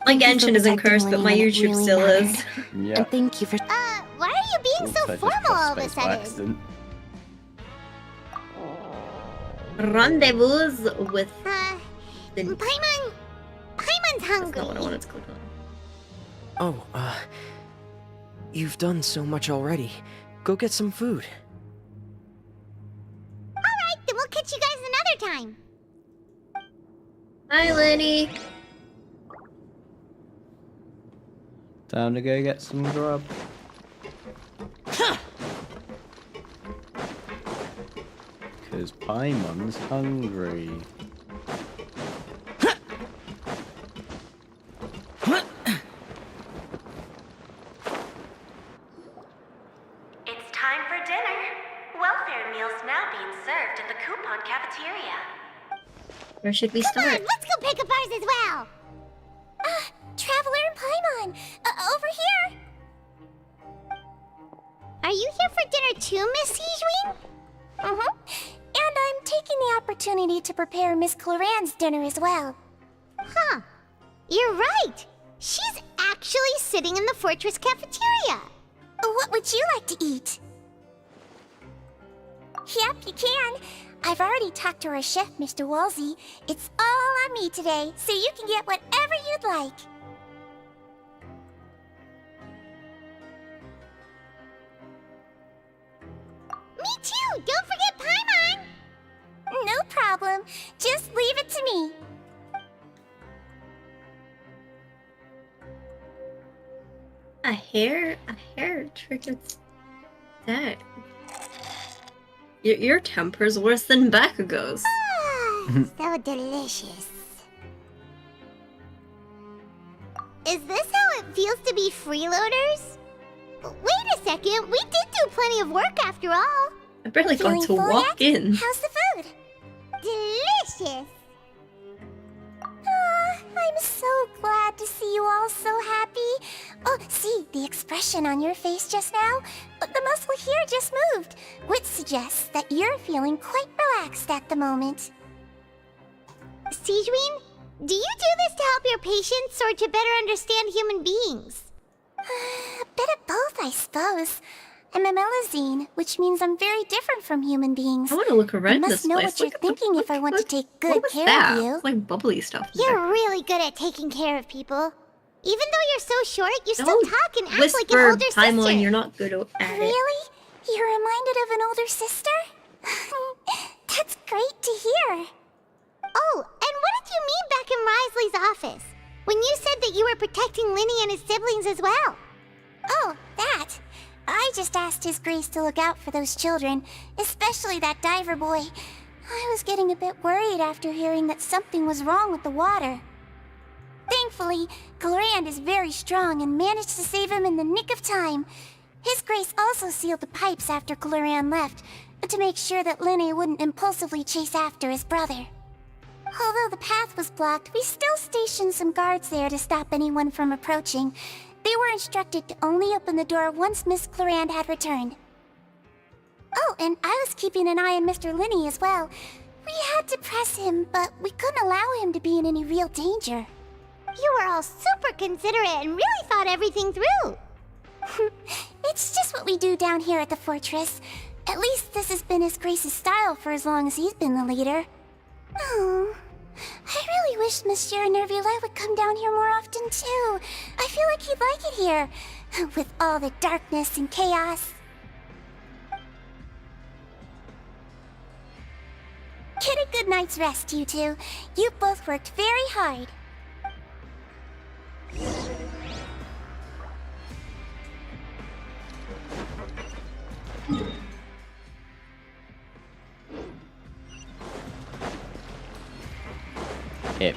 My Genshin isn't cursed, but my YouTube still is. Yeah. And thank you for... Why are you being so formal all of a sudden? Rendezvous with... Paimon's That's hungry. not what I wanted to call it. Oh, you've done so much already. Go get some food. Alright, then we'll catch you guys another time. Hi, Lenny. Time to go get some grub. Because Paimon's hungry. It's time for dinner. Welfare meals now being served in the coupon cafeteria. Where should we Come start? on, let's go pick up ours as well. Traveler and Paimon, over here. Are you here for dinner too, Miss Sijwin? And I'm taking the opportunity to prepare Miss Cloran's dinner as well. Huh. You're right. She's actually sitting in the fortress cafeteria. What would you like to eat? Yep, you can. I've already talked to our chef, Mr. Wolsey. It's all on me today, so you can get whatever you'd like. Me too. Don't forget Paimon. No problem. Just leave it to me. A hair trick. It's that. Your temper's worse than Bakugo's. So delicious. Is this how it feels to be freeloaders? Wait a second, we did do plenty of work after all. I barely got to walk in. How's the food? Delicious. I'm so glad to see you all so happy. Oh, see, the expression on your face just now? The muscle here just moved, which suggests that you're feeling quite relaxed at the moment. Sijwin, do you do this to help your patients or to better understand human beings? A bit of both, I suppose. I'm a Melazine, which means I'm very different from human beings. I want to look around I this must know place. what you're thinking if I want to take good care that? of you. It's like bubbly stuff. in You're there. really good at taking care of people. Even though you're so short, you still Don't talk and act whisper, like an older Paimon, sister. you're not good at it. Really? You're reminded of an older sister? That's great to hear. Oh, and what did you mean back in Risley's office? When you said that you were protecting Linny and his siblings as well? Oh, that. I just asked His Grace to look out for those children, especially that diver boy. I was getting a bit worried after hearing that something was wrong with the water. Thankfully, Glorand is very strong and managed to save him in the nick of time. His Grace also sealed the pipes after Glorand left, to make sure that Linne wouldn't impulsively chase after his brother. Although the path was blocked, we still stationed some guards there to stop anyone from approaching. They were instructed to only open the door once Miss Glorand had returned. Oh, and I was keeping an eye on Mr. Linne as well. We had to press him, but we couldn't allow him to be in any real danger. You were all super considerate and really thought everything through. It's just what we do down here at the fortress. At least this has been His Grace's style for as long as he's been the leader. Oh, I really wish Monsieur Nervula would come down here more often too. I feel like he'd like it here, with all the darkness and chaos. Get a good night's rest, you two. You both worked very hard.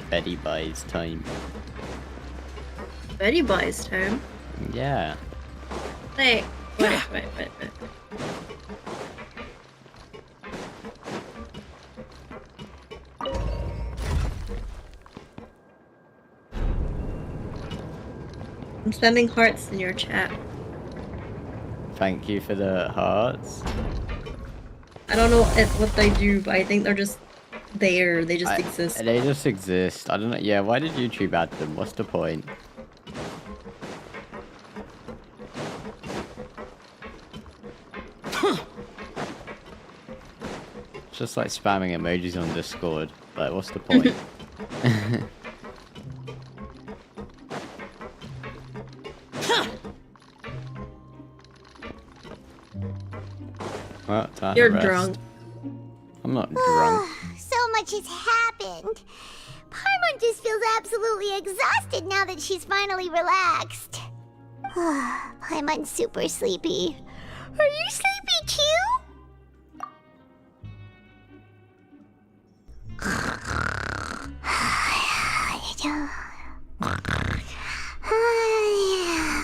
Betty buys time. Betty buys time? Yeah. Wait. I'm sending hearts in your chat. Thank you for the hearts. I don't know what they do, but I think they're just there. They just exist. They just exist. I don't know. Yeah, why did YouTube add them? What's the point? It's just like spamming emojis on Discord. Like, what's the point? Well, time You're to rest. drunk. I'm not drunk. So much has happened. Paimon just feels absolutely exhausted now that she's finally relaxed. Paimon's super sleepy. Are you sleepy too?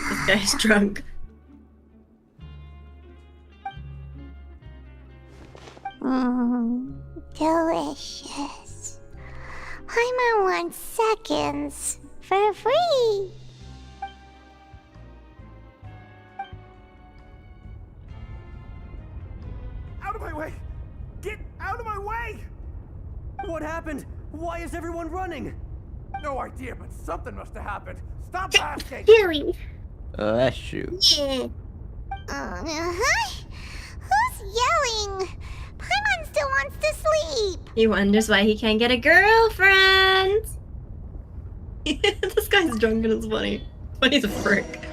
This guy's drunk. Delicious. Paimon wants seconds for free. Out of my way! Get out of my way! What happened? Why is everyone running? No idea, but something must have happened. Stop asking! Doing. Bless you. Yeah. Who's yelling? Paimon still wants to sleep. He wonders why he can't get a girlfriend. This guy's drunk and it's funny. Funny's a frick.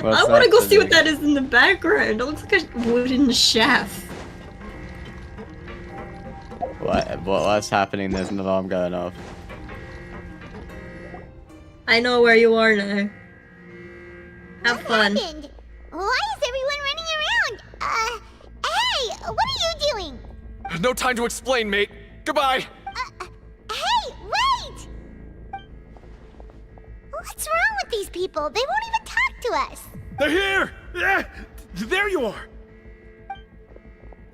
What's I want to that go to see do? what that is in the background. It looks like a wooden shaft. What's happening? There's an alarm going off. I know where you are now. Have fun. Happened? Why is everyone running around? Hey, what are you doing? No time to explain, mate. Goodbye. Hey, wait! What's wrong with these people? They won't even talk to us. They're here! Yeah, there you are!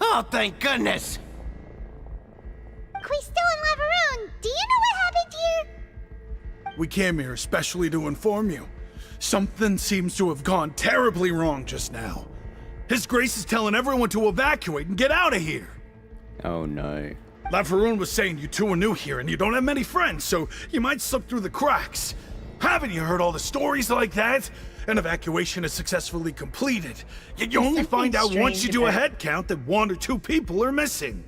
Oh, thank goodness! Quisto and Lavaroon, do you know what happened here? We came here especially to inform you. Something seems to have gone terribly wrong just now. His Grace is telling everyone to evacuate and get out of here. Oh no. Lavaroon was saying you two are new here and you don't have many friends, so you might slip through the cracks. Haven't you heard all the stories like that? An evacuation is successfully completed, yet you only find out once you do a head count that 1 or 2 people are missing.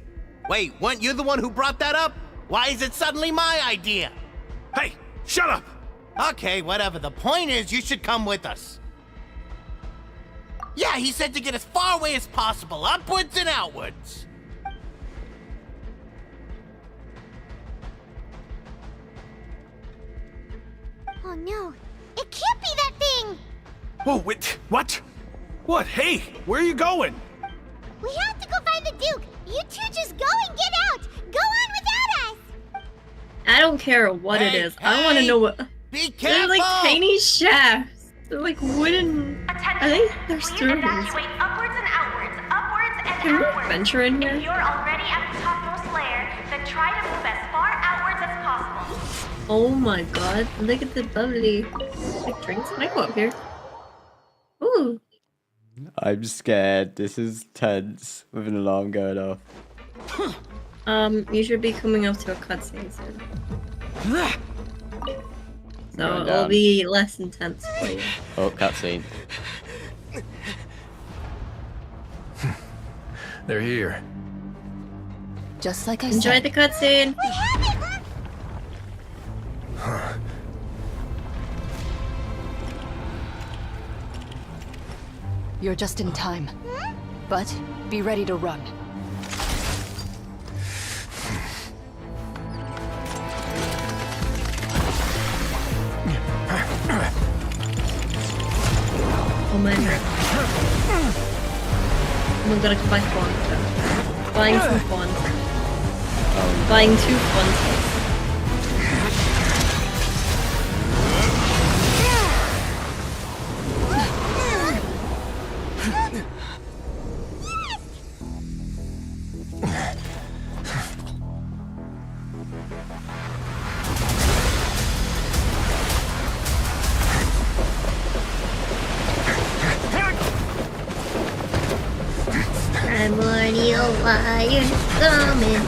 Wait, weren't you the one who brought that up? Why is it suddenly my idea? Hey, shut up! Okay, whatever. The point is, you should come with us. Yeah, he said to get as far away as possible, upwards and outwards. Oh no, it can't be that thing! Oh, wait, what? What? Hey, where are you going? We have to go find the Duke! You two just go and get out! Go on without us! I don't care what it is. I want to know what. Be They're like tiny shafts. They're like wooden. I think they're stones. Evacuate upwards and outwards, upwards and Can we outwards. venture in If here? you're already at the topmost layer, then try to move as far outwards as possible. Oh my god, look at the bubbly like drinks. Can I go up here? Ooh. I'm scared. This is tense with an alarm going off. You should be coming up to a cutscene soon. So it'll be less intense for you. Oh, cutscene. They're here. Just like I Enjoy said. the cutscene. You're just in time. But be ready to run. Oh my god. I'm gonna buy Phanteks. Buying some Phanteks. Buying 2 Phanteks. Primordial fire coming.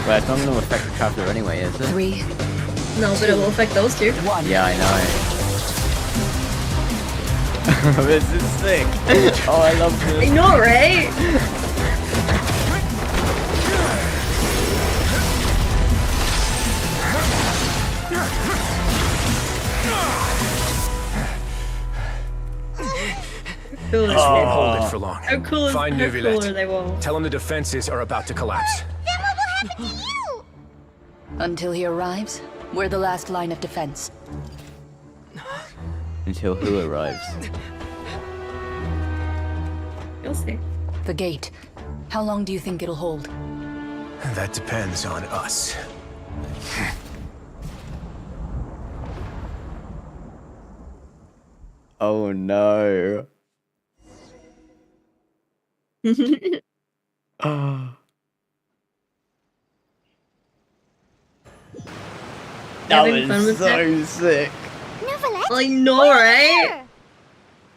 Well, it's not going to affect the Traveler anyway, is it? 3. No, but it will affect those 2. 1. Yeah, I know. This is sick. Oh, I love this. I know, right? Cool This won't hold it for long. How cool is Find how Neuvillette. cool are they won't? Tell him the defenses are about to collapse. Then what will happen to you? Until he arrives, we're the last line of defense. Until who arrives? You'll see. The gate. How long do you think it'll hold? That depends on us. Oh no. Oh. That Having fun was with so sick. I know, right?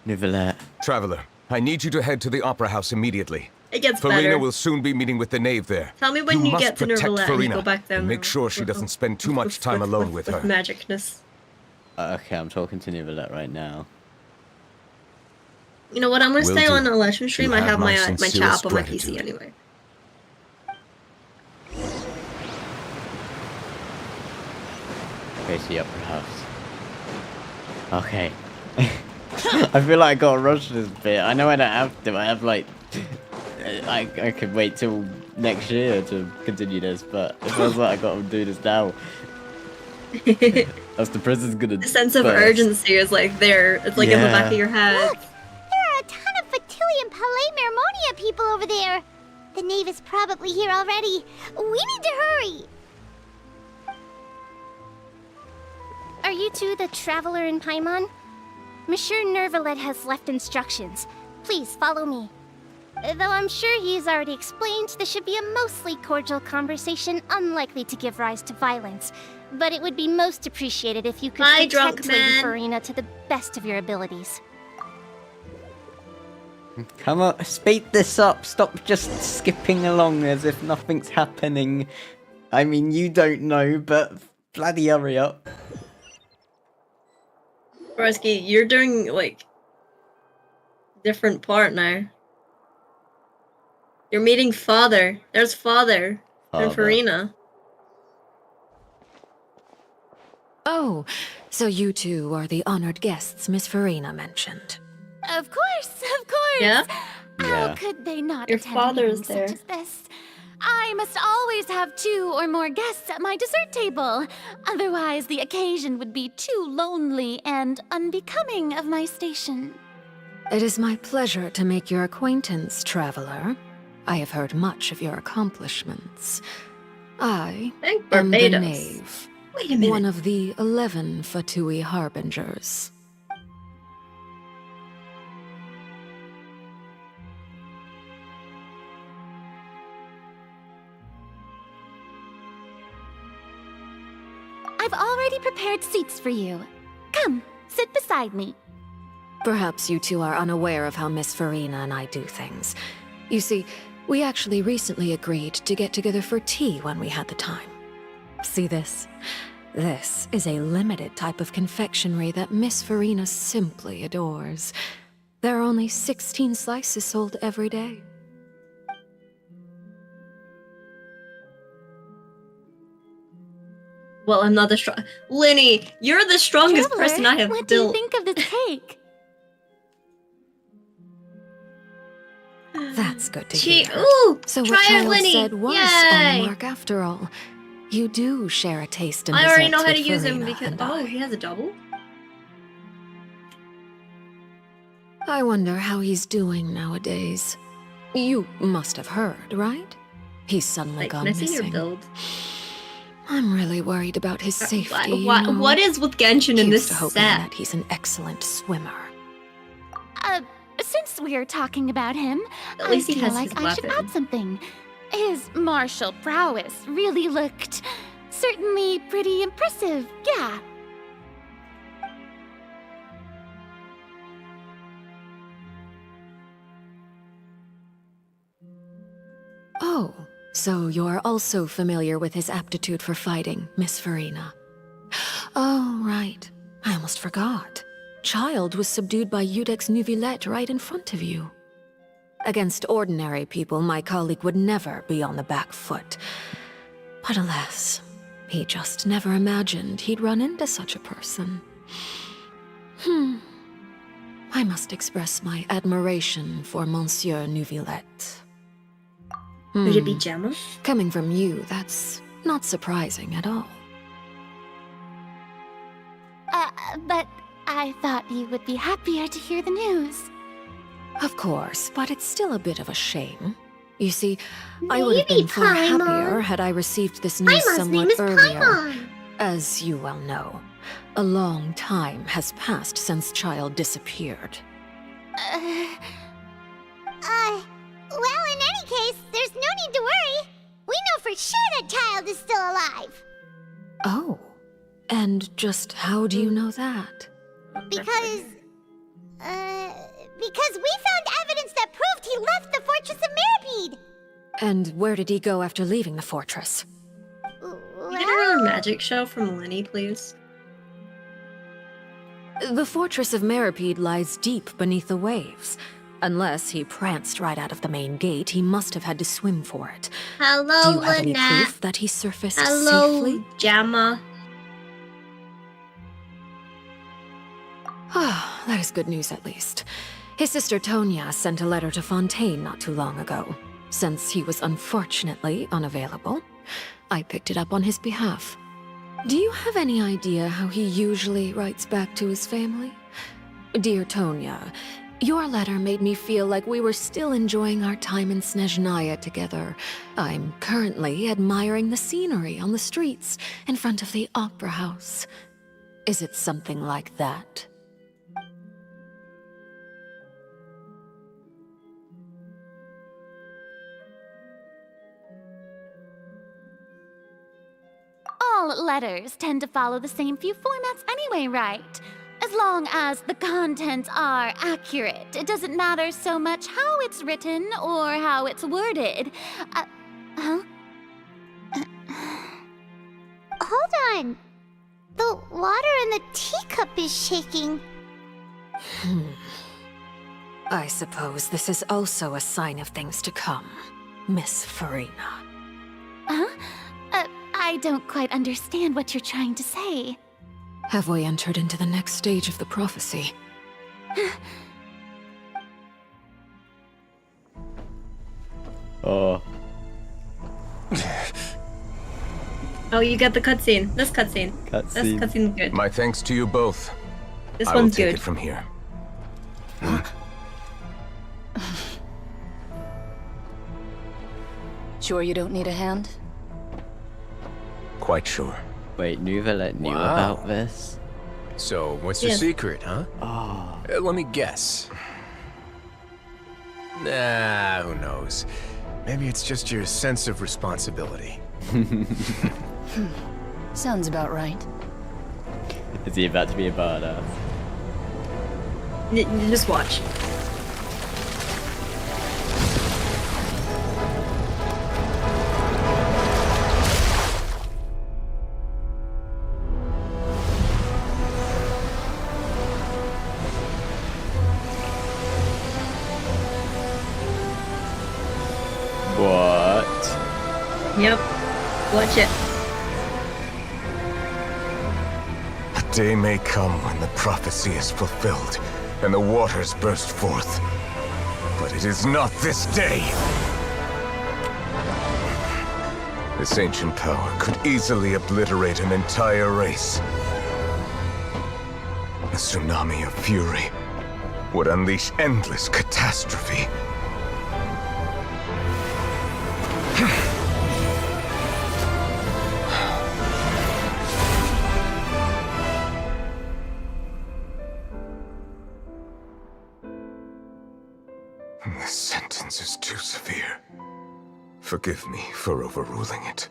Neuvillette. Traveler, I need you to head to the Opera House immediately. It gets Farina better. will soon be meeting with the knave there. Tell me when you must get to protect Neuvillette and you Farina go back down and make there sure she doesn't spend too much time alone with her. Magicness. Okay, I'm talking to Neuvillette right now. You know what? I'm gonna Will stay do. on Eletrin stream. You I have have my my chat sincerest up on my gratitude. PC anyway. Okay, the Opera House. Okay. I feel like I gotta rush this bit. I know I don't have to. I have like... I could wait till next year to continue this, but it feels like I gotta do this now. That's the prison's gonna... The sense of burst. urgency is like there. It's like in the back of your head. Look! There are a ton of Fatui and Palais Mermonia people over there. The knave is probably here already. We need to hurry. Are you two the Traveler in Paimon? Monsieur Neuvillette has left instructions. Please follow me. Though I'm sure he's already explained, this should be a mostly cordial conversation, unlikely to give rise to violence. But it would be most appreciated if you could Bye, protect drunk Lady man. Farina to the best of your abilities. Come on, speed this up. Stop just skipping along as if nothing's happening. I mean, you don't know, but bloody hurry up. Broski, you're doing like different part now. You're meeting Father. There's Father and Father. Farina. Oh, so you two are the honored guests Miss Farina mentioned. Of course, of course. Yeah? How Yeah. could they not Your attend father's meetings there. such as this? I must always have 2 or more guests at my dessert table. Otherwise, the occasion would be too lonely and unbecoming of my station. It is my pleasure to make your acquaintance, traveler. I have heard much of your accomplishments. I Thank am the Barbados. knave, Wait a minute. one of the 11 Fatui harbingers. I've already prepared seats for you. Come, sit beside me. Perhaps you two are unaware of how Miss Farina and I do things. You see, we actually recently agreed to get together for tea when we had the time. See this? This is a limited type of confectionery that Miss Farina simply adores. There are only 16 slices sold every day. Well, I'm not the strong. Linny, you're the strongest Traveler, person I have what do you built. think of this cake? That's good to She, hear. ooh, So what try it, Child Linny. said was Yay. on the mark after all. You do share a taste in I already know desserts how to with use him Farina because and oh, he has a double. I wonder how he's doing nowadays. You must have heard, right? He's suddenly Like, gone can I see missing. your build? I'm really worried about his safety. you What, know? what is with Genshin in Here's this to hoping set? that he's an excellent swimmer. Since we're talking about him, At least he I feel has like his I should weapon. add something. His martial prowess really looked certainly pretty impressive, yeah. Oh, so you're also familiar with his aptitude for fighting, Miss Farina. Oh, right. I almost forgot. Child was subdued by Eudex Neuvillette right in front of you. Against ordinary people, my colleague would never be on the back foot. But alas, he just never imagined he'd run into such a person. I must express my admiration for Monsieur Neuvillette. Would it be Gemma? Coming from you, that's not surprising at all. But I thought you would be happier to hear the news. Of course, but it's still a bit of a shame. You see, I would have been far Paimon. happier had I received this news Paimon's somewhat name is earlier. Paimon. As you well know, a long time has passed since Child disappeared. Well, in any case, there's no need to worry. We know for sure that Child is still alive. Oh, and just how do you know that? Because we found evidence that proved he left the Fortress of Mirapede. And where did he go after leaving the fortress? Can you get another magic show from Linny, please? The Fortress of Mirapede lies deep beneath the waves. Unless he pranced right out of the main gate, he must have had to swim for it. Hello, Do you have any Lynette. proof that he surfaced Hello, safely? Gemma. Ah, that is good news at least. His sister Tonya sent a letter to Fontaine not too long ago. Since he was unfortunately unavailable, I picked it up on his behalf. Do you have any idea how he usually writes back to his family? Dear Tonya, your letter made me feel like we were still enjoying our time in Snezhnaya together. I'm currently admiring the scenery on the streets in front of the opera house. Is it something like that? All letters tend to follow the same few formats anyway, right? As long as the contents are accurate, it doesn't matter so much how it's written or how it's worded. Huh? Hold on. The water in the teacup is shaking. I suppose this is also a sign of things to come, Miss Farina. Huh? I don't quite understand what you're trying to say. Have we entered into the next stage of the prophecy? Oh. Oh, you got the cutscene. This cutscene. This Cutscene. cutscene's good. My thanks to you both. This I will one's take good. it from here. Sure you don't need a hand? Quite sure. Wait, Neuvillette knew Wow. about this? So, what's your Yes. secret, huh? Oh. Let me guess. Nah, who knows? Maybe it's just your sense of responsibility. Sounds about right. Is he about to be a badass? Just watch. Yep. Watch it. A day may come when the prophecy is fulfilled and the waters burst forth. But it is not this day. This ancient power could easily obliterate an entire race. A tsunami of fury would unleash endless catastrophe. This sentence is too severe. Forgive me for overruling it.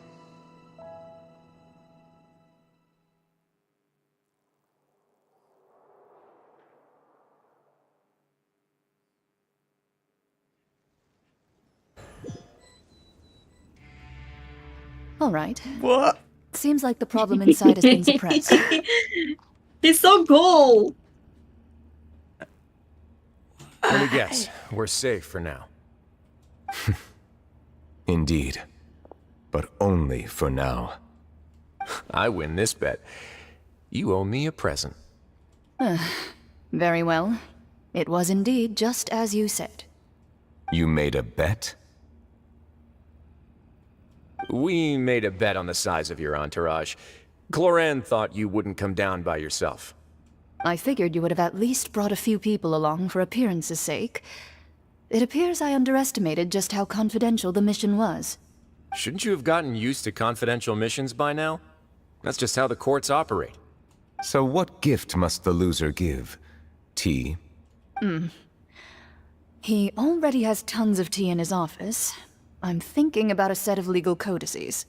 All right. What? Seems like the problem inside has been suppressed. He's so cool. Let me guess. We're safe for now. Indeed. But only for now. I win this bet. You owe me a present. Very well. It was indeed just as you said. You made a bet? We made a bet on the size of your entourage. Cloran thought you wouldn't come down by yourself. I figured you would have at least brought a few people along for appearance's sake. It appears I underestimated just how confidential the mission was. Shouldn't you have gotten used to confidential missions by now? That's just how the courts operate. So what gift must the loser give? Tea? He already has tons of tea in his office. I'm thinking about a set of legal codices.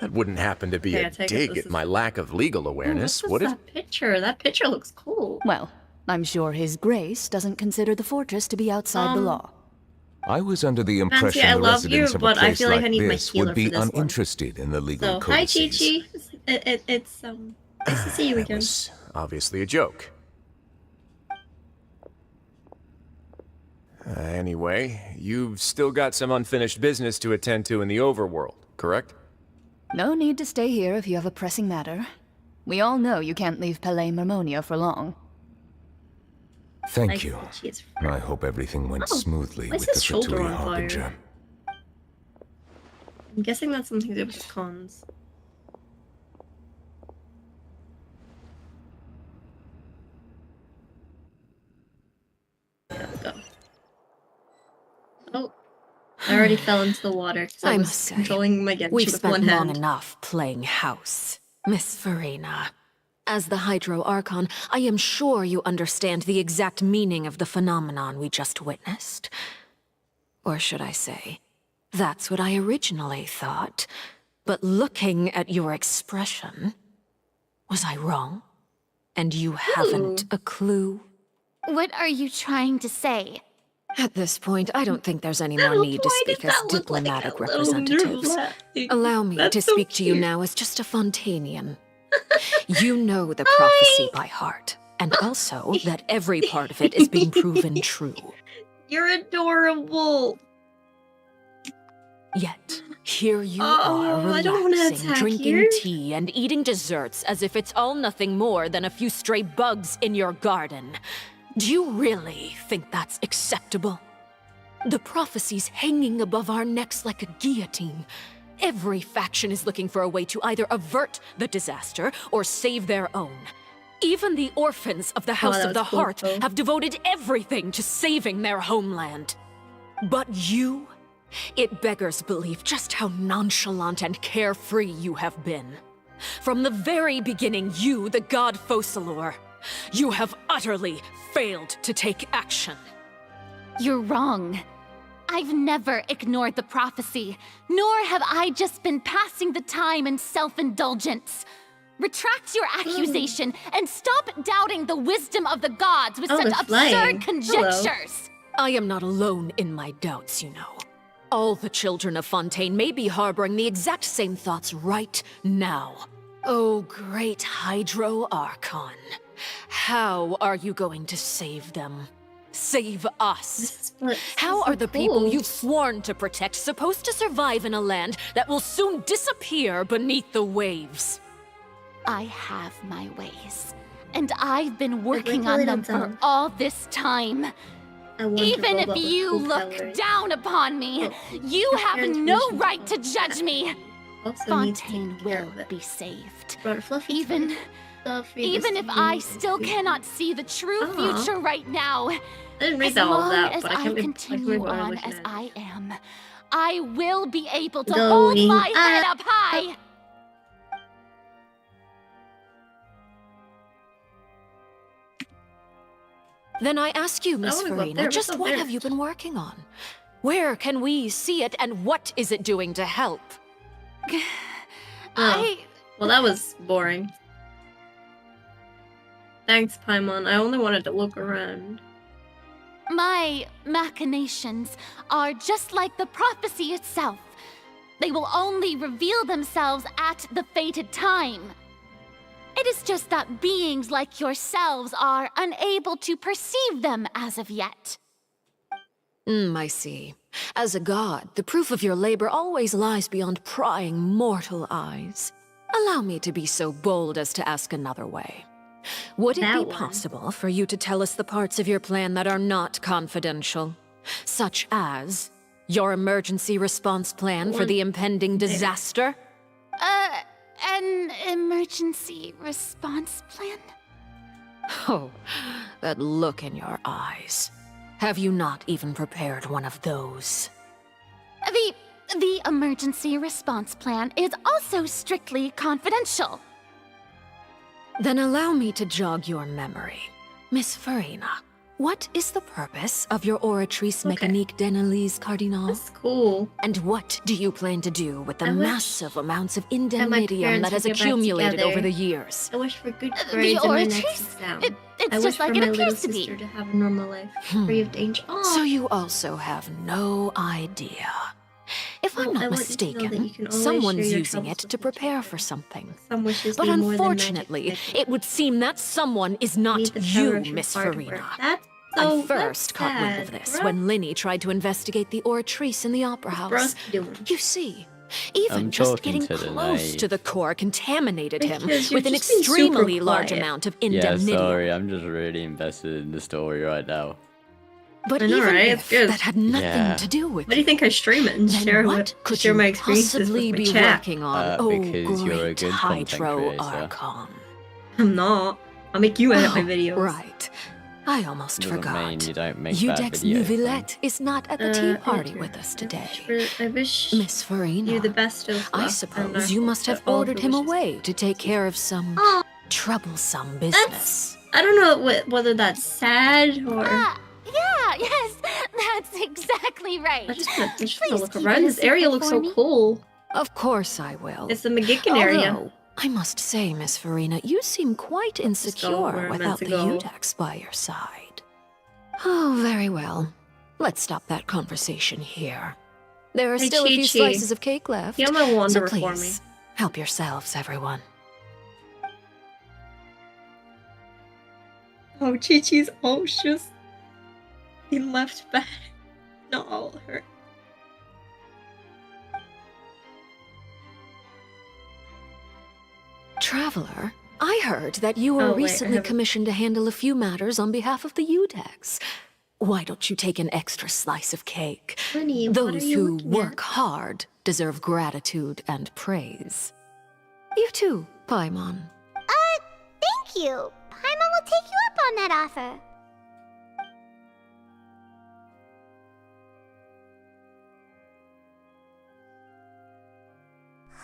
That wouldn't happen to be a dig at my lack of legal awareness, would it? That picture? That picture looks cool. Well, I'm sure His Grace doesn't consider the fortress to be outside the law. I was under the impression I the love residents you, of a but I place feel like I like need my this healer would be for this one. uninterested in the legal So, hi, codices. Chi-Chi. It's nice to see you That again. was obviously a joke. Anyway, you've still got some unfinished business to attend to in the overworld, correct? No need to stay here if you have a pressing matter. We all know you can't leave Palais Marmonia for long. Thank you. I hope everything went smoothly why is with the his shoulder Fatui on fire? Harbinger. I'm guessing that's something to do with cons. Yeah, let's go. Oh, I already fell into the water because I I was must say, controlling my Genshin we've with spent one long hand. enough playing house, Miss Farina. As the Hydro Archon, I am sure you understand the exact meaning of the phenomenon we just witnessed. Or should I say, that's what I originally thought. But looking at your expression, was I wrong? And you haven't a clue? What are you trying to say? At this point, I don't think there's any more need to speak as diplomatic representatives. Allow me to speak to you now as just a Fontanian. You know the prophecy by heart, and also that every part of it is being proven true. You're adorable. Yet, here you I don't wanna relaxing, attack drinking you. tea and eating desserts as if it's all nothing more than a few stray bugs in your garden. Do you really think that's acceptable? The prophecy's hanging above our necks like a guillotine. Every faction is looking for a way to either avert the disaster or save their own. Even the orphans of the House that of the was cool, Heart though. have devoted everything to saving their homeland. But you? It beggars belief just how nonchalant and carefree you have been. From the very beginning, you, the god Focalor, you have utterly failed to take action. You're wrong. I've never ignored the prophecy, nor have I just been passing the time in self-indulgence. Retract your accusation and stop doubting the wisdom of the gods with such absurd conjectures. I am not alone in my doubts, you know. All the children of Fontaine may be harboring the exact same thoughts right now. Oh, great Hydro Archon. How are you going to save them? save us. What? How so are the people cool. you've sworn to protect supposed to survive in a land that will soon disappear beneath the waves? I have my ways, and I've been like working a on little them for dog. all this time. I want Even to if roll up with you cool look colors. down upon me, you your have parents' no vision right to of judge me. Also needs to Fontaine take care will of it. be saved. Brought a fluffy Even, toy. Fluffy, even this if I cute. still cannot see the true Aw. future right now, I didn't read as all of long that, as but I I can't continue remember what I on was as looking at. I am, I will be able to hold Going my head up high. Then I ask you, I Miss wanna go up Farina, there, just what's up what there? have you been working on? Where can we see it, and what is it doing to help? Well, that was boring. Thanks, Paimon. I only wanted to look around. My machinations are just like the prophecy itself. They will only reveal themselves at the fated time. It is just that beings like yourselves are unable to perceive them as of yet. I see. As a god, the proof of your labor always lies beyond prying mortal eyes. Allow me to be so bold as to ask another way. Would it That be one. possible for you to tell us the parts of your plan that are not confidential? Such as your emergency response plan for the impending disaster? An emergency response plan? Oh, that look in your eyes. Have you not even prepared one of those? The emergency response plan is also strictly confidential. Then allow me to jog your memory. Miss Farina, what is the purpose of your Oratrice Mécanique d'Analyse Cardinal? That's cool. And what do you plan to do with the I wish massive amounts of my indemnitium parents that has would get back accumulated together. over the years? I wish for good grades in my next exam. It's I wish just for like it my little appears to be. sister to have a normal life, free of danger. So you also have no idea. If I'm Well, I not want you to know that you mistaken, can always someone's share your using troubles it with to each prepare other. for something. Some wishes But mean more than magic unfortunately, magic. it would seem that someone is not Need the power you, of your Miss hard Farina. work. That's so I first caught wind of sad, this bruh. when Linny tried to investigate the Oratrice in the Opera House. What's Broski doing? You see, even I'm just talking getting to the close knife. to the core contaminated him Because you're with an just being super extremely large quiet. amount of Yeah, indemnitium. sorry, I'm just really invested in the story right now. But I know, even right? if It's good. that had nothing Yeah. to do with What do you think I stream it and then share what could share you my experiences possibly with my be chat? working on? Oh, Because you're a great good content Hydro creator. Archon. I'm not. I'll make you edit my Oh, videos. Right. I almost Doesn't forgot. mean you don't make bad Udex videos, then. Nuvillette is not at the tea party with us today. I wish Miss Farina, you the best of luck. I and suppose I you hope must have that all of ordered your him wishes- away to take care of some Oh, troublesome business. I don't know whether that's sad or. Yes, that's exactly right. I just want to Please look keep around. it a This area secret looks for so me. cool. Of course I will. It's the McGicken area. Although, I must say, Miss Farina, you seem quite just go insecure where I'm meant without to the go. Udex by your side. Oh, very well. Let's stop that conversation here. There are Hey, still a few Chi-Chi. slices of cake left. Get my So wanderer please, for me. help yourselves, everyone. Oh, Chi-Chi's anxious. He left back. Not all of her. Traveler, I heard that you were Oh, wait, I recently haven't- commissioned to handle a few matters on behalf of the Udex. Why don't you take an extra slice of cake? Honey, what are Those you who looking work at? hard deserve gratitude and praise. You too, Paimon. Thank you. Paimon will take you up on that offer.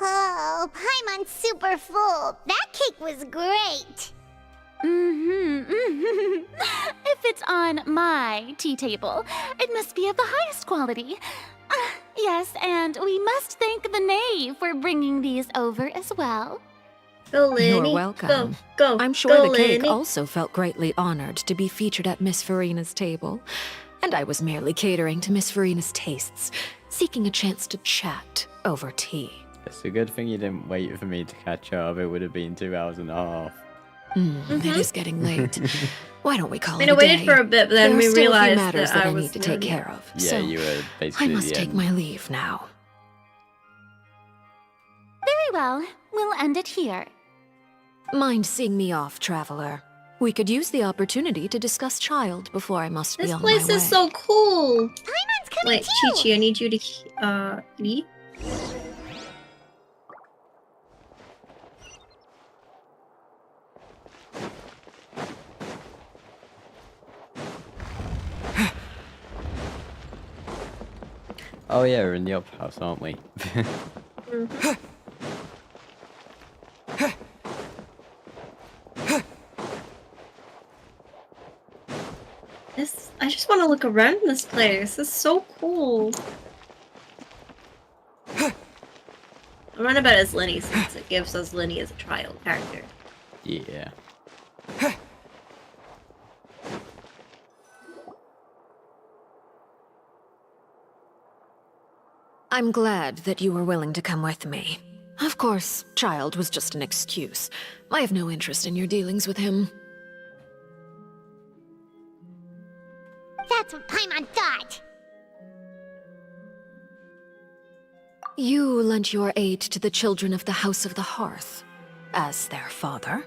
Oh, Paimon's super full. That cake was great. If it's on my tea table, it must be of the highest quality. Yes, and we must thank the knave for bringing these over as well. Go, Lenny. You're welcome. Go. I'm sure go, the cake Lenny. also felt greatly honored to be featured at Miss Farina's table. And I was merely catering to Miss Farina's tastes, seeking a chance to chat over tea. It's a good thing you didn't wait for me to catch up. It would have been 2 hours and a half. It is getting late. Why don't we call I it a day? waited for a bit, but then there we are still realized a few matters that I was need to take nearly- care of. Yeah, so you were basically I at must the take end. my leave now. Very well. We'll end it here. Mind seeing me off, traveler? We could use the opportunity to discuss Child before I must This be on place my way. is so cool. Paimon's coming Wait, too. Chi-Chi, I need you to leave. Oh yeah, we're in the opera house, aren't we? I just want to look around this place. It's so cool. I run about as Lenny since it gives us Lenny as a child character. Yeah. I'm glad that you were willing to come with me. Of course, Child was just an excuse. I have no interest in your dealings with him. That's what Paimon thought. You lent your aid to the children of the House of the Hearth. As their father,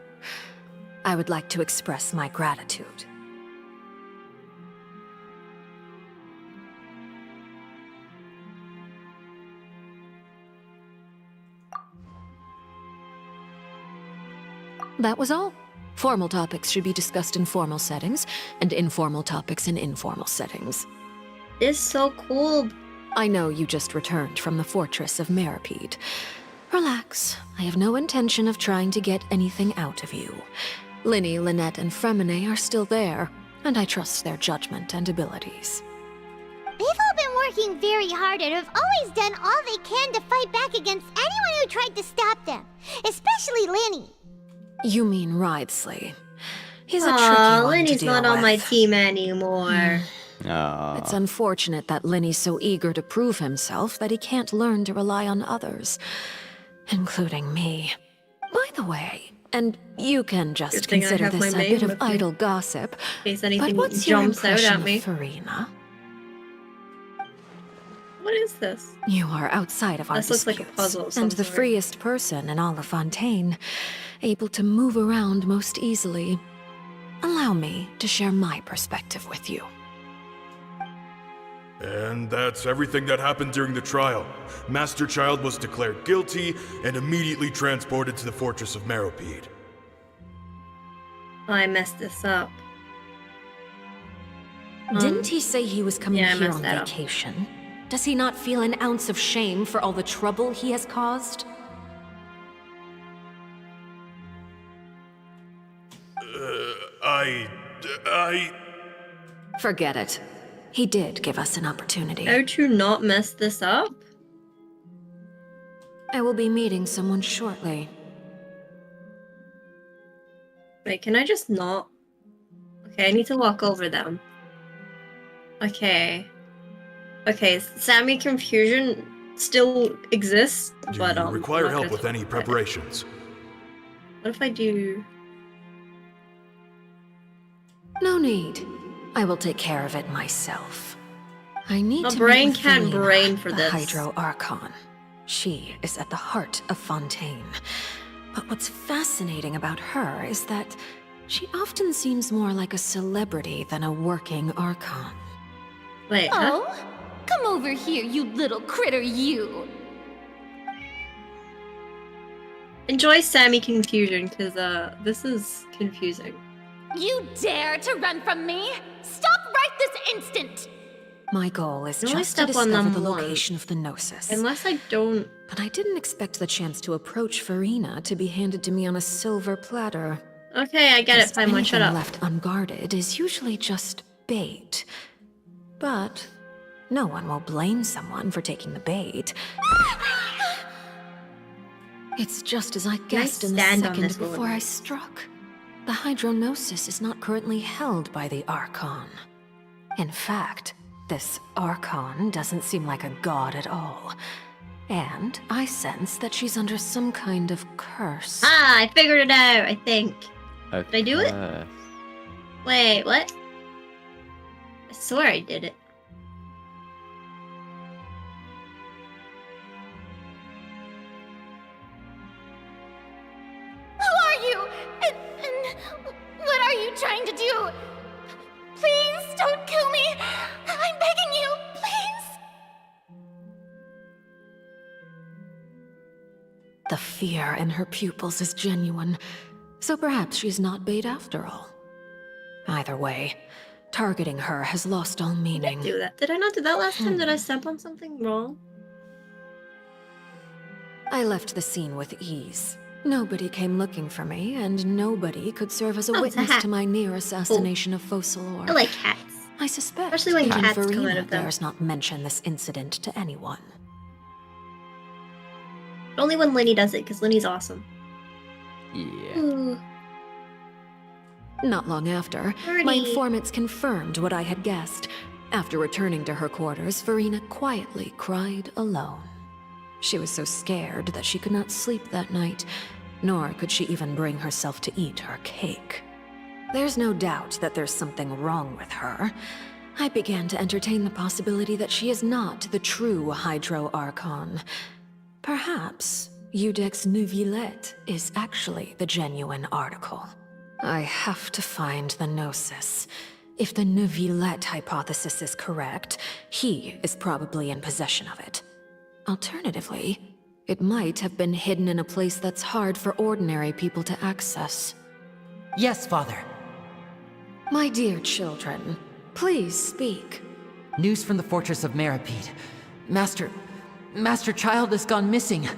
I would like to express my gratitude. That was all. Formal topics should be discussed in formal settings, and informal topics in informal settings. It's so cool. I know you just returned from the fortress of Meripede. Relax. I have no intention of trying to get anything out of you. Linny, Lynette, and Fremine are still there, and I trust their judgment and abilities. They've all been working very hard and have always done all they can to fight back against anyone who tried to stop them. Especially Linny. You mean Wriothesley. He's a Aw, tricky one Lenny's to deal not on my with. team anymore. It's unfortunate that Linny's so eager to prove himself that he can't learn to rely on others, including me. By the way, and you can just Good thing I consider have my this a maid bit of with me. idle gossip, In case but anything what's your jumps out impression at me. of Farina? What is this? You are outside of our This looks like a disputes, puzzle of some and the sort. freest person in all of Fontaine, able to move around most easily. Allow me to share my perspective with you. And that's everything that happened during the trial. Master Child was declared guilty and immediately transported to the Fortress of Meripede. Oh, I messed this up. Didn't he say he was coming yeah, I here messed on that up. vacation? Does he not feel an ounce of shame for all the trouble he has caused? Forget it. He did give us an opportunity. How to not mess this up? I will be meeting someone shortly. Wait, can I just not? Okay, I need to walk over them. Okay. Okay, Sammy Confusion still exists, Do but you require I'm not help gonna with any talk about it. preparations? What if I do? No need. I will take care of it myself. I need My to brain meet with can't Farina, brain for the this. Hydro Archon. She is at the heart of Fontaine. But what's fascinating about her is that she often seems more like a celebrity than a working Archon. Wait, Oh, come over here, you little critter, you. Enjoy Sammy Confusion, because this is confusing. You dare to run from me? Stop right this instant! My goal is I only just to step on discover them the once. location of the Gnosis. Unless I don't... But I didn't expect the chance to approach Farina to be handed to me on a silver platter. Okay, I get it, Just Paimon, shut anything up. left unguarded is usually just bait. But no one will blame someone for taking the bait. It's just as I guessed in the stand on second this before woman? I struck. The Hydronosis is not currently held by the Archon. In fact, this Archon doesn't seem like a god at all. And I sense that she's under some kind of curse. Ah, I figured it out, I think. Okay. Did I do it? Wait, what? I swear I did it. Who are you? And what are you trying to do? Please don't kill me. I'm begging you, please. The fear in her pupils is genuine, so perhaps she's not bait after all. Either way, targeting her has lost all meaning. Do that. Did I not do that last time? Did I step on something wrong? I left the scene with ease. Nobody came looking for me, and nobody could serve as a witness to my near assassination of Focalor. I like cats. I suspect Especially when even cats come Farina out of them. dares not mention this incident to anyone. Only when Lenny does it, because Lenny's awesome. Yeah. Ooh. Not long after, my informants confirmed what I had guessed. After returning to her quarters, Farina quietly cried alone. She was so scared that she could not sleep that night, nor could she even bring herself to eat her cake. There's no doubt that there's something wrong with her. I began to entertain the possibility that she is not the true Hydro Archon. Perhaps Iudex Neuvillette is actually the genuine article. I have to find the Gnosis. If the Neuvillette hypothesis is correct, he is probably in possession of it. Alternatively, it might have been hidden in a place that's hard for ordinary people to access. Yes, Father. My dear children, please speak. News from the fortress of Meripede. Master Child has gone missing.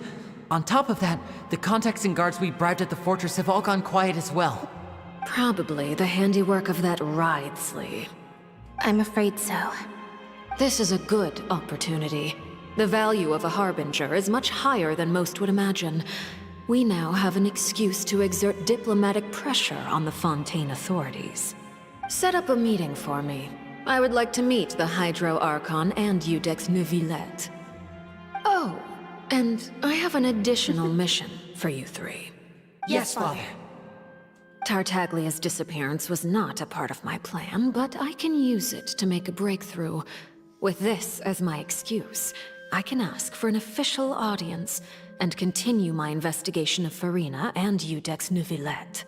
On top of that, the contacts and guards we bribed at the fortress have all gone quiet as well. Probably the handiwork of that Wriothesley. I'm afraid so. This is a good opportunity. The value of a harbinger is much higher than most would imagine. We now have an excuse to exert diplomatic pressure on the Fontaine authorities. Set up a meeting for me. I would like to meet the Hydro Archon and Iudex Neuvillette. Oh, and I have an additional mission for you three. Yes, Father. Tartaglia's disappearance was not a part of my plan, but I can use it to make a breakthrough. With this as my excuse, I can ask for an official audience and continue my investigation of Farina and Iudex Neuvillette.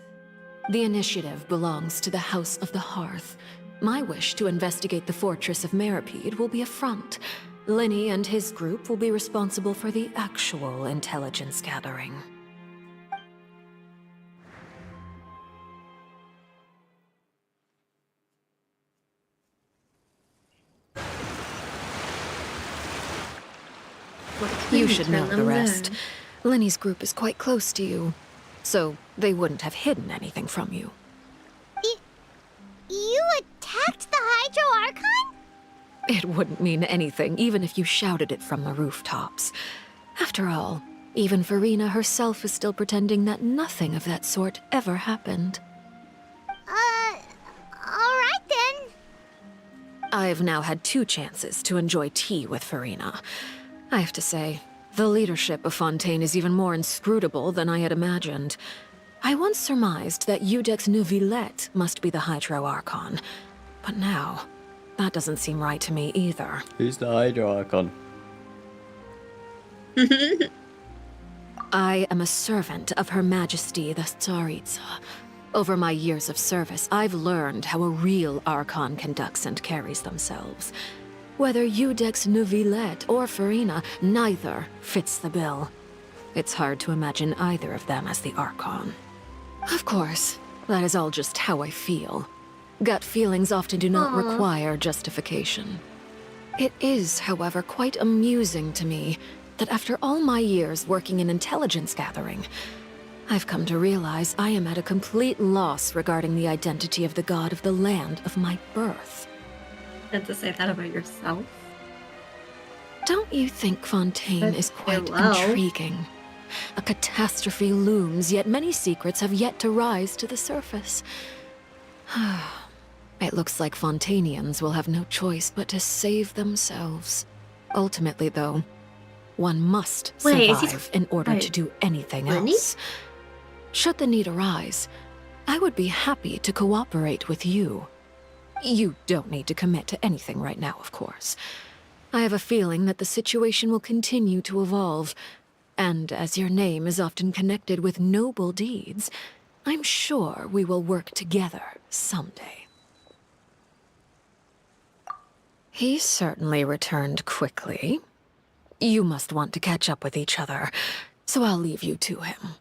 The initiative belongs to the House of the Hearth. My wish to investigate the fortress of Meripede will be a front. Lenny and his group will be responsible for the actual intelligence gathering. You should know the rest. Lenny's group is quite close to you, so they wouldn't have hidden anything from you. You attacked the Hydro Archon? It wouldn't mean anything, even if you shouted it from the rooftops. After all, even Farina herself is still pretending that nothing of that sort ever happened. Alright then. I've now had 2 chances to enjoy tea with Farina. I have to say, the leadership of Fontaine is even more inscrutable than I had imagined. I once surmised that Iudex Neuvillette must be the Hydro Archon, but now, that doesn't seem right to me either. Who's the Hydro Archon? I am a servant of Her Majesty the Tsaritsa. Over my years of service, I've learned how a real Archon conducts and carries themselves. Whether Iudex Neuvillette or Farina, neither fits the bill. It's hard to imagine either of them as the Archon. Of course, that is all just how I feel. Gut feelings often do not require justification. It is, however, quite amusing to me that after all my years working in intelligence gathering, I've come to realize I am at a complete loss regarding the identity of the god of the land of my birth. You have to say that about yourself. Don't you think Fontaine That's is quite farewell. intriguing? A catastrophe looms, yet many secrets have yet to rise to the surface. It looks like Fontainians will have no choice but to save themselves. Ultimately, though, one must Wait, is he survive in order to do anything Lenny? else. Should the need arise, I would be happy to cooperate with you. You don't need to commit to anything right now, of course. I have a feeling that the situation will continue to evolve, and as your name is often connected with noble deeds, I'm sure we will work together someday. He certainly returned quickly. You must want to catch up with each other, so I'll leave you to him.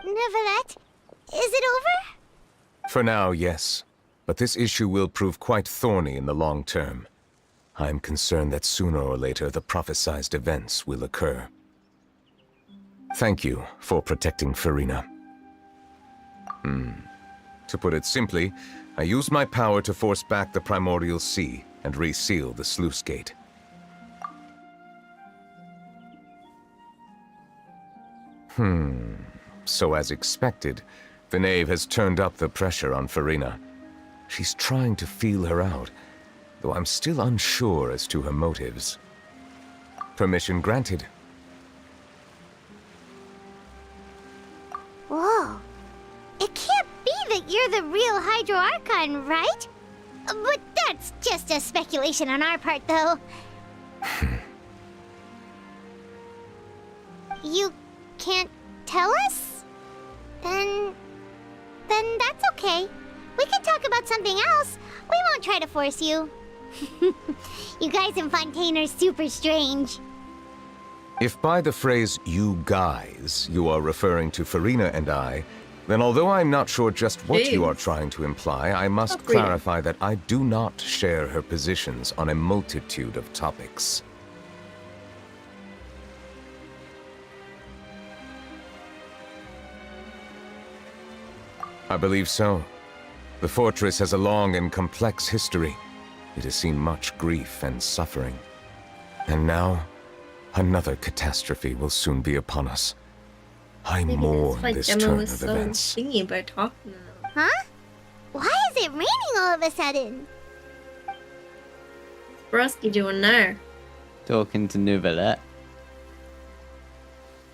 Neuvillette, is it over? For now, yes. But this issue will prove quite thorny in the long term. I'm concerned that sooner or later the prophesized events will occur. Thank you for protecting Farina. To put it simply, I used my power to force back the primordial sea and reseal the sluice gate. So as expected, the knave has turned up the pressure on Farina. She's trying to feel her out, though I'm still unsure as to her motives. Permission granted. Whoa. It can't be that you're the real Hydro Archon, right? But that's just a speculation on our part, though. You can't tell us? Then that's okay. We can talk about something else. We won't try to force you. You guys in Fontaine are super strange. If by the phrase, "you guys," you are referring to Farina and I, then although I'm not sure just what you are trying to imply, I must clarify that I do not share her positions on a multitude of topics. I believe so. The fortress has a long and complex history. It has seen much grief and suffering. And now, another catastrophe will soon be upon us. I mourn this turn of events. Huh? Why is it raining all of a sudden? Brusky doing there? Talking to Neuvillette.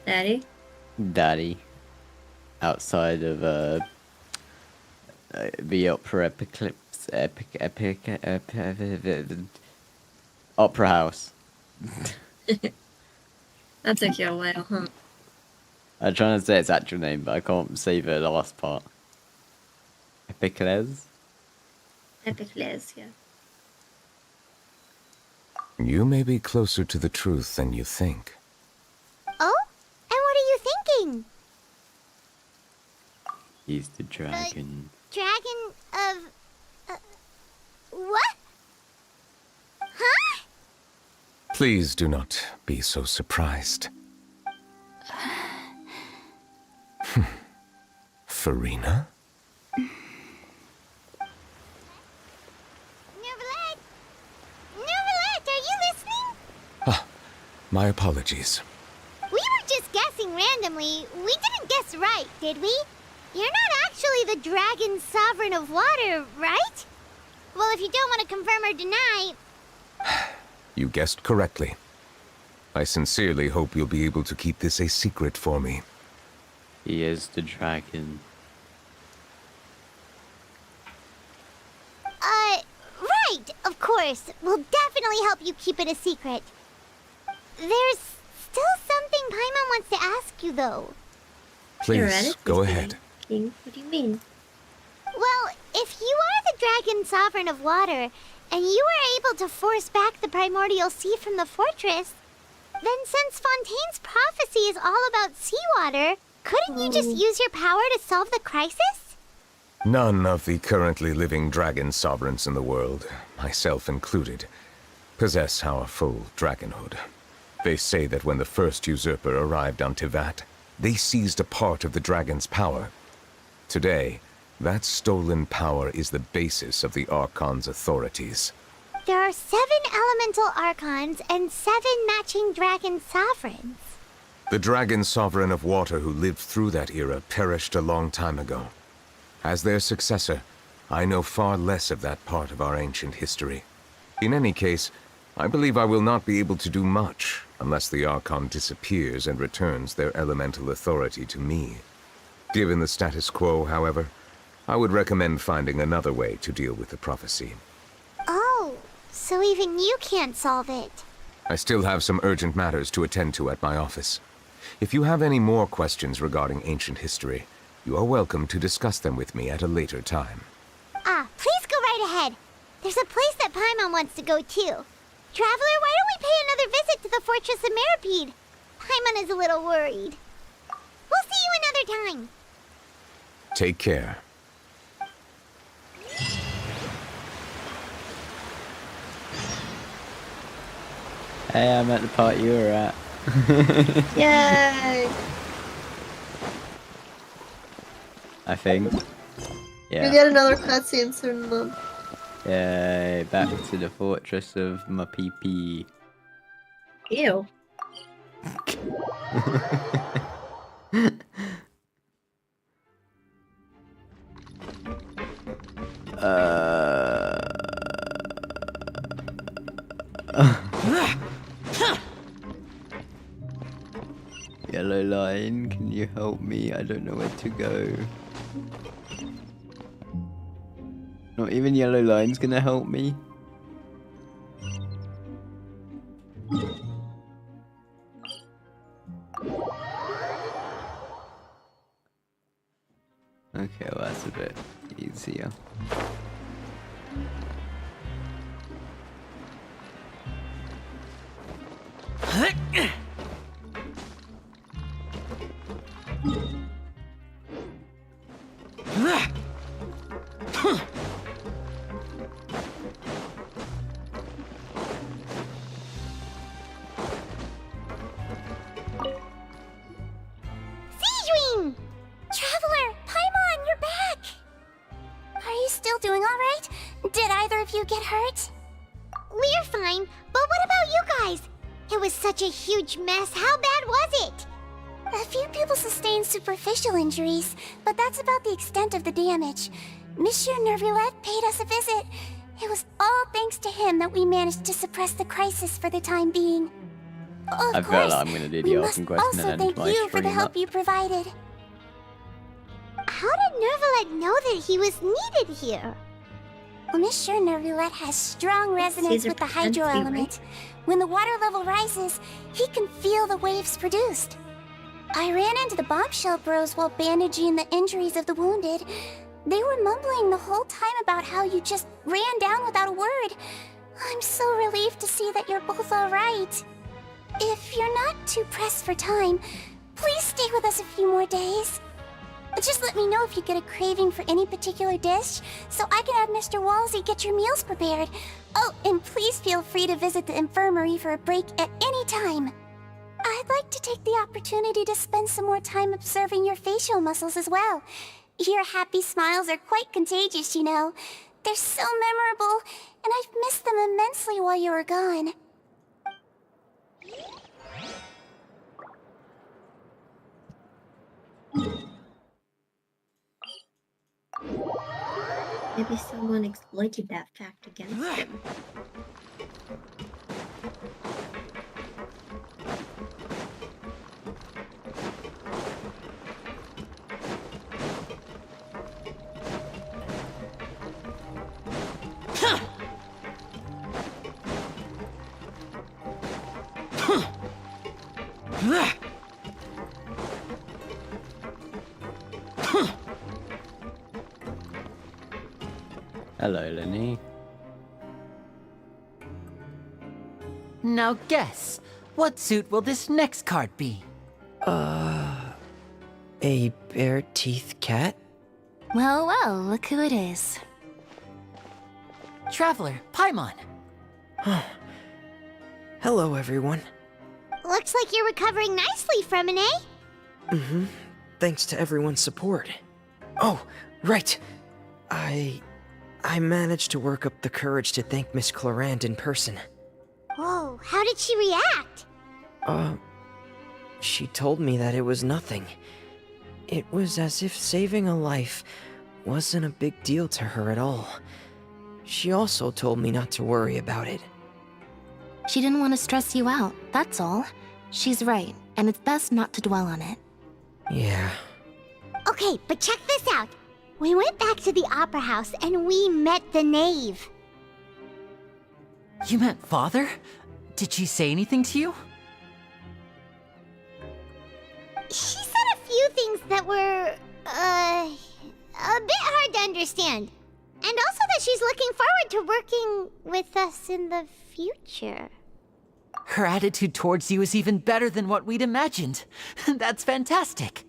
Daddy. Outside of the opera Eclipse, opera house. That took you a while, huh? I'm trying to say its actual name, but I can't say the last part. Epicles? Epicles, yeah. You may be closer to the truth than you think. Oh? And what are you thinking? He's the dragon. Dragon of... what? Huh? Please do not be so surprised. Farina? Neuvillette! Neuvillette, are you listening? Ah, my apologies. We were just guessing randomly. We didn't guess right, did we? You're not actually the Dragon Sovereign of Water, right? Well, if you don't want to confirm or deny... You guessed correctly. I sincerely hope you'll be able to keep this a secret for me. He is the dragon. Right, of course. We'll definitely help you keep it a secret. There's still something Paimon wants to ask you, though. Please, go ahead. What do you mean? Well, if you are the Dragon Sovereign of Water, and you were able to force back the primordial sea from the fortress, then since Fontaine's prophecy is all about seawater, couldn't you just use your power to solve the crisis? None of the currently living dragon sovereigns in the world, myself included, possess our full dragonhood. They say that when the first usurper arrived on Tivat, they seized a part of the dragon's power. Today, that stolen power is the basis of the Archon's authorities. There are 7 elemental Archons and 7 matching dragon sovereigns. The dragon sovereign of water who lived through that era perished a long time ago. As their successor, I know far less of that part of our ancient history. In any case, I believe I will not be able to do much, unless the Archon disappears and returns their elemental authority to me. Given the status quo, however, I would recommend finding another way to deal with the prophecy. Oh, so even you can't solve it. I still have some urgent matters to attend to at my office. If you have any more questions regarding ancient history, you are welcome to discuss them with me at a later time. Please go right ahead. There's a place that Paimon wants to go too. Traveler, why don't we pay another visit to the Fortress of Meripede? Paimon is a little worried. We'll see you another time. Take care. Hey, I'm at the part you were at. Yay! I think. Yeah. We get another cutscene soon, Mom. Yay, back to the fortress of my PP. Ew. Yellow line, can you help me? I don't know where to go. Not even yellow line's gonna help me. Okay, well that's a bit easier. Traveler, Paimon, you're back! Are you still doing alright? Did either of you get hurt? We're fine, but what about you guys? It was such a huge mess. How bad was it? A few people sustained superficial injuries, but that's about the extent of the damage. Monsieur Nervulette paid us a visit. It was all thanks to him that we managed to suppress the crisis for the time being. I feel like I'm gonna do the Archon Quest and then end my you for the stream help up. you provided. How did Nervulette know that he was needed here? Well, Monsieur Nervulette has strong resonance Caesar with the hydro Panteks, element. When the water level rises, he can feel the waves produced. I ran into the bombshell bros while bandaging the injuries of the wounded. They were mumbling the whole time about how you just ran down without a word. I'm so relieved to see that you're both alright. If you're not too pressed for time, please stay with us a few more days. Just let me know if you get a craving for any particular dish, so I can have Mr. Wolsey get your meals prepared. Oh, and please feel free to visit the infirmary for a break at any time. I'd like to take the opportunity to spend some more time observing your facial muscles as well. Your happy smiles are quite contagious, you know. They're so memorable, and I've missed them immensely while you were gone. Maybe someone exploited that fact against him. Hello, Lenny. Now guess, what suit will this next card be? A bare-teeth cat? Well, well, look who it is. Traveler, Paimon. Hello, everyone. Looks like you're recovering nicely from it, eh? Mm-hmm. Thanks to everyone's support. Oh, right. I managed to work up the courage to thank Miss Clorand in person. Whoa, how did she react? She told me that it was nothing. It was as if saving a life wasn't a big deal to her at all. She also told me not to worry about it. She didn't want to stress you out, that's all. She's right, and it's best not to dwell on it. Yeah. Okay, but check this out. We went back to the opera house and we met the knave. You met Father? Did she say anything to you? She said a few things that were, a bit hard to understand. And also that she's looking forward to working with us in the future. Her attitude towards you is even better than what we'd imagined. That's fantastic.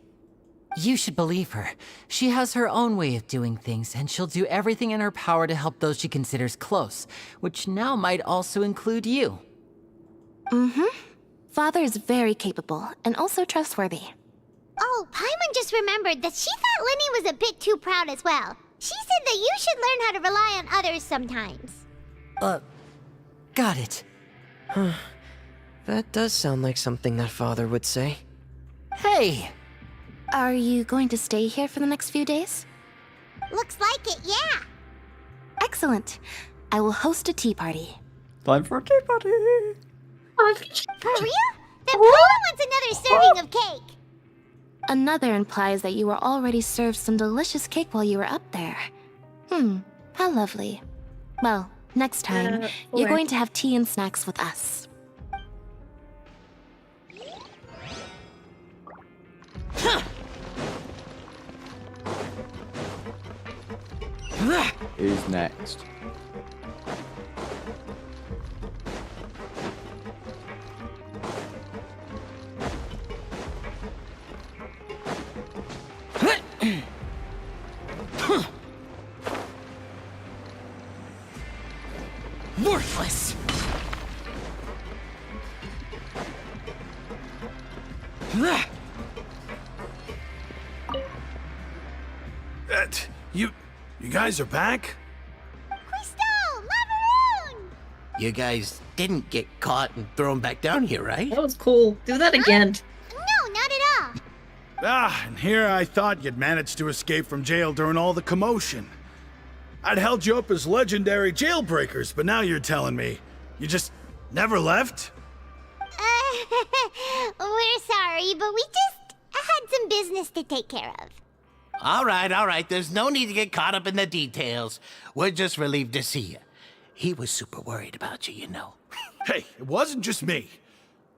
You should believe her. She has her own way of doing things, and she'll do everything in her power to help those she considers close, which now might also include you. Mm-hmm. Father is very capable, and also trustworthy. Oh, Paimon just remembered that she thought Lenny was a bit too proud as well. She said that you should learn how to rely on others sometimes. Got it. Huh. That does sound like something that Father would say. Hey! Are you going to stay here for the next few days? Looks like it, yeah. Excellent. I will host a tea party. Time for a tea party. For real? Then Paimon wants another serving of cake. Another implies that you were already served some delicious cake while you were up there. How lovely. Well, next time, you're going to have tea and snacks with us. Who's next? Worthless! You guys are back? You guys didn't get caught and thrown back down here, right? That was cool. Do that again. No, not at all. And here I thought you'd managed to escape from jail during all the commotion. I'd held you up as legendary jailbreakers, but now you're telling me you just never left? We're sorry, but we just had some business to take care of. All right. There's no need to get caught up in the details. We're just relieved to see you. He was super worried about you, you know. Hey, it wasn't just me.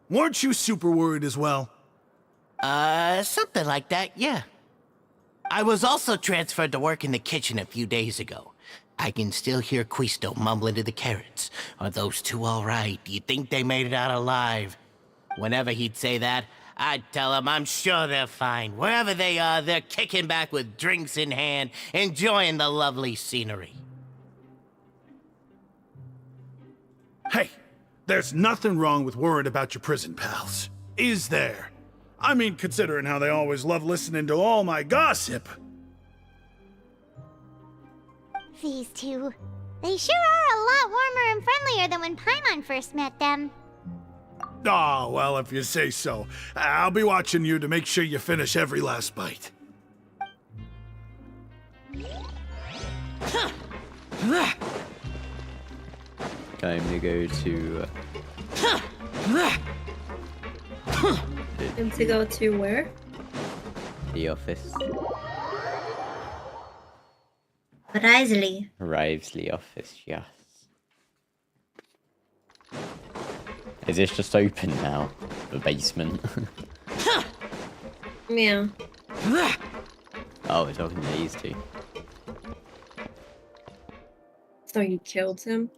Weren't you super worried as well? Something like that, yeah. I was also transferred to work in the kitchen a few days ago. I can still hear Quisto mumbling to the carrots. Are those two all right? Do you think they made it out alive? Whenever he'd say that, I'd tell him I'm sure they're fine. Wherever they are, they're kicking back with drinks in hand, enjoying the lovely scenery. Hey, there's nothing wrong with worrying about your prison pals, is there? I mean, considering how they always love listening to all my gossip. These two. They sure are a lot warmer and friendlier than when Paimon first met them. Oh, well, if you say so. I'll be watching you to make sure you finish every last bite. Time to go to... And to go to where? the office. Risley. Risley office, yes. Is this just open now? The basement? Yeah. Oh, we're talking to these two. So you killed him?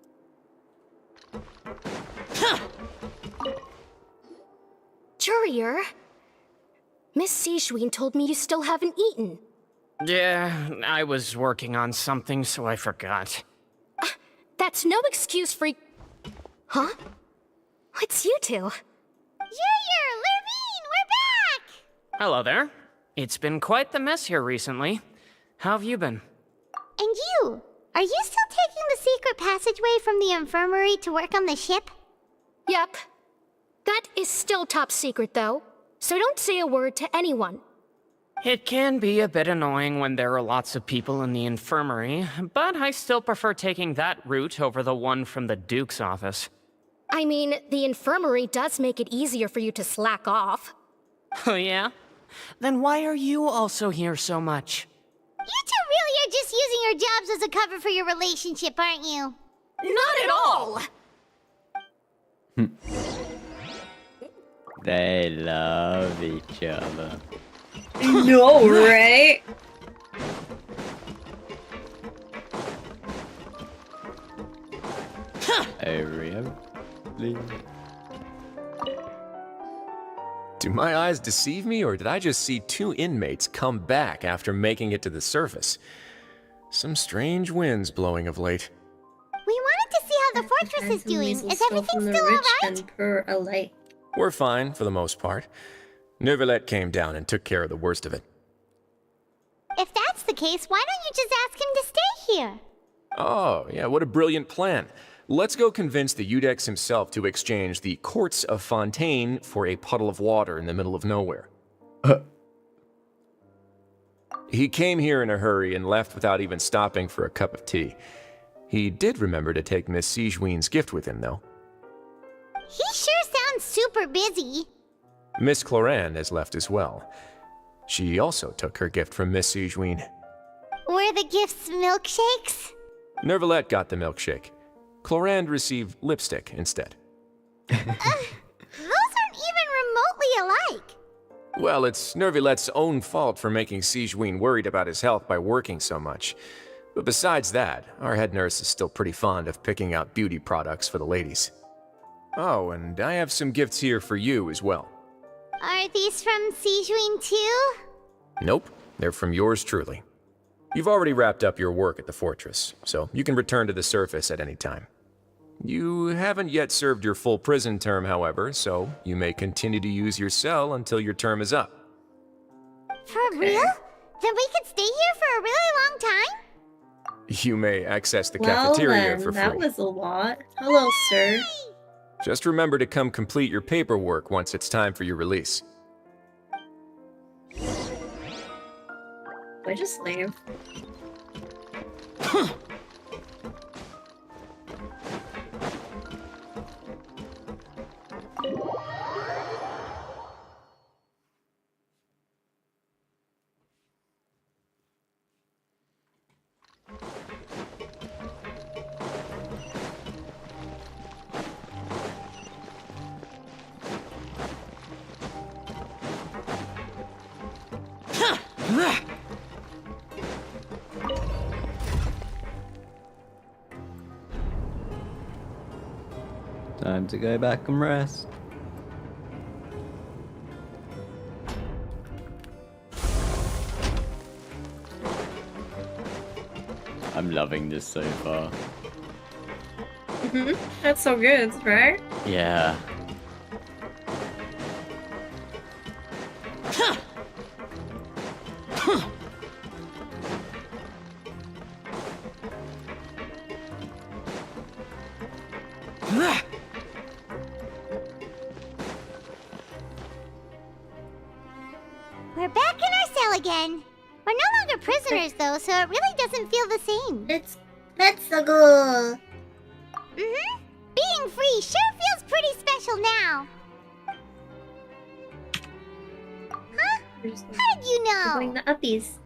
Courier? Miss Sijwin told me you still haven't eaten. Yeah, I was working on something, so I forgot. That's no excuse for... Huh? It's you two. Courier! Lurvine! We're back! Hello there. It's been quite the mess here recently. How have you been? And you? Are you still taking the secret passageway from the infirmary to work on the ship? Yep. That is still top secret, though. So don't say a word to anyone. It can be a bit annoying when there are lots of people in the infirmary, but I still prefer taking that route over the one from the Duke's office. I mean, the infirmary does make it easier for you to slack off. Oh yeah? Then why are you also here so much? You two really are just using your jobs as a cover for your relationship, aren't you? Not at all! They love each other. No, right? Oreo. Do my eyes deceive me, or did I just see 2 inmates come back after making it to the surface? Some strange winds blowing of late. We wanted to see how the fortress is doing. Is everything still alright? We're fine, for the most part. Neuvillette came down and took care of the worst of it. If that's the case, why don't you just ask him to stay here? Oh, yeah, what a brilliant plan. Let's go convince the Eudex himself to exchange the Courts of Fontaine for a puddle of water in the middle of nowhere. He came here in a hurry and left without even stopping for a cup of tea. He did remember to take Miss Sigewinne's gift with him, though. He sure sounds super busy. Miss Cloran has left as well. She also took her gift from Miss Sigewinne. Were the gifts milkshakes? Neuvillette got the milkshake. Cloran received lipstick instead. Those aren't even remotely alike. Well, it's Neuvillette's own fault for making Sigewinne worried about his health by working so much. But besides that, our head nurse is still pretty fond of picking out beauty products for the ladies. Oh, and I have some gifts here for you as well. Are these from Sigewinne too? Nope, they're from yours truly. You've already wrapped up your work at the fortress, so you can return to the surface at any time. You haven't yet served your full prison term, however, so you may continue to use your cell until your term is up. For real? Then we could stay here for a really long time? You may access the cafeteria for free. That was a lot. Hello, sir. Just remember to come complete your paperwork once it's time for your release. I just leave. Time to go back and rest. I'm loving this so far. That's so good, right? Yeah. We're back in our cell again. We're no longer prisoners though, so it really doesn't feel the same. That's so cool. Being free sure feels pretty special now. Huh? How did you know? We're going the uppies.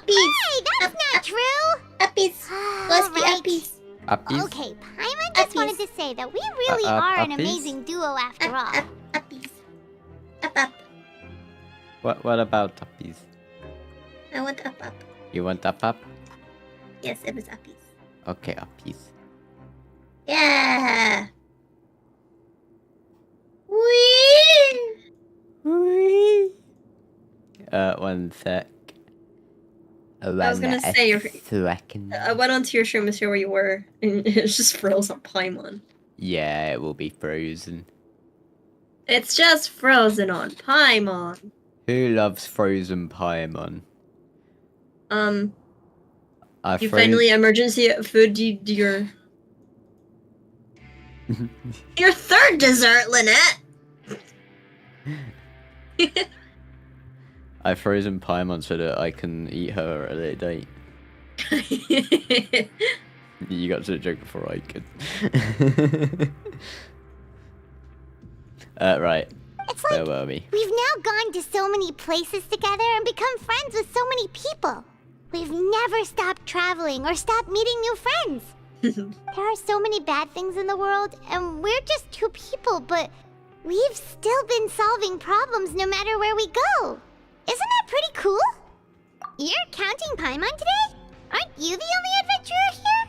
Hey, that's not true. Uppies. Let's be uppies. Uppies? Okay, Paimon just wanted to say that we really are an uppies? amazing duo after all. What about uppies? I want up. You want up? Yes, it was uppies. Okay, uppies. Yeah. Wee. Wee. 1 sec. I was gonna say your. Second. I went onto your stream to see where you were, and it's just froze on Paimon. Yeah, it will be frozen. It's just frozen on Paimon. Who loves frozen Paimon? You finally emergency food your your third dessert, Lynette. I frozen Paimon so that I can eat her at a later date. You got to the joke before I could. Right. It's Where like were we? we've now gone to so many places together and become friends with so many people. We've never stopped traveling or stopped meeting new friends. There are so many bad things in the world, and we're just two people, but we've still been solving problems no matter where we go. Isn't that pretty cool? You're counting Paimon today? Aren't you the only adventurer here?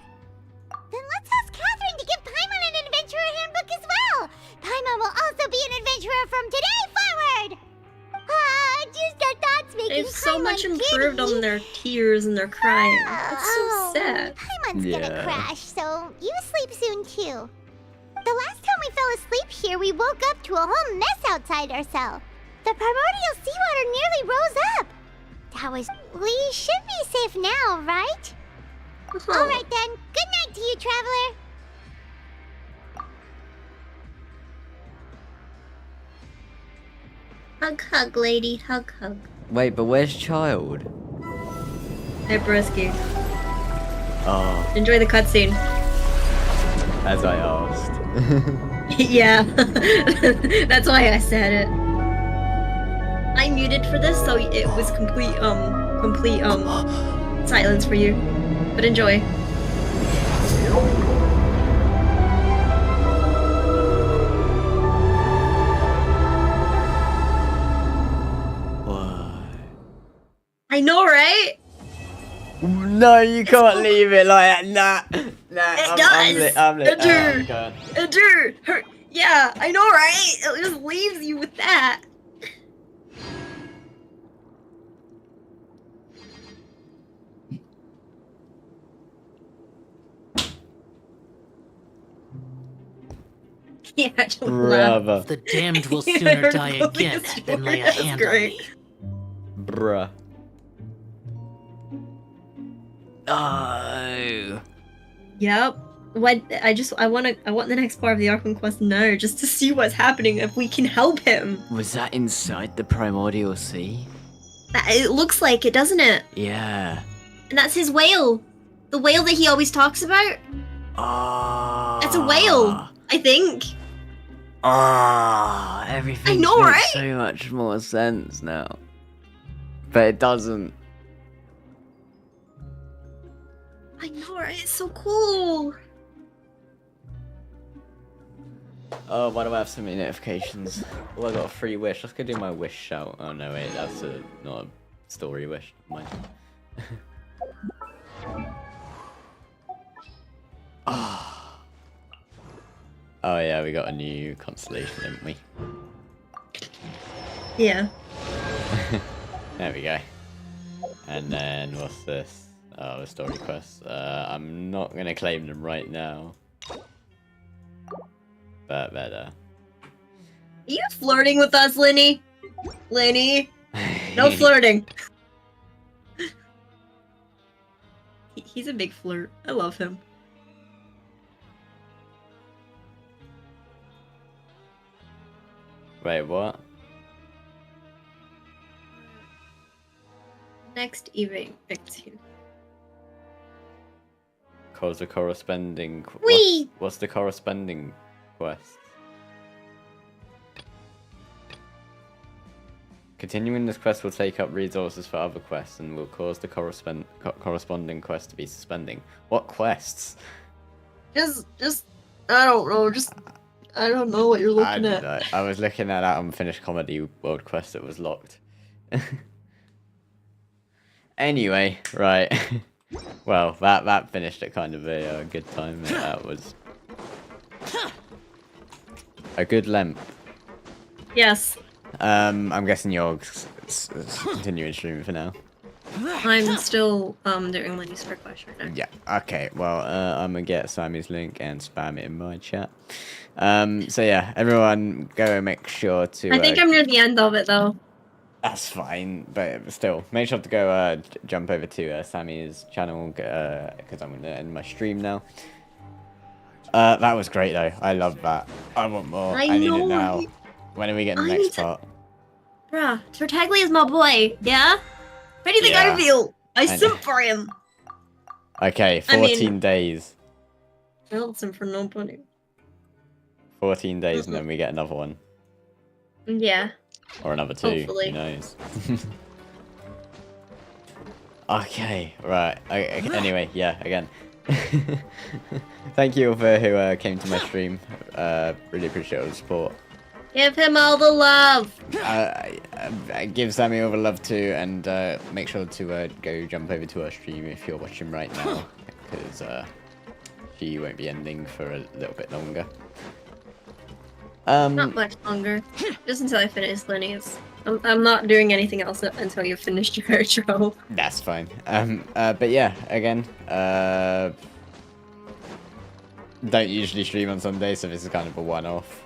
Then let's ask Catherine to give Paimon an adventurer handbook as well. Paimon will also be an adventurer from today forward. Just the thoughts making They've so Paimon much improved giddy. on their tears and their crying. That's so sad. Paimon's gonna crash, so you sleep soon too. The last time we fell asleep here, we woke up to a whole mess outside our cell. The primordial seawater nearly rose up. That was... We should be safe now, right? Alright then, good night to you, traveler. Hug, hug, lady. Hug, hug. Wait, but where's Child? Hey, Brisky. Oh, Enjoy the cutscene. as I asked. Yeah. That's why I said it. I muted for this, so it was complete silence for you. But enjoy. I know, right? No, you can't leave it like that. Nah, It does. I'm lit. It do. God. It do. Yeah, I know, right? It just leaves you with that. Yeah, I just laugh. Brother. The damned will sooner die again than lay a hand on me. Bruh. Oh. Yep. What I want the next part of the Archon Quest now, just to see what's happening if we can help him. Was that inside the primordial sea? It looks like it, doesn't it? Yeah. And that's his whale. The whale that he always talks about. That's a whale, I think. Everything I know, makes right? so much more sense now. But it doesn't. I know, right? It's so cool. Oh, why do I have so many notifications? Oh, I got a free wish. Let's go do my wish shout. Oh no, wait, that's not a story wish. Mine. Oh yeah, we got a new constellation, didn't we? Yeah. There we go. And then what's this? Oh, a story quest. I'm not gonna claim them right now. But better. Are you flirting with us, Linny? Linny? No flirting. He's a big flirt. I love him. Wait, what? Next event 15. Cause the corresponding. Whee! What's the corresponding quest? Continuing this quest will take up resources for other quests and will cause the corresponding quest to be suspending. What quests? Just, I don't know, I don't know what you're looking at. Know. I was looking at that unfinished comedy world quest that was locked. Anyway, right. Well, that finished at kind of a good time. That was a good length. Yes. I'm guessing you're continuing streaming for now. I'm still doing Linny's for question now. Yeah. Okay. Well, I'm gonna get Sammy's link and spam it in my chat. So yeah, everyone go make sure to. I think I'm near the end of it though. That's fine, but still, make sure to go jump over to Sammy's channel because I'm gonna end my stream now. That was great though. I love that. I want more. I need it now. When are we getting the next part? Bruh, Tartaglia is my boy, yeah? How do you think I feel? I simp for him. Okay, 14 days. I'll simp for nobody. 14 days and then we get another one. Yeah. Or another 2, Hopefully. who knows. Okay, right. Anyway, yeah, again. Thank you all for who came to my stream. Really appreciate all the support. Give him all the love. Give Sammy all the love too, and make sure to go jump over to her stream if you're watching right now, because she won't be ending for a little bit longer. Not much longer. Just until I finish Lenny's. I'm not doing anything else until you've finished your outro. That's fine. But yeah, again, don't usually stream on Sunday, so this is kind of a one-off.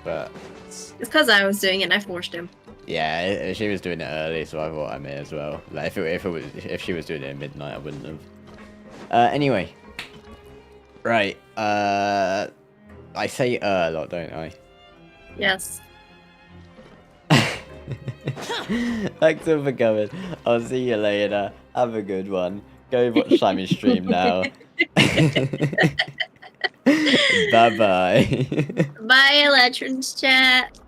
But it's because I was doing it and I forced him. Yeah, she was doing it early, so I thought I may as well. Like if she was doing it at midnight, I wouldn't have. Anyway, right. I say a lot, don't I? Yes. Thanks all for coming. I'll see you later. Have a good one. Go watch Simon's stream now. Bye bye. Bye, Eletrin's chat.